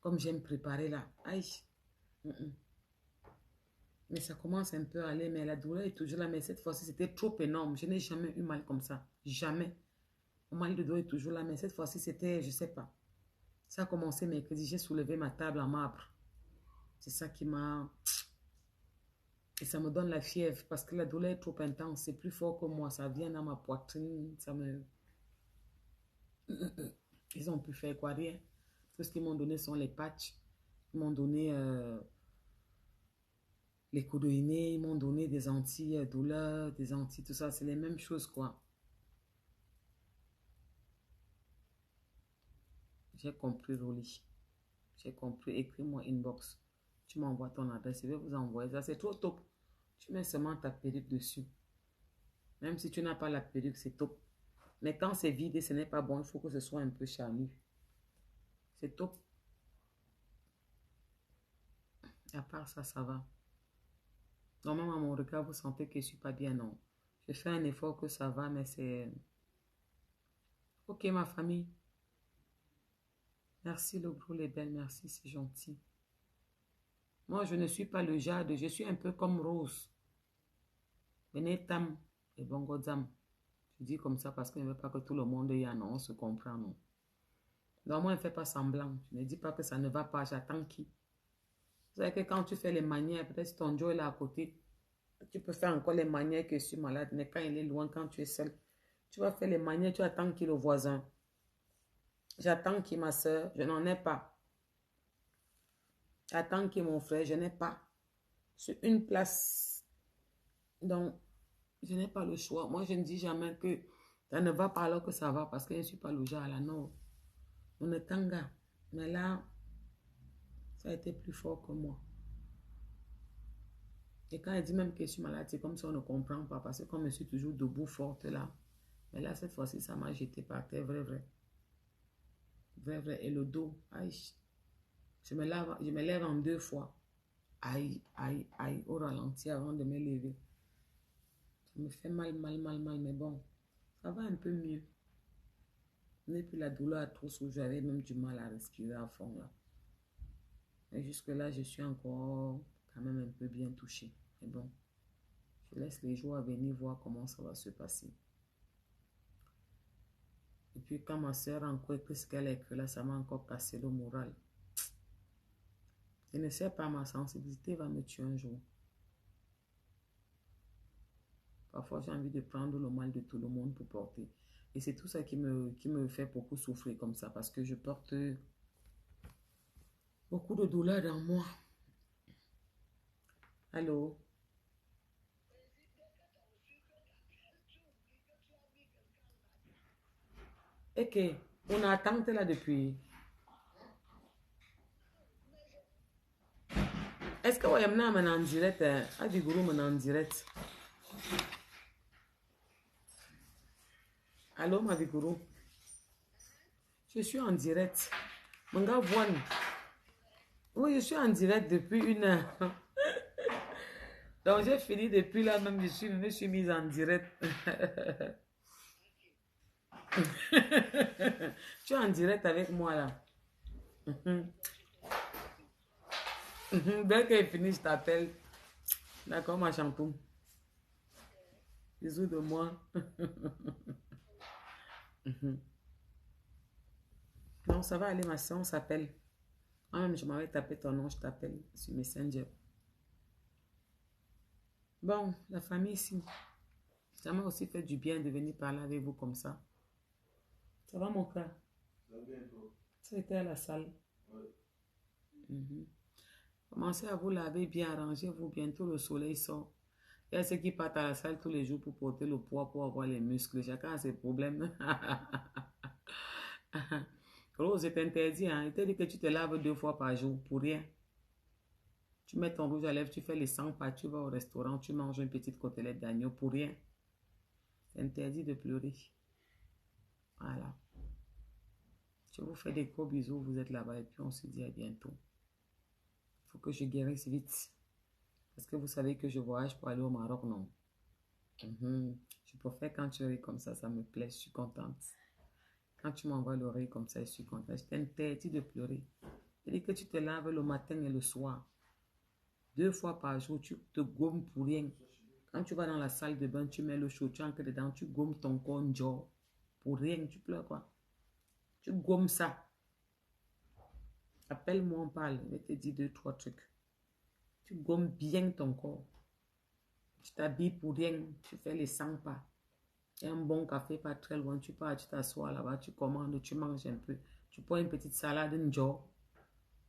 comme j'aime préparer là. Aïe. Mais ça commence un peu à aller, mais la douleur est toujours là. Mais cette fois-ci, c'était trop énorme. Je n'ai jamais eu mal comme ça. Jamais. Mon mal de dos est toujours là, mais cette fois-ci, c'était, je ne sais pas. Ça a commencé mercredi, j'ai soulevé ma table en marbre. C'est ça qui m'a... Et ça me donne la fièvre parce que la douleur est trop intense. C'est plus fort que moi. Ça vient dans ma poitrine. Ça me... Ils ont pu faire quoi? Rien. Tout ce qu'ils m'ont donné sont les patchs. Ils m'ont donné les codoïnés. Ils m'ont donné des anti-douleurs, des anti... Tout ça, c'est les mêmes choses, quoi. J'ai compris, Rolly. J'ai compris. Écris-moi inbox. Tu m'envoies ton adresse. Je vais vous envoyer ça. C'est trop top. Tu mets seulement ta perruque dessus. Même si tu n'as pas la perruque, c'est top. Mais quand c'est vide et ce n'est pas bon, il faut que ce soit un peu charnu. C'est top. À part ça, ça va. Normalement, mon regard, vous sentez que je ne suis pas bien, non. Je fais un effort que ça va, mais c'est... Ok, ma famille. Merci, le gros, les belles, merci, c'est gentil. Moi, je ne suis pas le jade, je suis un peu comme Rose. Benetam et Bongodzam. Je dis comme ça parce que je ne veux pas que tout le monde y ait, non, on se comprend, non. Donc, moi, je ne fais pas semblant. Je ne dis pas que ça ne va pas, j'attends qui. Vous savez que quand tu fais les manières, peut-être si ton Joe est là à côté, tu peux faire encore les manières que je suis malade, mais quand il est loin, quand tu es seul, tu vas faire les manières, tu attends qui le voisin. J'attends qui ma soeur, je n'en ai pas. J'attends qui mon frère, je n'ai pas. Sur une place. Donc, je n'ai pas le choix. Moi, je ne dis jamais que ça ne va pas alors que ça va parce que je ne suis pas le genre là. Non. On est tanga. Mais là, ça a été plus fort que moi. Et quand elle dit même que je suis malade, c'est comme si on ne comprend pas parce que comme je suis toujours debout, forte là. Mais là, cette fois-ci, ça m'a jeté par terre, vrai, vrai. Vrai, vrai. Et le dos, aïe. Je me lève en 2 fois. Aïe, aïe, aïe, au ralenti avant de me lever. Ça me fait mal, mal, mal, mal, mais bon, ça va un peu mieux. Je n'ai plus la douleur à trousse où j'avais même du mal à respirer à fond là. Mais jusque-là, je suis encore quand même un peu bien touchée. Mais bon, je laisse les jours à venir voir comment ça va se passer. Et puis quand ma soeur a encore écrit ce qu'elle a écrit là, ça m'a encore cassé le moral. Je ne sais pas, ma sensibilité va me tuer un jour. Parfois, j'ai envie de prendre le mal de tout le monde pour porter. Et c'est tout ça qui me fait beaucoup souffrir comme ça, parce que je porte beaucoup de douleur dans moi. Allô? Et que, on a attendu là depuis. Est-ce que vous avez en direct? Ah, du groupe en direct. Allô, ma Vigoro? Je suis en direct. Mon gars, voine. Oui, je suis en direct depuis 1 heure. Donc, j'ai fini depuis là, même je me suis mise en direct. Tu es en direct avec moi là. Dès qu'elle finit, je t'appelle. D'accord, ma champoule. Bisous de moi. Non, ça va aller, ma soeur, on s'appelle. Moi-même, je m'avais tapé ton nom, je t'appelle sur Messenger. Bon, la famille ici. Ça m'a aussi fait du bien de venir parler avec vous comme ça. Ça va, mon frère? Ça va bien, toi? Ça a été à la salle. Oui. Commencez à vous laver bien, arrangez-vous. Bientôt, le soleil sort. Il y a ceux qui partent à la salle tous les jours pour porter le poids, pour avoir les muscles. Chacun a ses problèmes. Rose, c'est interdit. Hein? Il te dit que tu te laves 2 fois par jour pour rien. Tu mets ton rouge à lèvres, tu fais les 100 pas, tu vas au restaurant, tu manges une petite côtelette d'agneau pour rien. C'est interdit de pleurer. Voilà. Je vous fais des gros bisous, vous êtes là-bas et puis on se dit à bientôt. Il faut que je guérisse vite. Parce que vous savez que je voyage pour aller au Maroc, non? Je préfère quand tu ris comme ça me plaît, je suis contente. Quand tu m'envoies l'oreille comme ça, je suis contente. Je t'interdis de pleurer. C'est-à-dire que tu te laves le matin et le soir. 2 fois par jour, tu te gommes pour rien. Quand tu vas dans la salle de bain, tu mets le chaud, tu entres dedans, tu gommes ton corps genre. Pour rien, tu pleures quoi? Tu gommes ça. Appelle-moi, on parle. Je vais te dire 2, 3 trucs. Tu gommes bien ton corps. Tu t'habilles pour rien. Tu fais les 100 pas. Il y a un bon café pas très loin. Tu pars, tu t'assois là-bas, tu commandes, tu manges un peu. Tu prends une petite salade, une genre.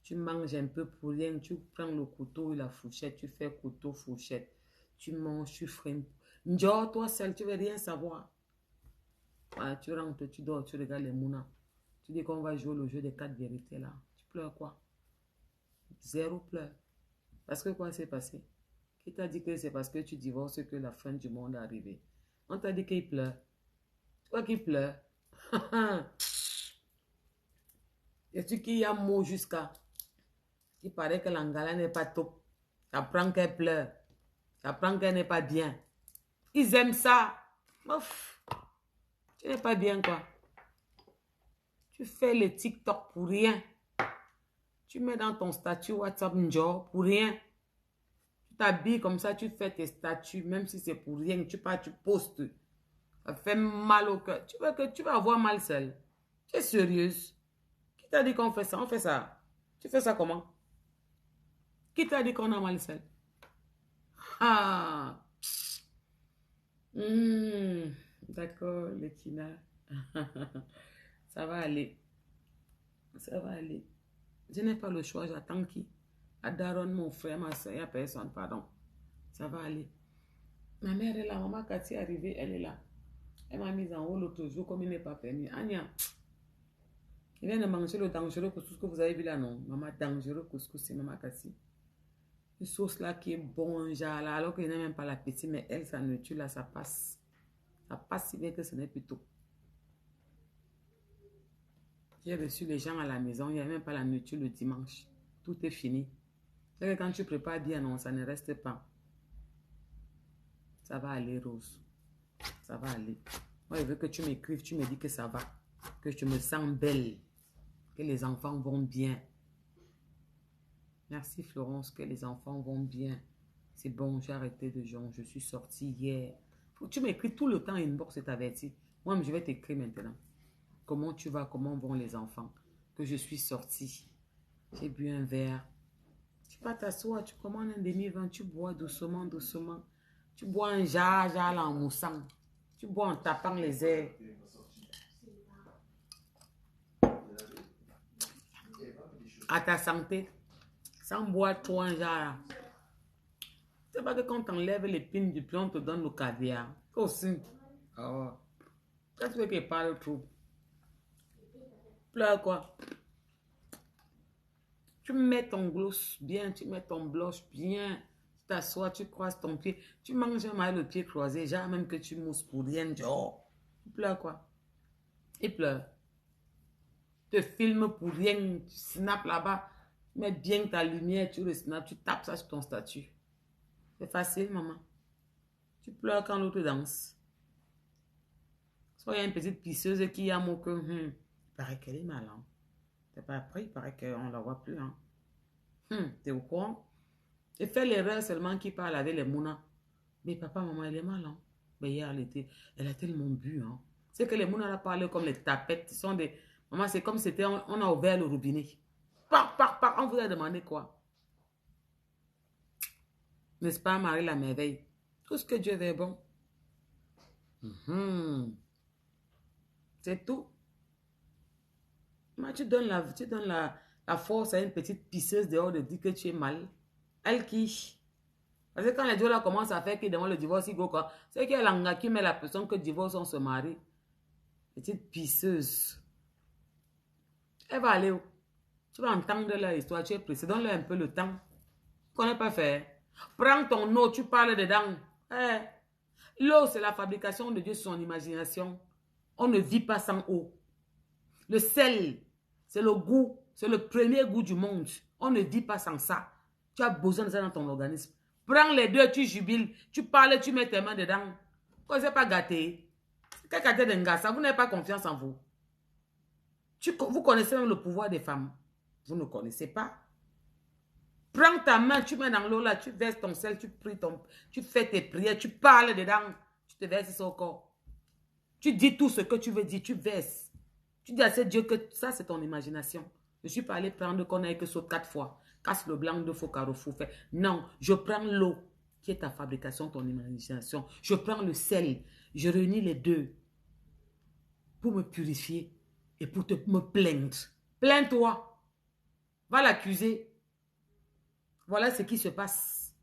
Tu manges un peu pour rien. Tu prends le couteau et la fourchette. Tu fais couteau, fourchette. Tu manges, tu freines. Genre, toi seul, tu veux rien savoir. Voilà, tu rentres, tu dors, tu regardes les mounas. Tu dis qu'on va jouer le jeu des 4 vérités là. Tu pleures quoi? Zéro pleure. Parce que quoi s'est passé? Qui t'a dit que c'est parce que tu divorces que la fin du monde est arrivée? On t'a dit qu'il pleure. Toi qui pleure. Et tu qui y a mot jusqu'à. Il paraît que l'angala n'est pas top. T'apprends qu'elle pleure. Ça apprend qu'elle n'est pas bien. Ils aiment ça. Ouf. Tu n'es pas bien, quoi. Tu fais le TikTok pour rien. Tu mets dans ton statut WhatsApp Njor pour rien. Tu t'habilles comme ça, tu fais tes statuts, même si c'est pour rien. Tu pars, tu postes. Ça fait mal au cœur. Tu veux que tu vas avoir mal seul. Tu es sérieuse? Qui t'a dit qu'on fait ça? On fait ça. Tu fais ça comment? Qui t'a dit qu'on a mal seul? Ah. D'accord, Lekina. Ça va aller. Ça va aller. Je n'ai pas le choix, j'attends qui? Adaron, mon frère, ma soeur, il n'y a personne, pardon. Ça va aller. Ma mère est là, maman Cathy est arrivée, elle est là. Elle m'a mise en haut l'autre jour comme il n'est pas permis. Anya, il vient de manger le dangereux couscous que vous avez vu là, non? Maman, dangereux couscous, c'est maman Cathy. Une sauce là qui est bon, genre là, alors qu'il n'est même pas l'appétit, mais elle, sa nourriture là, ça passe. Ça passe si bien que ce n'est plus tôt. J'ai reçu les gens à la maison, il n'y a même pas la nourriture le dimanche. Tout est fini. C'est que quand tu prépares bien, non, ça ne reste pas. Ça va aller, Rose. Ça va aller. Moi, je veux que tu m'écrives, tu me dis que ça va. Que je me sens belle. Que les enfants vont bien. Merci, Florence, que les enfants vont bien. C'est bon, j'ai arrêté de jouer. Je suis sortie hier. Faut que tu m'écris tout le temps inbox et t'avertis. Moi, je vais t'écrire maintenant. Comment tu vas? Comment vont les enfants? Que je suis sortie. J'ai bu un verre. Tu vas t'asseoir, tu commandes un demi-vin, tu bois doucement, doucement. Tu bois un jar en moussant. Tu bois en tapant les airs. À ta santé. Sans boire trop un jar. C'est pas que quand on enlève l'épine du pied, on te donne le caviar. Aussi. Oh. Quand tu veux qu'il parle trop. Pleure quoi? Tu mets ton gloss bien, tu mets ton blush bien. Tu t'assois, tu croises ton pied. Tu manges un mal le pied croisé. Genre même que tu mousses pour rien. Oh. Tu pleures quoi? Il pleure. Tu te filmes pour rien. Tu snaps là-bas. Tu mets bien ta lumière, tu le snaps, tu tapes ça sur ton statut. C'est facile, maman. Tu pleures quand l'autre danse. Soit il y a une petite pisseuse qui a mon cœur. Il paraît qu'elle est mal. Hein. C'est pas après, il paraît qu'on ne la voit plus. Hein. T'es au courant? Et fait l'erreur seulement qui parle avec les mounas. Mais papa, maman, elle est mal. Hein. Mais hier, elle a tellement bu. Hein. C'est que les mounas là parlent comme les tapettes. Ce sont des... Maman, c'est comme si on a ouvert le robinet. On vous a demandé quoi? N'est-ce pas, Marie la merveille? Tout ce que Dieu veut est bon. C'est tout. Mais tu donnes la force à une petite pisseuse dehors de dire que tu es mal. Elle qui? Parce que quand les gens là commencent à faire qu'ils demandent le divorce, ils go quoi? C'est qu'il y a l'anga qui met la personne que divorce, on se marie. Petite pisseuse. Elle va aller où? Tu vas entendre leur histoire, tu es pressé. Donne-leur un peu le temps. Tu ne connais pas faire. Prends ton eau, tu parles dedans. L'eau, c'est la fabrication de Dieu, son imagination. On ne vit pas sans eau. Le sel, c'est le goût, c'est le premier goût du monde. On ne vit pas sans ça. Tu as besoin de ça dans ton organisme. Prends les deux, tu jubiles, tu parles, tu mets tes mains dedans. Vous n'êtes pas gâté. Quel gâté d'un gars, ça, vous n'avez pas confiance en vous. Vous connaissez même le pouvoir des femmes. Vous ne connaissez pas. Prends ta main, tu mets dans l'eau là, tu verses ton sel, tu fais tes prières, tu parles dedans, tu te verses ça au corps. Tu dis tout ce que tu veux dire, tu verses. Tu dis à ce Dieu que ça c'est ton imagination. Je ne suis pas allé prendre qu'on ait que saute 4 fois. Casse le blanc, 2 fois carrefour. Non, je prends l'eau qui est ta fabrication, ton imagination. Je prends le sel, je réunis les deux pour me purifier et pour me plaindre. Plains-toi. Va l'accuser. Voilà ce qui se passe.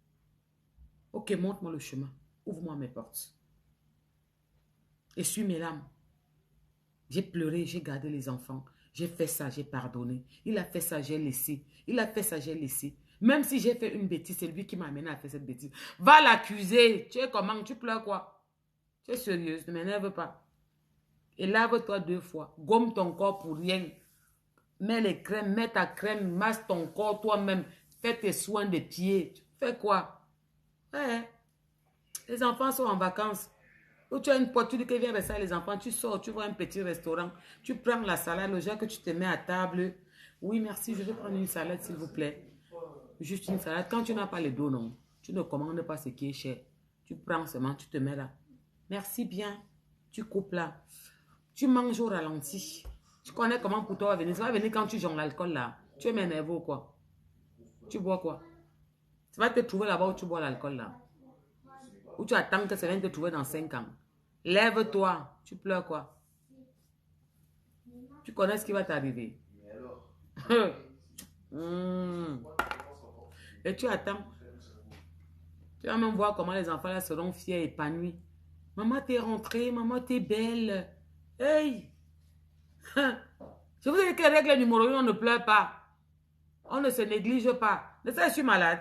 Ok, montre-moi le chemin. Ouvre-moi mes portes. Essuie mes larmes. J'ai pleuré, j'ai gardé les enfants. J'ai fait ça, j'ai pardonné. Il a fait ça, j'ai laissé. Il a fait ça, j'ai laissé. Même si j'ai fait une bêtise, c'est lui qui m'a amené à faire cette bêtise. Va l'accuser. Tu es comment? Tu pleures quoi? Tu es sérieuse, ne m'énerve pas. Et lave-toi 2 fois. Gomme ton corps pour rien. Mets les crèmes, mets ta crème, masse ton corps toi-même. Fais tes soins des pieds. Tu fais quoi? Les enfants sont en vacances. Ou tu as une pote, tu dis que viens rester avec les enfants, tu sors, tu vois un petit restaurant, tu prends la salade, le genre que tu te mets à table. Oui, merci, je vais prendre une salade, s'il vous plaît. Juste une salade. Quand tu n'as pas les dos, non, tu ne commandes pas ce qui est cher. Tu prends seulement, tu te mets là. Merci bien. Tu coupes là. Tu manges au ralenti. Tu connais comment pour toi va venir. Ça va venir quand tu jongles l'alcool là. Tu es nerveux ou quoi? Tu bois quoi? Tu vas te trouver là-bas où tu bois l'alcool là. Ou tu attends que ça vienne te trouver dans 5 ans. Lève-toi. Tu pleures quoi? Tu connais ce qui va t'arriver. Et tu attends. Tu vas même voir comment les enfants là seront fiers, épanouis. Maman, t'es rentrée. Maman, t'es belle. Hey! Je vous ai dit que les règles numéro 1, on ne pleure pas. On ne se néglige pas. Mais ça, je suis malade.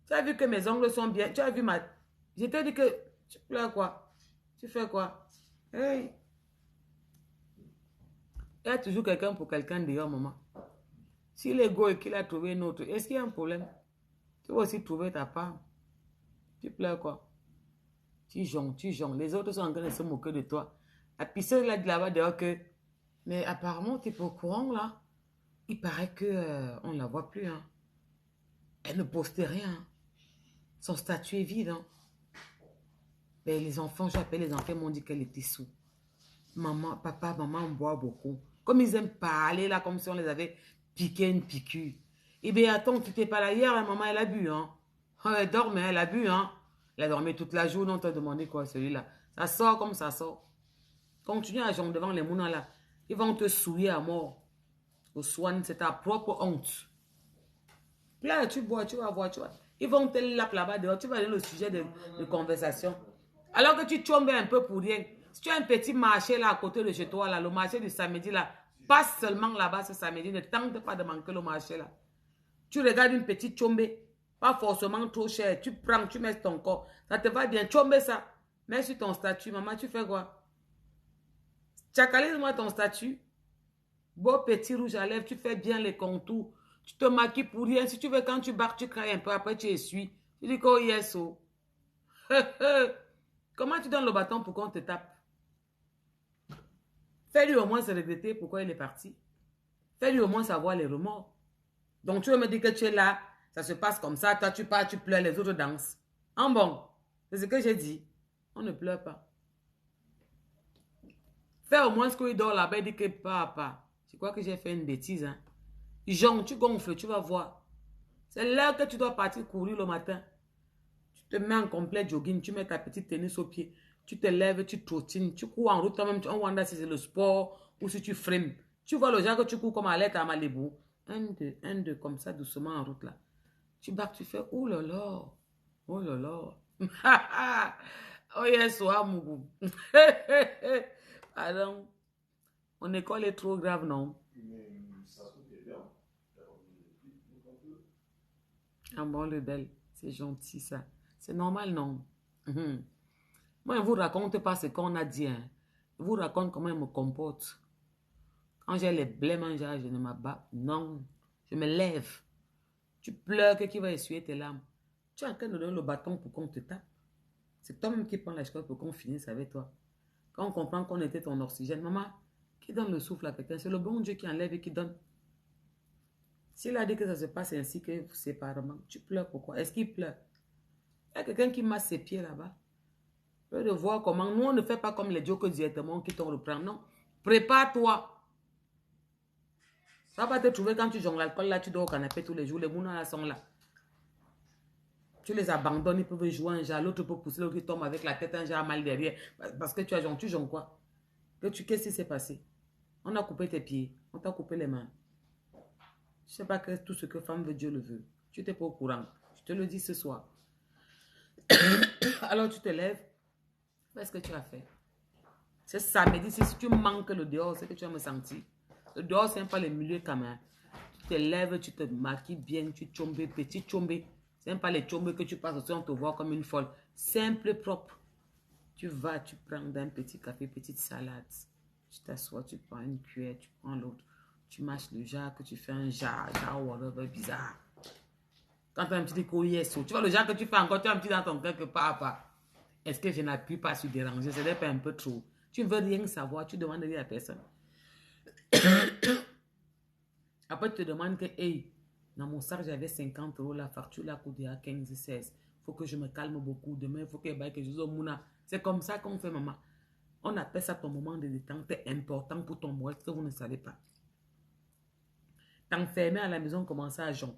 Tu as vu que mes ongles sont bien. Tu as vu ma... Je t'ai dit que... Tu pleures quoi? Tu fais quoi? Hey! Il y a toujours quelqu'un pour quelqu'un dehors, maman. Si l'ego est qu'il a trouvé une autre, est-ce qu'il y a un problème? Tu vas aussi trouver ta part. Tu pleures quoi? Tu jongles, tu jongles. Les autres sont en train de se moquer de toi. La pisseuse là de là-bas dehors que... Mais apparemment, tu es pas au courant là. Il paraît que on ne la voit plus. Hein. Elle ne poste rien. Hein. Son statut est vide. Hein. Mais les enfants, j'appelle les enfants, m'ont dit qu'elle était sous. Maman, papa, maman, on boit beaucoup. Comme ils aiment parler là, comme si on les avait piqué une piqûre. Eh bien, attends, tu t'es pas là hier, la maman, elle a bu. Hein. Elle dormait, elle a bu. Hein. Elle a dormi toute la journée, on t'a demandé quoi, celui-là. Ça sort comme ça sort. Continue à jongler devant les mounans là. Ils vont te souiller à mort. Au soin, c'est ta propre honte. Là, tu bois, tu vas voir, tu vois. Ils vont te laper là-bas dehors. Tu vas donner le sujet de conversation. Alors que tu tombes un peu pour rien. Si tu as un petit marché là à côté de chez toi, là, le marché du samedi là, passe seulement là-bas ce samedi. Ne tente pas de manquer le marché là. Tu regardes une petite chombe, pas forcément trop cher. Tu prends, tu mets ton corps. Ça te va bien. Chombe ça. Mets sur ton statut. Maman, tu fais quoi? Tchakalise-moi ton statut. Beau petit rouge à lèvres, tu fais bien les contours. Tu te maquilles pour rien. Si tu veux, quand tu barres, tu crains un peu. Après, tu essuies. Tu dis que yes, oh. Comment tu donnes le bâton pour qu'on te tape? Fais-lui au moins se regretter pourquoi il est parti. Fais-lui au moins savoir les remords. Donc, tu veux me dire que tu es là, ça se passe comme ça, toi tu pars, tu pleures, les autres dansent. En bon, c'est ce que j'ai dit. On ne pleure pas. Fais au moins ce qu'il dort là-bas, il dit que papa, je crois que j'ai fait une bêtise. Hein. Jean, tu gonfles, tu vas voir. C'est là que tu dois partir courir le matin. Tu te mets en complet jogging, tu mets ta petite tennis au pied, tu te lèves, tu trottines, tu cours en route toi-même, on wanda si c'est le sport ou si tu frames. Tu vois le genre que tu cours comme à l'aide à Malibu. Un, deux, comme ça, doucement en route là. Tu bats, tu fais, oh là là, oh là là. Oh yes, oh Mougou. Pardon. Mon école est trop grave, non? Ah bon, le bel, c'est gentil ça. C'est normal, non? Moi, je ne vous raconte pas ce qu'on a dit. Hein. Je vous raconte comment je me comporte. Quand j'ai les blêmes en genre, je ne m'abats. Non, je me lève. Tu pleures, qui va essuyer tes larmes? Tu es en train de donner le bâton pour qu'on te tape. C'est toi-même qui prends la chose pour qu'on finisse avec toi. Quand on comprend qu'on était ton oxygène, maman, qui donne le souffle à quelqu'un, c'est le bon Dieu qui enlève et qui donne. S'il a dit que ça se passe ainsi que séparément, tu pleures pourquoi? Est-ce qu'il pleure? Il y a quelqu'un qui masse ses pieds là-bas. De voir comment. Nous, on ne fait pas comme les jokes directement qui t'en reprend. Non. Prépare-toi. Ça va te trouver quand tu jongles l'alcool là, tu dors au canapé tous les jours. Les mounons là sont là. Tu les abandonnes, ils peuvent jouer un genre. L'autre peut pousser, l'autre tombe avec la tête un genre mal derrière. Parce que tu jongles quoi? Qu'est-ce qui s'est passé? On a coupé tes pieds. On t'a coupé les mains. Je ne sais pas que tout ce que femme veut, Dieu le veut. Tu n'étais pas au courant. Je te le dis ce soir. Alors tu te lèves. Qu'est-ce que tu as fait? C'est samedi, si tu manques le dehors, c'est que tu vas me sentir. Le dehors, c'est pas le milieu quand même. Tu te lèves, tu te maquilles bien, tu chombes, petit chombe. C'est pas les chombes que tu passes aussi, on te voit comme une folle. Simple, propre. Tu vas, tu prends un petit café, petite salade. Tu t'assois, tu prends une cuillère, tu prends l'autre. Tu mâches le jar, que tu fais un jar, whatever, bizarre. Quand tu as un petit écho, yes. Tu vois, le genre que tu fais encore, tu as un petit dans ton cœur que papa. Est-ce que je n'appuie pas sur déranger? Ce n'est pas un peu trop. Tu ne veux rien savoir, tu demandes rien à personne. Après, tu te demandes que, hey, dans mon sac, j'avais 50 €, la facture là coûte à 15, 16. Il faut que je me calme beaucoup. Demain, il faut que je dise au Mouna. C'est comme ça qu'on fait, maman. On appelle ça ton moment de détente. C'est important pour ton moral que vous ne savez pas. T'enfermer à la maison, commencer à jonc.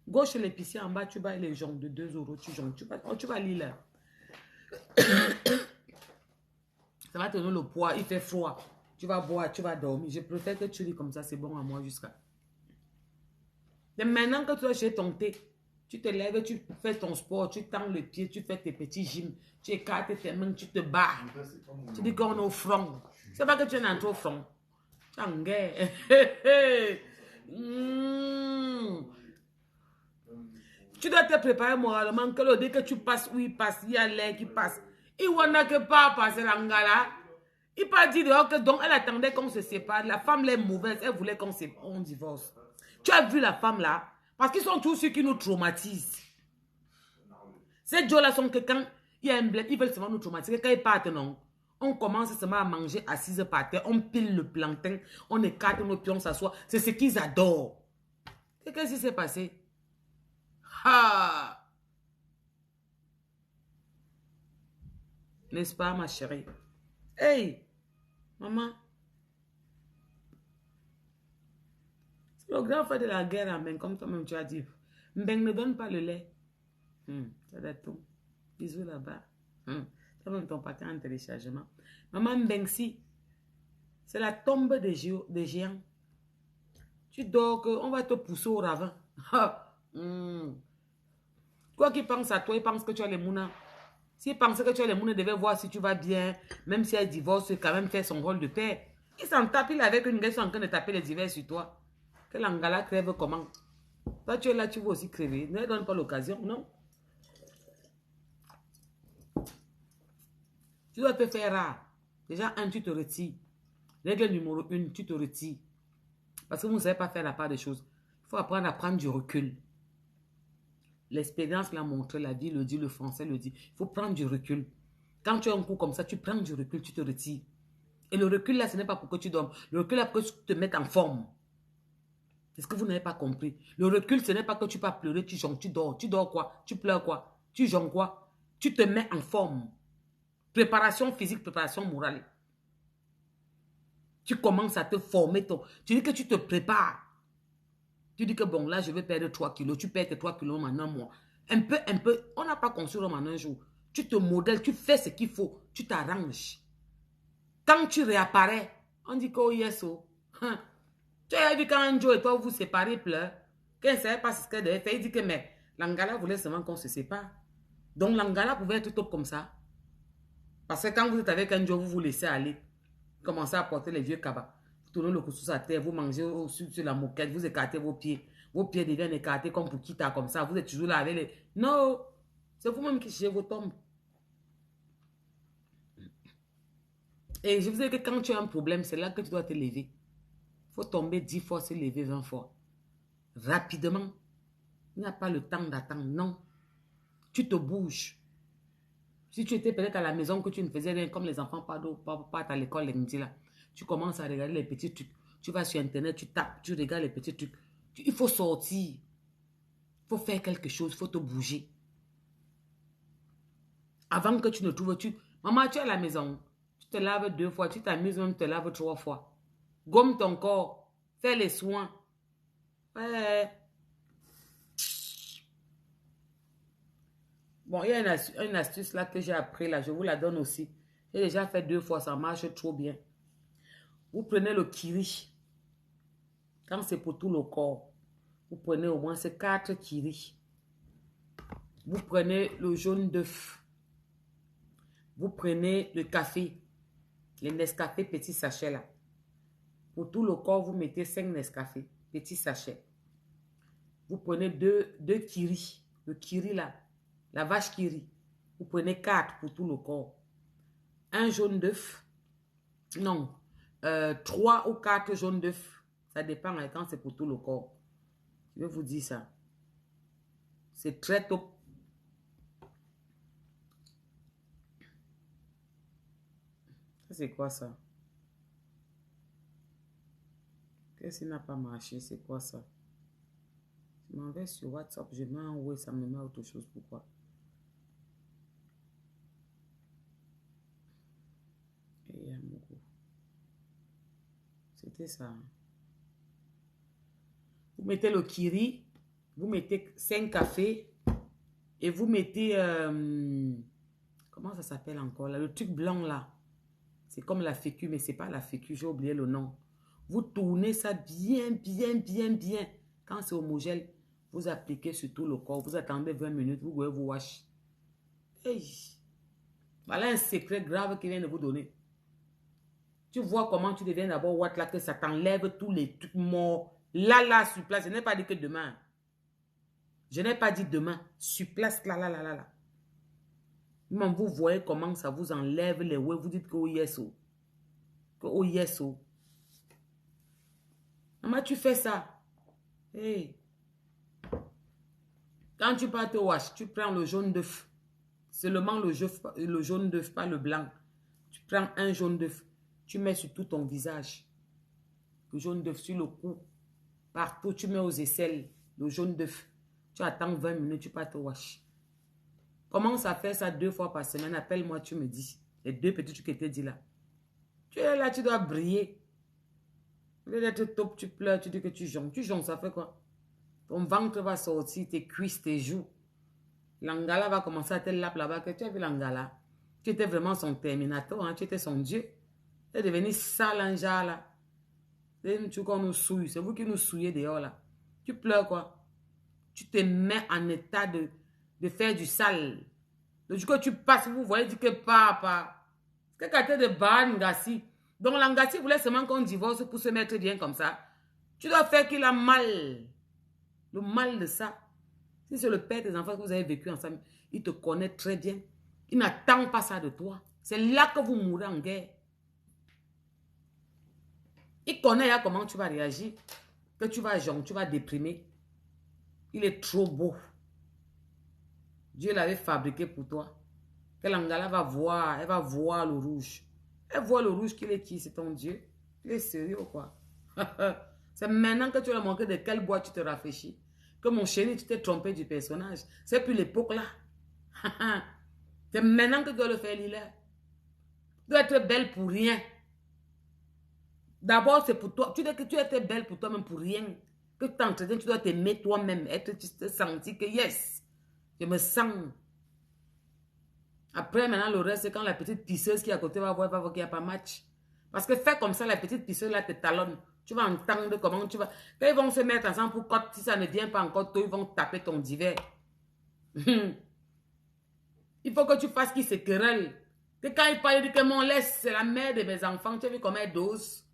Gauche l'épicier en bas, tu vas les joncs de 2 €. Tu joncs. Tu vas lire là. Ça va te donner le poids. Il fait froid. Tu vas boire, tu vas dormir. Je préfère que tu lis comme ça. C'est bon à moi jusqu'à. Et maintenant que tu as chez ton thé, tu te lèves, tu fais ton sport, tu tends le pied, tu fais tes petits gyms, tu écartes tes mains, tu te bats. Tu dis qu'on est au front. C'est pas que tu es entré au front. Tu es en guerre. Tu dois te préparer moralement que le dès que tu passes où il passe, il y a l'air qui passe. Il n'a que pas passer l'angala. Il pas dit dehors que donc elle attendait qu'on se sépare. La femme est mauvaise, elle voulait qu'on divorce. Tu as vu la femme là? Parce qu'ils sont tous ceux qui nous traumatisent. Ces gens là sont que quand il y a un bled, ils veulent seulement nous traumatiser. Quand ils partent, non. On commence seulement à manger assise par terre. On pile le plantain. On écarte nos pieds, on s'assoit. C'est ce qu'ils adorent. Qu'est-ce qui s'est passé? Ah! N'est-ce pas, ma chérie? Hey! Maman. C'est le grand frère de la guerre, Mbeng, comme toi-même tu as dit. Mbeng ne donne pas le lait. Ça doit tout. Bisous là-bas. Toi-même ton paquet en téléchargement. Maman Mbeng, si. C'est la tombe des géants. Tu dors que on va te pousser au ravin. Quoi qu'il pense à toi, il pense que tu as les mounas. S'il pensait que tu as les mounas, il devait voir si tu vas bien. Même si elle divorce, il quand même fait son rôle de père. Il s'en tape, il est avec une gueule en train de taper les divers sur toi. Que l'angala crève comment? Toi, tu es là, tu veux aussi crever. Ne donne pas l'occasion, non? Tu dois te faire rare. Déjà, tu te retires. Règle numéro 1, tu te retires. Parce que vous ne savez pas faire la part des choses. Il faut apprendre à prendre du recul. L'expérience l'a montré, la vie le dit, le français le dit. Il faut prendre du recul. Quand tu as un coup comme ça, tu prends du recul, tu te retires. Et le recul là, ce n'est pas pour que tu dormes. Le recul là, pour que tu te mettes en forme. Est-ce que vous n'avez pas compris? Le recul, ce n'est pas que tu vas pleurer, tu jonges, tu dors. Tu dors quoi? Tu pleures quoi? Tu jonges quoi? Tu te mets en forme. Préparation physique, préparation morale. Tu commences à te former. Tu dis que tu te prépares. Tu dis que bon, là, je vais perdre 3 kilos. Tu perds tes 3 kilos en un mois. Un peu. On n'a pas construit l'homme en un jour. Tu te modèles, tu fais ce qu'il faut. Tu t'arranges. Quand tu réapparais, on dit que oh yes, oh. Tu as vu quand un Joe et toi vous séparez, pleure. Quand il ne savait pas ce qu'elle devait faire, il dit que mais l'angala voulait seulement qu'on se sépare. Donc l'angala pouvait être top comme ça. Parce que quand vous êtes avec un Joe, vous vous laissez aller. Commencez à porter les vieux cabas. Vous tournez le cou sous sa terre, vous mangez sur la moquette, vous écartez vos pieds. Vos pieds deviennent écartés comme pour quitter comme ça. Vous êtes toujours là avec les... Non! C'est vous-même qui cherchez vos tombes. Et je vous dis que quand tu as un problème, c'est là que tu dois te lever. Il faut tomber 10 fois, se lever 20 fois. Rapidement. Il n'y a pas le temps d'attendre. Non. Tu te bouges. Si tu étais peut-être à la maison, que tu ne faisais rien, comme les enfants partent à l'école lundi là, tu commences à regarder les petits trucs. Tu vas sur Internet, tu tapes, tu regardes les petits trucs. Il faut sortir. Il faut faire quelque chose, il faut te bouger. Avant que tu ne trouves, maman, tu es à la maison. Tu te laves 2 fois, tu t'amuses même, tu te laves 3 fois. Gomme ton corps. Fais les soins. Ouais. Bon, il y a une astuce là que j'ai appris là, je vous la donne aussi. J'ai déjà fait 2 fois, ça marche trop bien. Vous prenez le kiri. Quand c'est pour tout le corps, vous prenez au moins ces 4 kiri. Vous prenez le jaune d'œuf. Vous prenez le café. Les Nescafé petits sachets là. Pour tout le corps, vous mettez 5 Nescafé petits sachets. Vous prenez 2 kiri. Le kiri là. La vache kiri. Vous prenez 4 pour tout le corps. Un jaune d'œuf. Non. 3 ou 4 jaunes d'œuf. Ça dépend quand c'est pour tout le corps. Je vais vous dire ça. C'est très tôt. C'est quoi ça? Qu'est-ce qui n'a pas marché? C'est quoi ça? Je m'en vais sur WhatsApp, je mets en haut et ça me met autre chose. Pourquoi? Et c'était ça. Vous mettez le kiri, vous mettez 5 cafés et vous mettez... comment ça s'appelle encore là? Le truc blanc là. C'est comme la fécu, mais c'est pas la fécu, j'ai oublié le nom. Vous tournez ça bien, bien, bien, bien. Quand c'est homogène, vous appliquez sur tout le corps. Vous attendez 20 minutes, vous pouvez vous wash. Hey. Voilà un secret grave qu'il vient de vous donner. Tu vois comment tu deviens d'abord what là, que ça t'enlève tous les trucs morts. Là, sur place. Je n'ai pas dit que demain. Je n'ai pas dit demain. Sur place, là. Même vous voyez comment ça vous enlève les ouais. Vous dites que oh yes, oh. Que oh yes, oh. Maman, tu fais ça. Hey. Quand tu pars te wash, tu prends le jaune d'œuf. Seulement le jaune d'œuf, pas le blanc. Tu prends un jaune d'œuf. Tu mets sur tout ton visage. Le jaune d'œuf sur le cou. Partout, tu mets aux aisselles. Le jaune d'œuf. Tu attends 20 minutes, tu pars te wash. Commence à faire ça 2 fois par semaine. Appelle-moi, tu me dis. Les 2 petits trucs que je t'ai dit là. Tu es là, tu dois briller. Au lieu d'être top, tu pleures, tu dis que tu jonges. Tu jonges, ça fait quoi? Ton ventre va sortir, tes cuisses, tes joues. L'angala va commencer à te laper là-bas. Que tu as vu l'angala? Tu étais vraiment son terminator, hein? Tu étais son dieu. Tu es devenu sale en genre là. C'est qu'on nous souille. C'est vous qui nous souillez dehors là. Tu pleures quoi? Tu te mets en état de faire du sale. Le jour que tu passes, vous voyez, dit que papa. C'est quelqu'un de ban, Ngassi. Donc l'Angassi voulait seulement qu'on divorce pour se mettre bien comme ça. Tu dois faire qu'il a mal. Le mal de ça. Si c'est le père des enfants que vous avez vécu ensemble, il te connaît très bien. Il n'attend pas ça de toi. C'est là que vous mourrez en guerre. Il connaît là comment tu vas réagir. Que tu vas genre, tu vas déprimer. Il est trop beau. Dieu l'avait fabriqué pour toi. Que l'Angala va voir, elle va voir le rouge. Elle voit le rouge qu'il est qui, c'est ton Dieu. Il est sérieux ou quoi? C'est maintenant que tu vas manquer de quel bois tu te rafraîchis. Que mon chéri, tu t'es trompé du personnage. C'est plus l'époque là. C'est maintenant que tu dois le faire, Lila. Tu dois être belle pour rien. D'abord, c'est pour toi. Tu dis que tu étais belle pour toi-même pour rien. Que tu t'entretiens, tu dois t'aimer toi-même. Tu te sentir que yes, je me sens. Après, maintenant, le reste, c'est quand la petite pisseuse qui est à côté va voir qu'il n'y a pas match. Parce que fais comme ça, la petite pisseuse là te talonne. Tu vas entendre comment tu vas. Quand ils vont se mettre ensemble pour quand si ça ne vient pas encore tôt, ils vont taper ton divan. Il faut que tu fasses qu'ils se querellent. Que quand ils parlent, ils disent que mon lait, c'est la mère de mes enfants. Tu as vu comment elle dose?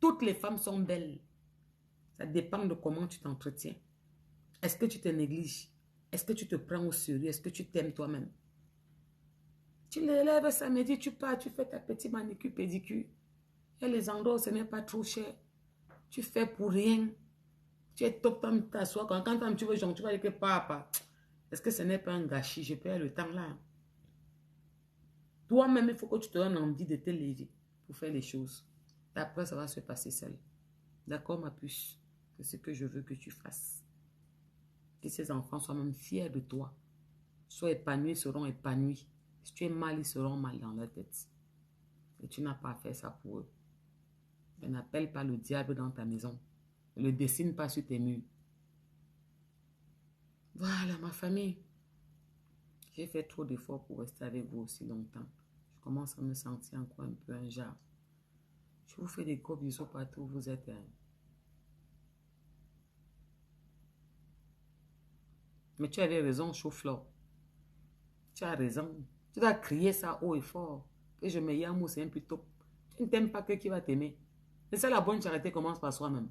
Toutes les femmes sont belles. Ça dépend de comment tu t'entretiens. Est-ce que tu te négliges? Est-ce que tu te prends au sérieux? Est-ce que tu t'aimes toi-même? Tu l'élèves samedi, tu pars, tu fais ta petite manicure, pédicure. Et les endroits où ce n'est pas trop cher. Tu fais pour rien. Tu es top, tu t'assois. Quand tu veux, genre, tu vas dire que papa, est-ce que ce n'est pas un gâchis? Je perds le temps là. Toi-même, il faut que tu te donnes envie de te lever pour faire les choses. Et après, ça va se passer seul. D'accord, ma puce? C'est ce que je veux que tu fasses. Que ces enfants soient même fiers de toi. Sois épanouis, ils seront épanouis. Si tu es mal, ils seront mal dans leur tête. Et tu n'as pas à faire ça pour eux. Ne n'appelle pas le diable dans ta maison. Ne le dessine pas sur tes murs. Voilà, ma famille. J'ai fait trop d'efforts pour rester avec vous aussi longtemps. Je commence à me sentir encore un peu un genre. Je vous fais des gros bisous partout où vous êtes. Mais tu avais raison, chou-fleur. Tu as raison. Tu dois crier ça haut et fort. Que je me yamou, c'est un peu top. Tu ne t'aimes pas que qui va t'aimer. Et ça, la bonne charité commence par soi-même.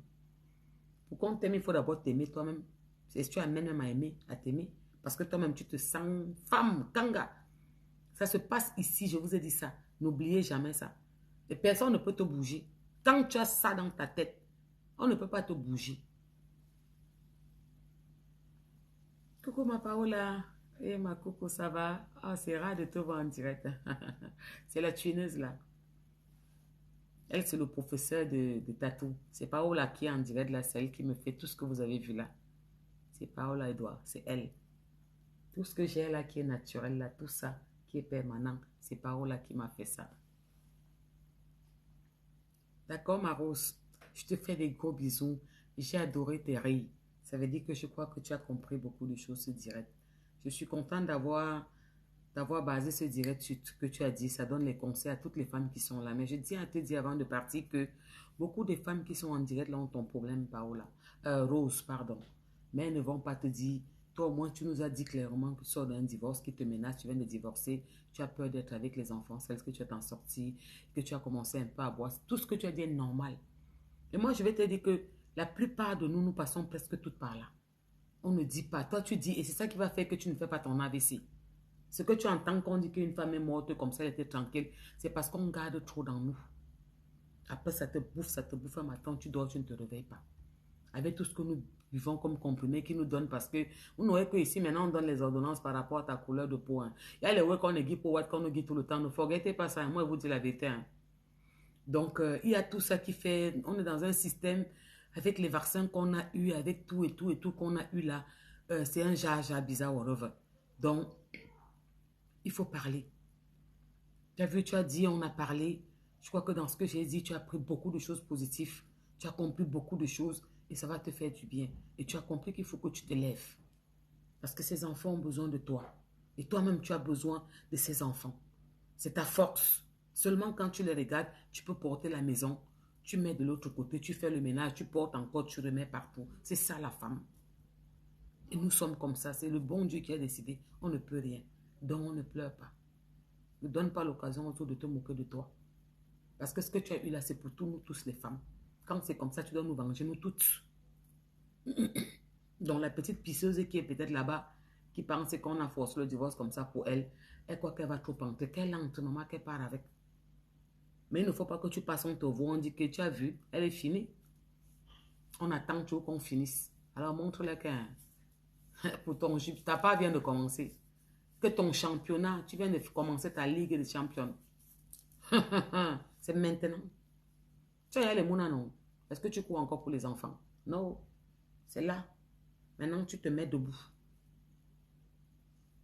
Pour qu'on t'aime, il faut d'abord t'aimer toi-même. C'est si tu amènes même à aimer, à t'aimer. Parce que toi-même, tu te sens femme, kanga. Ça se passe ici, je vous ai dit ça. N'oubliez jamais ça. Et personne ne peut te bouger. Tant que tu as ça dans ta tête, on ne peut pas te bouger. Coucou ma Paola. Eh ma coucou, ça va? Ah, c'est rare de te voir en direct. C'est la tuineuse là. Elle, c'est le professeur de tatou. C'est Paola qui est en direct là. C'est elle qui me fait tout ce que vous avez vu là. C'est Paola Edouard. C'est elle. Tout ce que j'ai là qui est naturel là, tout ça qui est permanent, c'est Paola qui m'a fait ça. D'accord, ma Rose? Je te fais des gros bisous. J'ai adoré tes rires. Ça veut dire que je crois que tu as compris beaucoup de choses ce direct. Je suis contente d'avoir basé ce direct sur ce que tu as dit. Ça donne les conseils à toutes les femmes qui sont là. Mais je tiens à te dire avant de partir que beaucoup de femmes qui sont en direct là ont ton problème, Paola. Rose, pardon. Mais elles ne vont pas te dire, toi au moins tu nous as dit clairement que tu sors d'un divorce qui te menace, tu viens de divorcer, tu as peur d'être avec les enfants, celles que tu as t'en sorti, que tu as commencé un peu à boire. Tout ce que tu as dit est normal. Et moi je vais te dire que la plupart de nous, nous passons presque toutes par là. On ne dit pas. Toi tu dis, et c'est ça qui va faire que tu ne fais pas ton AVC. Ce que tu entends quand on dit qu'une femme est morte comme ça, elle était tranquille, c'est parce qu'on garde trop dans nous. Après, ça te bouffe un matin, tu dors, tu ne te réveilles pas. Avec tout ce que nous vivons comme comprimés qui nous donnent parce que vous n'aurez que ici, maintenant, on donne les ordonnances par rapport à ta couleur de peau. Hein. Il y a les ouais qu'on dit pour qu'on nous dit tout le temps. Ne forgettez pas ça. Moi, je vous dis la vérité. Hein. Donc, il y a tout ça qui fait. On est dans un système avec les vaccins qu'on a eu, avec tout et tout et tout qu'on a eu là. C'est un jaja bizarre, whatever. Donc, il faut parler. Tu as vu, tu as dit, on a parlé. Je crois que dans ce que j'ai dit, tu as appris beaucoup de choses positives. Tu as compris beaucoup de choses et ça va te faire du bien. Et tu as compris qu'il faut que tu te lèves. Parce que ces enfants ont besoin de toi. Et toi-même, tu as besoin de ces enfants. C'est ta force. Seulement quand tu les regardes, tu peux porter la maison. Tu mets de l'autre côté, tu fais le ménage, tu portes encore, tu remets partout. C'est ça la femme. Et nous sommes comme ça. C'est le bon Dieu qui a décidé. On ne peut rien. Donc on ne pleure pas. Ne donne pas l'occasion autour de te moquer de toi. Parce que ce que tu as eu là, c'est pour nous tous les femmes. Quand c'est comme ça, tu dois nous venger, nous toutes. Donc la petite pisseuse qui est peut-être là-bas, qui pense qu'on a forcé le divorce comme ça pour elle, elle croit qu'elle va trop entrer. Qu'elle entre, maman, qu'elle part avec. Mais il ne faut pas que tu passes, on te voit, on dit que tu as vu, elle est finie. On attend toujours qu'on finisse. Alors montre-le qu'un pour ton jupe, ta part vient de commencer. Que ton championnat, tu viens de commencer ta ligue de champions. C'est maintenant. Tu as les mounas, non? Est-ce que tu cours encore pour les enfants? Non. C'est là. Maintenant, tu te mets debout.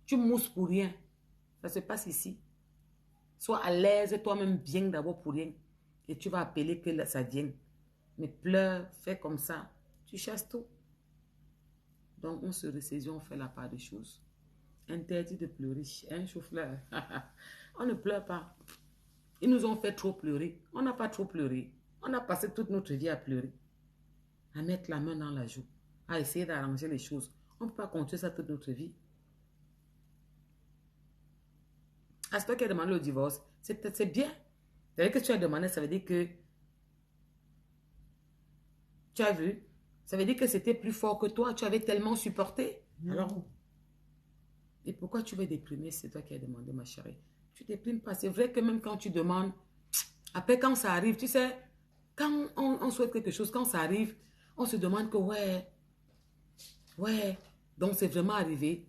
Tu mousses pour rien. Ça se passe ici. Sois à l'aise, toi-même bien d'abord pour rien. Et tu vas appeler que ça vienne. Mais pleure, fais comme ça. Tu chasses tout. Donc, on se ressaisit, on fait la part des choses. Interdit de pleurer. Un chauffeur. On ne pleure pas. Ils nous ont fait trop pleurer. On n'a pas trop pleuré. On a passé toute notre vie à pleurer. À mettre la main dans la joue. À essayer d'arranger les choses. On ne peut pas continuer ça toute notre vie. À ce qui a demandé le divorce, c'est bien. C'est-à-dire que tu as demandé, ça veut dire que tu as vu, ça veut dire que c'était plus fort que toi. Tu avais tellement supporté. Alors, et pourquoi tu veux déprimer? C'est toi qui as demandé, ma chérie. Tu ne déprimes pas. C'est vrai que même quand tu demandes, après quand ça arrive, tu sais, quand on souhaite quelque chose, quand ça arrive, on se demande que ouais, donc c'est vraiment arrivé.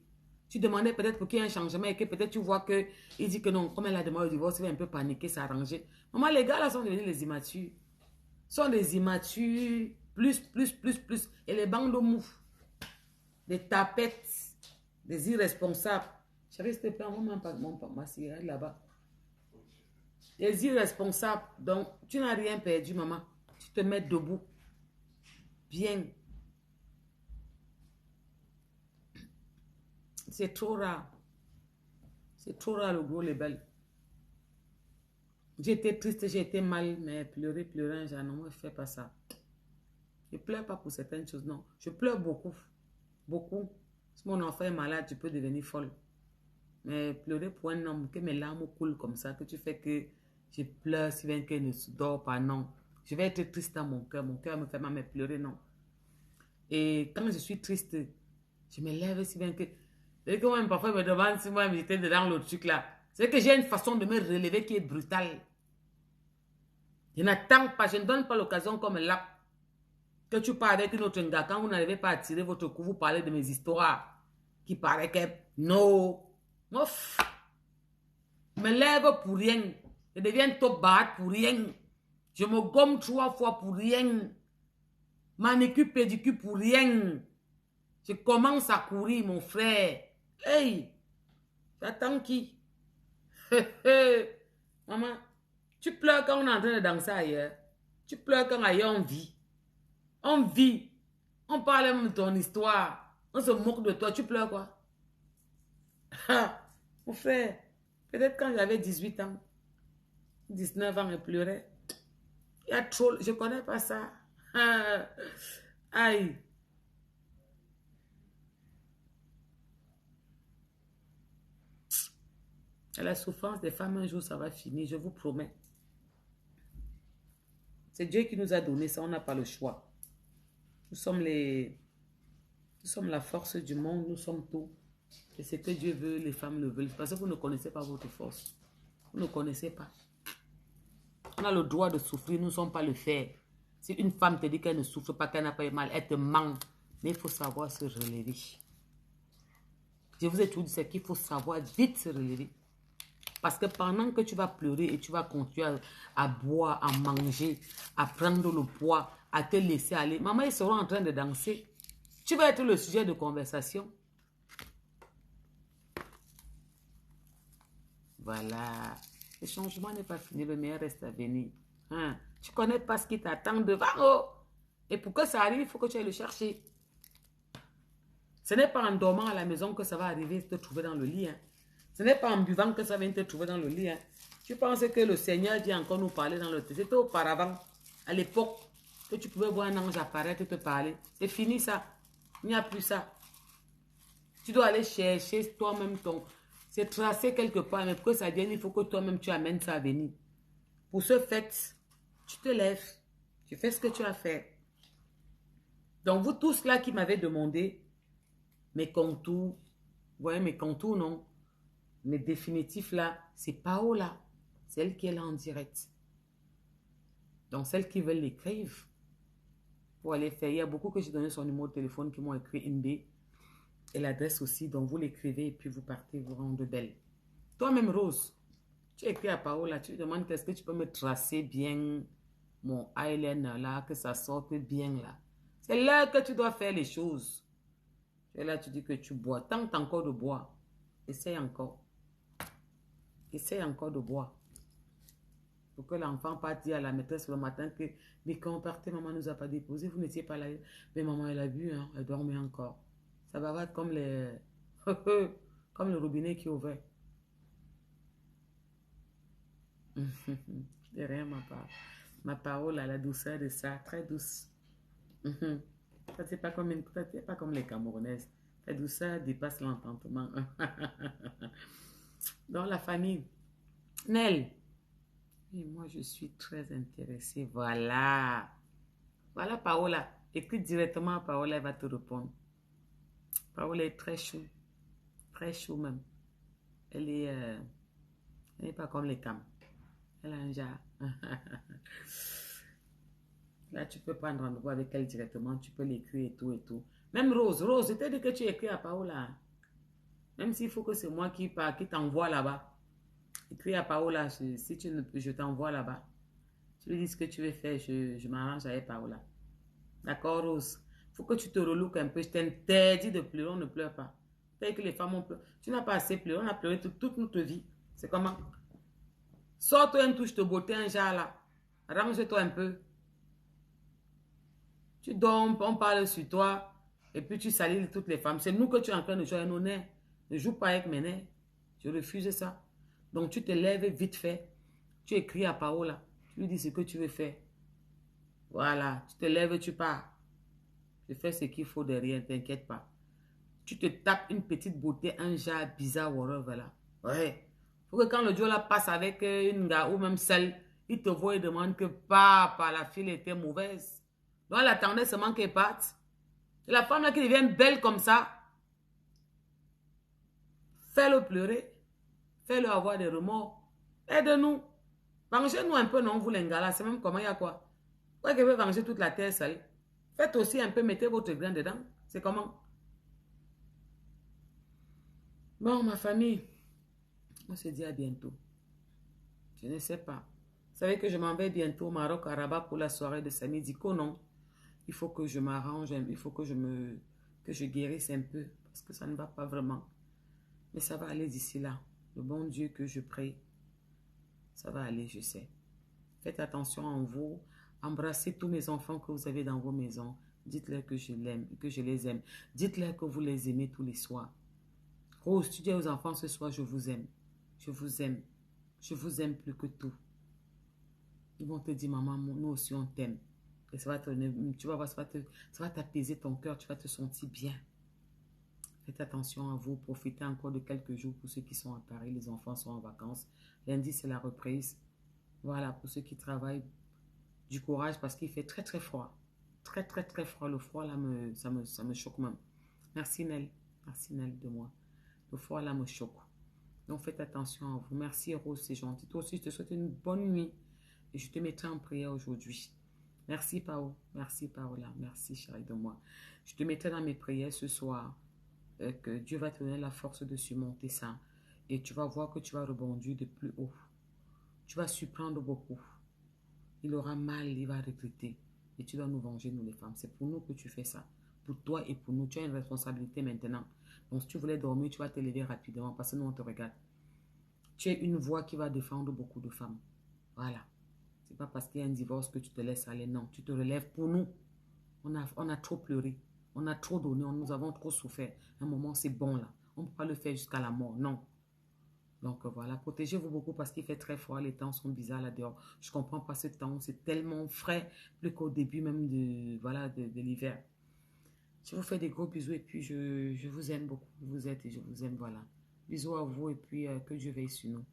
Tu demandais peut-être pour qu'il y ait un changement et que peut-être tu vois qu'il dit que non, comme elle a demandé le divorce, il va un peu paniquer, s'arranger. Maman, les gars là sont devenus les immatures. Sont des immatures, plus. Et les bandes mou, des tapettes, des irresponsables. Chérie, s'il te plaît, envoie ma cigarette là-bas. Des irresponsables. Donc, tu n'as rien perdu, maman. Tu te mets debout. Bien. C'est trop rare. C'est trop rare le gros label. J'étais triste, j'ai été mal, mais pleurer, genre, non, moi, je ne fais pas ça. Je ne pleure pas pour certaines choses, non. Je pleure beaucoup. Beaucoup. Si mon enfant est malade, tu peux devenir folle. Mais pleurer pour un homme, que mes larmes coulent comme ça, que tu fais que je pleure si bien qu'elle ne dort pas, non. Je vais être triste dans mon cœur me fait mal, mais pleurer, non. Et quand je suis triste, je me lève si bien que... Et que moi, parfois, je me demande si moi, j'étais dedans l'autre truc là. C'est que j'ai une façon de me relever qui est brutale. Je n'attends pas, je ne donne pas l'occasion comme là. Que tu parles avec une autre gars, quand vous n'arrivez pas à tirer votre coup, vous parlez de mes histoires. qui paraît que non. Ouf. Je me lève pour rien. Je deviens top bad pour rien. Je me gomme 3 fois pour rien. Manicure, pédicure pour rien. Je commence à courir, mon frère. Hey, j'attends qui? Maman, tu pleures quand on est en train de danser ailleurs. Tu pleures quand ailleurs on vit. On vit. On parle même de ton histoire. On se moque de toi. Tu pleures quoi? Mon frère, peut-être quand j'avais 18 ans, 19 ans, je pleurais. Il y a trop... Je ne connais pas ça. Aïe. La souffrance des femmes, un jour, ça va finir, je vous promets. C'est Dieu qui nous a donné ça, on n'a pas le choix. Nous sommes la force du monde, nous sommes tout. Et ce que Dieu veut, les femmes le veulent. Parce que vous ne connaissez pas votre force. Vous ne connaissez pas. On a le droit de souffrir, nous ne sommes pas le faire. Si une femme te dit qu'elle ne souffre pas, qu'elle n'a pas eu mal, elle te ment. Mais il faut savoir se relever. Je vous ai toujours dit, c'est qu'il faut savoir vite se relever. Parce que pendant que tu vas pleurer et tu vas continuer à boire, à manger, à prendre le poids, à te laisser aller, maman, ils seront en train de danser. Tu vas être le sujet de conversation. Voilà. Le changement n'est pas fini, le meilleur reste à venir. Hein? Tu ne connais pas ce qui t'attend devant. Oh. Et pour que ça arrive, il faut que tu ailles le chercher. Ce n'est pas en dormant à la maison que ça va arriver te trouver dans le lit. Hein? Ce n'est pas en buvant que ça vient te trouver dans le lit. Hein? Tu penses que le Seigneur dit encore nous parler dans le texte. C'était auparavant, à l'époque, que tu pouvais voir un ange apparaître et te parler. C'est fini ça. Il n'y a plus ça. Tu dois aller chercher toi-même ton... C'est tracé quelque part, mais pour que ça vienne, il faut que toi-même tu amènes ça à venir. Pour ce fait, tu te lèves, tu fais ce que tu as fait. Donc vous tous là qui m'avez demandé mes contours, vous voyez mes contours non, mes définitifs là, c'est Paola, celle qui est là en direct. Donc celles qui veulent l'écrire, pour aller faire, il y a beaucoup que j'ai donné son numéro de téléphone qui m'ont écrit MB. Et l'adresse aussi, donc vous l'écrivez et puis vous partez vous rendre belle. Toi-même, Rose, tu écris à Paola, tu lui demandes qu'est-ce que tu peux me tracer bien mon eyeliner là, que ça sorte bien là. C'est là que tu dois faire les choses. Et là, tu dis que tu bois. Tente encore de boire. Essaye encore. Essaye encore de boire. Pour que l'enfant parte dire à la maîtresse le matin que, mais quand on partait, maman ne nous a pas déposé, vous n'étiez pas là. Mais maman, elle a bu, hein, elle dormait encore. Ça va être comme les... comme le robinet qui est ouvert. De rien, ma part. Ma parole a la douceur de ça, très douce. Ça, c'est pas comme les Camerounaises. La douceur dépasse l'entendement. Dans la famille. Nel. Et moi, je suis très intéressée. Voilà. Voilà, Paola. Écris directement à Paola, elle va te répondre. Paola est très chou. Très chou même. Elle n'est pas comme les Cam. Elle a un genre. Là, tu peux prendre rendez-vous avec elle directement. Tu peux l'écrire et tout et tout. Même Rose. Rose, je t'ai dit que tu écris à Paola. Même s'il faut que c'est moi qui t'envoie là-bas. Écris à Paola. Si tu ne peux, je t'envoie là-bas. Tu lui dis ce que tu veux faire. Je m'arrange avec Paola. D'accord, Rose? Il faut que tu te relookes un peu. Je t'interdis de pleurer. On ne pleure pas. Peut-être que les femmes ont pleuré. Tu n'as pas assez pleuré. On a pleuré toute notre vie. C'est comment? Sors-toi une touche de beauté, un genre là. Range-toi un peu. Tu dors, on parle sur toi. Et puis tu salis toutes les femmes. C'est nous que tu es en train de jouer à nos nerfs. Ne joue pas avec mes nerfs. Je refuse ça. Donc tu te lèves vite fait. Tu écris à Paola. Tu lui dis ce que tu veux faire. Voilà. Tu te lèves, tu pars. Je fais ce qu'il faut derrière, ne t'inquiète pas. Tu te tapes une petite beauté, un genre bizarre, whatever là. Ouais. Faut que quand le Dieu là passe avec une gars ou même celle, il te voit et demande que papa, la fille était mauvaise. Donc elle attendait seulement qu'elle parte. Et la femme là qui devient belle comme ça, fais-le pleurer. Fais-le avoir des remords. Aide-nous. Vengez-nous un peu, non, vous les gars là. C'est même comment il y a quoi? Pourquoi que veut venger toute la terre seule? Faites aussi un peu, mettez votre grain dedans. C'est comment? Bon, ma famille, on se dit à bientôt. Je ne sais pas. Vous savez que je m'en vais bientôt au Maroc, à Rabat, pour la soirée de Samy Diko, non? Il faut que je m'arrange, il faut que que je guérisse un peu, parce que ça ne va pas vraiment. Mais ça va aller d'ici là. Le bon Dieu que je prie, ça va aller, je sais. Faites attention en vous. Embrassez tous mes enfants que vous avez dans vos maisons. Dites-leur que je l'aime, que je les aime. Dites-leur que vous les aimez tous les soirs. Rose, tu dis aux enfants ce soir, je vous aime. Je vous aime. Je vous aime plus que tout. Ils vont te dire, maman, nous aussi on t'aime. Et ça va te, tu vas voir, ça va t'apaiser ton cœur, tu vas te sentir bien. Faites attention à vous, profitez encore de quelques jours pour ceux qui sont à Paris, les enfants sont en vacances. Lundi, c'est la reprise. Voilà, pour ceux qui travaillent, du courage parce qu'il fait très très froid. Très très très froid. Le froid là, ça me choque même. Merci Nel. Merci Nel de moi. Le froid là me choque. Donc faites attention à vous. Merci Rose, c'est gentil. Toi aussi, je te souhaite une bonne nuit. Et je te mettrai en prière aujourd'hui. Merci Pao. Merci Paola. Merci chérie de moi. Je te mettrai dans mes prières ce soir. Que Dieu va te donner la force de surmonter ça. Et tu vas voir que tu vas rebondir de plus haut. Tu vas surprendre beaucoup. Il aura mal, il va regretter. Et tu dois nous venger, nous les femmes. C'est pour nous que tu fais ça. Pour toi et pour nous. Tu as une responsabilité maintenant. Donc si tu voulais dormir, tu vas te lever rapidement parce que nous on te regarde. Tu es une voix qui va défendre beaucoup de femmes. Voilà. C'est pas parce qu'il y a un divorce que tu te laisses aller. Non, tu te relèves pour nous. On a trop pleuré. On a trop donné. Nous avons trop souffert. Un moment, c'est bon là. On ne peut pas le faire jusqu'à la mort. Non. Donc voilà, protégez-vous beaucoup parce qu'il fait très froid, les temps sont bizarres là dehors. Je ne comprends pas ce temps, c'est tellement frais, plus qu'au début même de l'hiver. Je vous fais des gros bisous et puis je vous aime beaucoup. Vous êtes et je vous aime, voilà. Bisous à vous et puis que Dieu veille sur nous.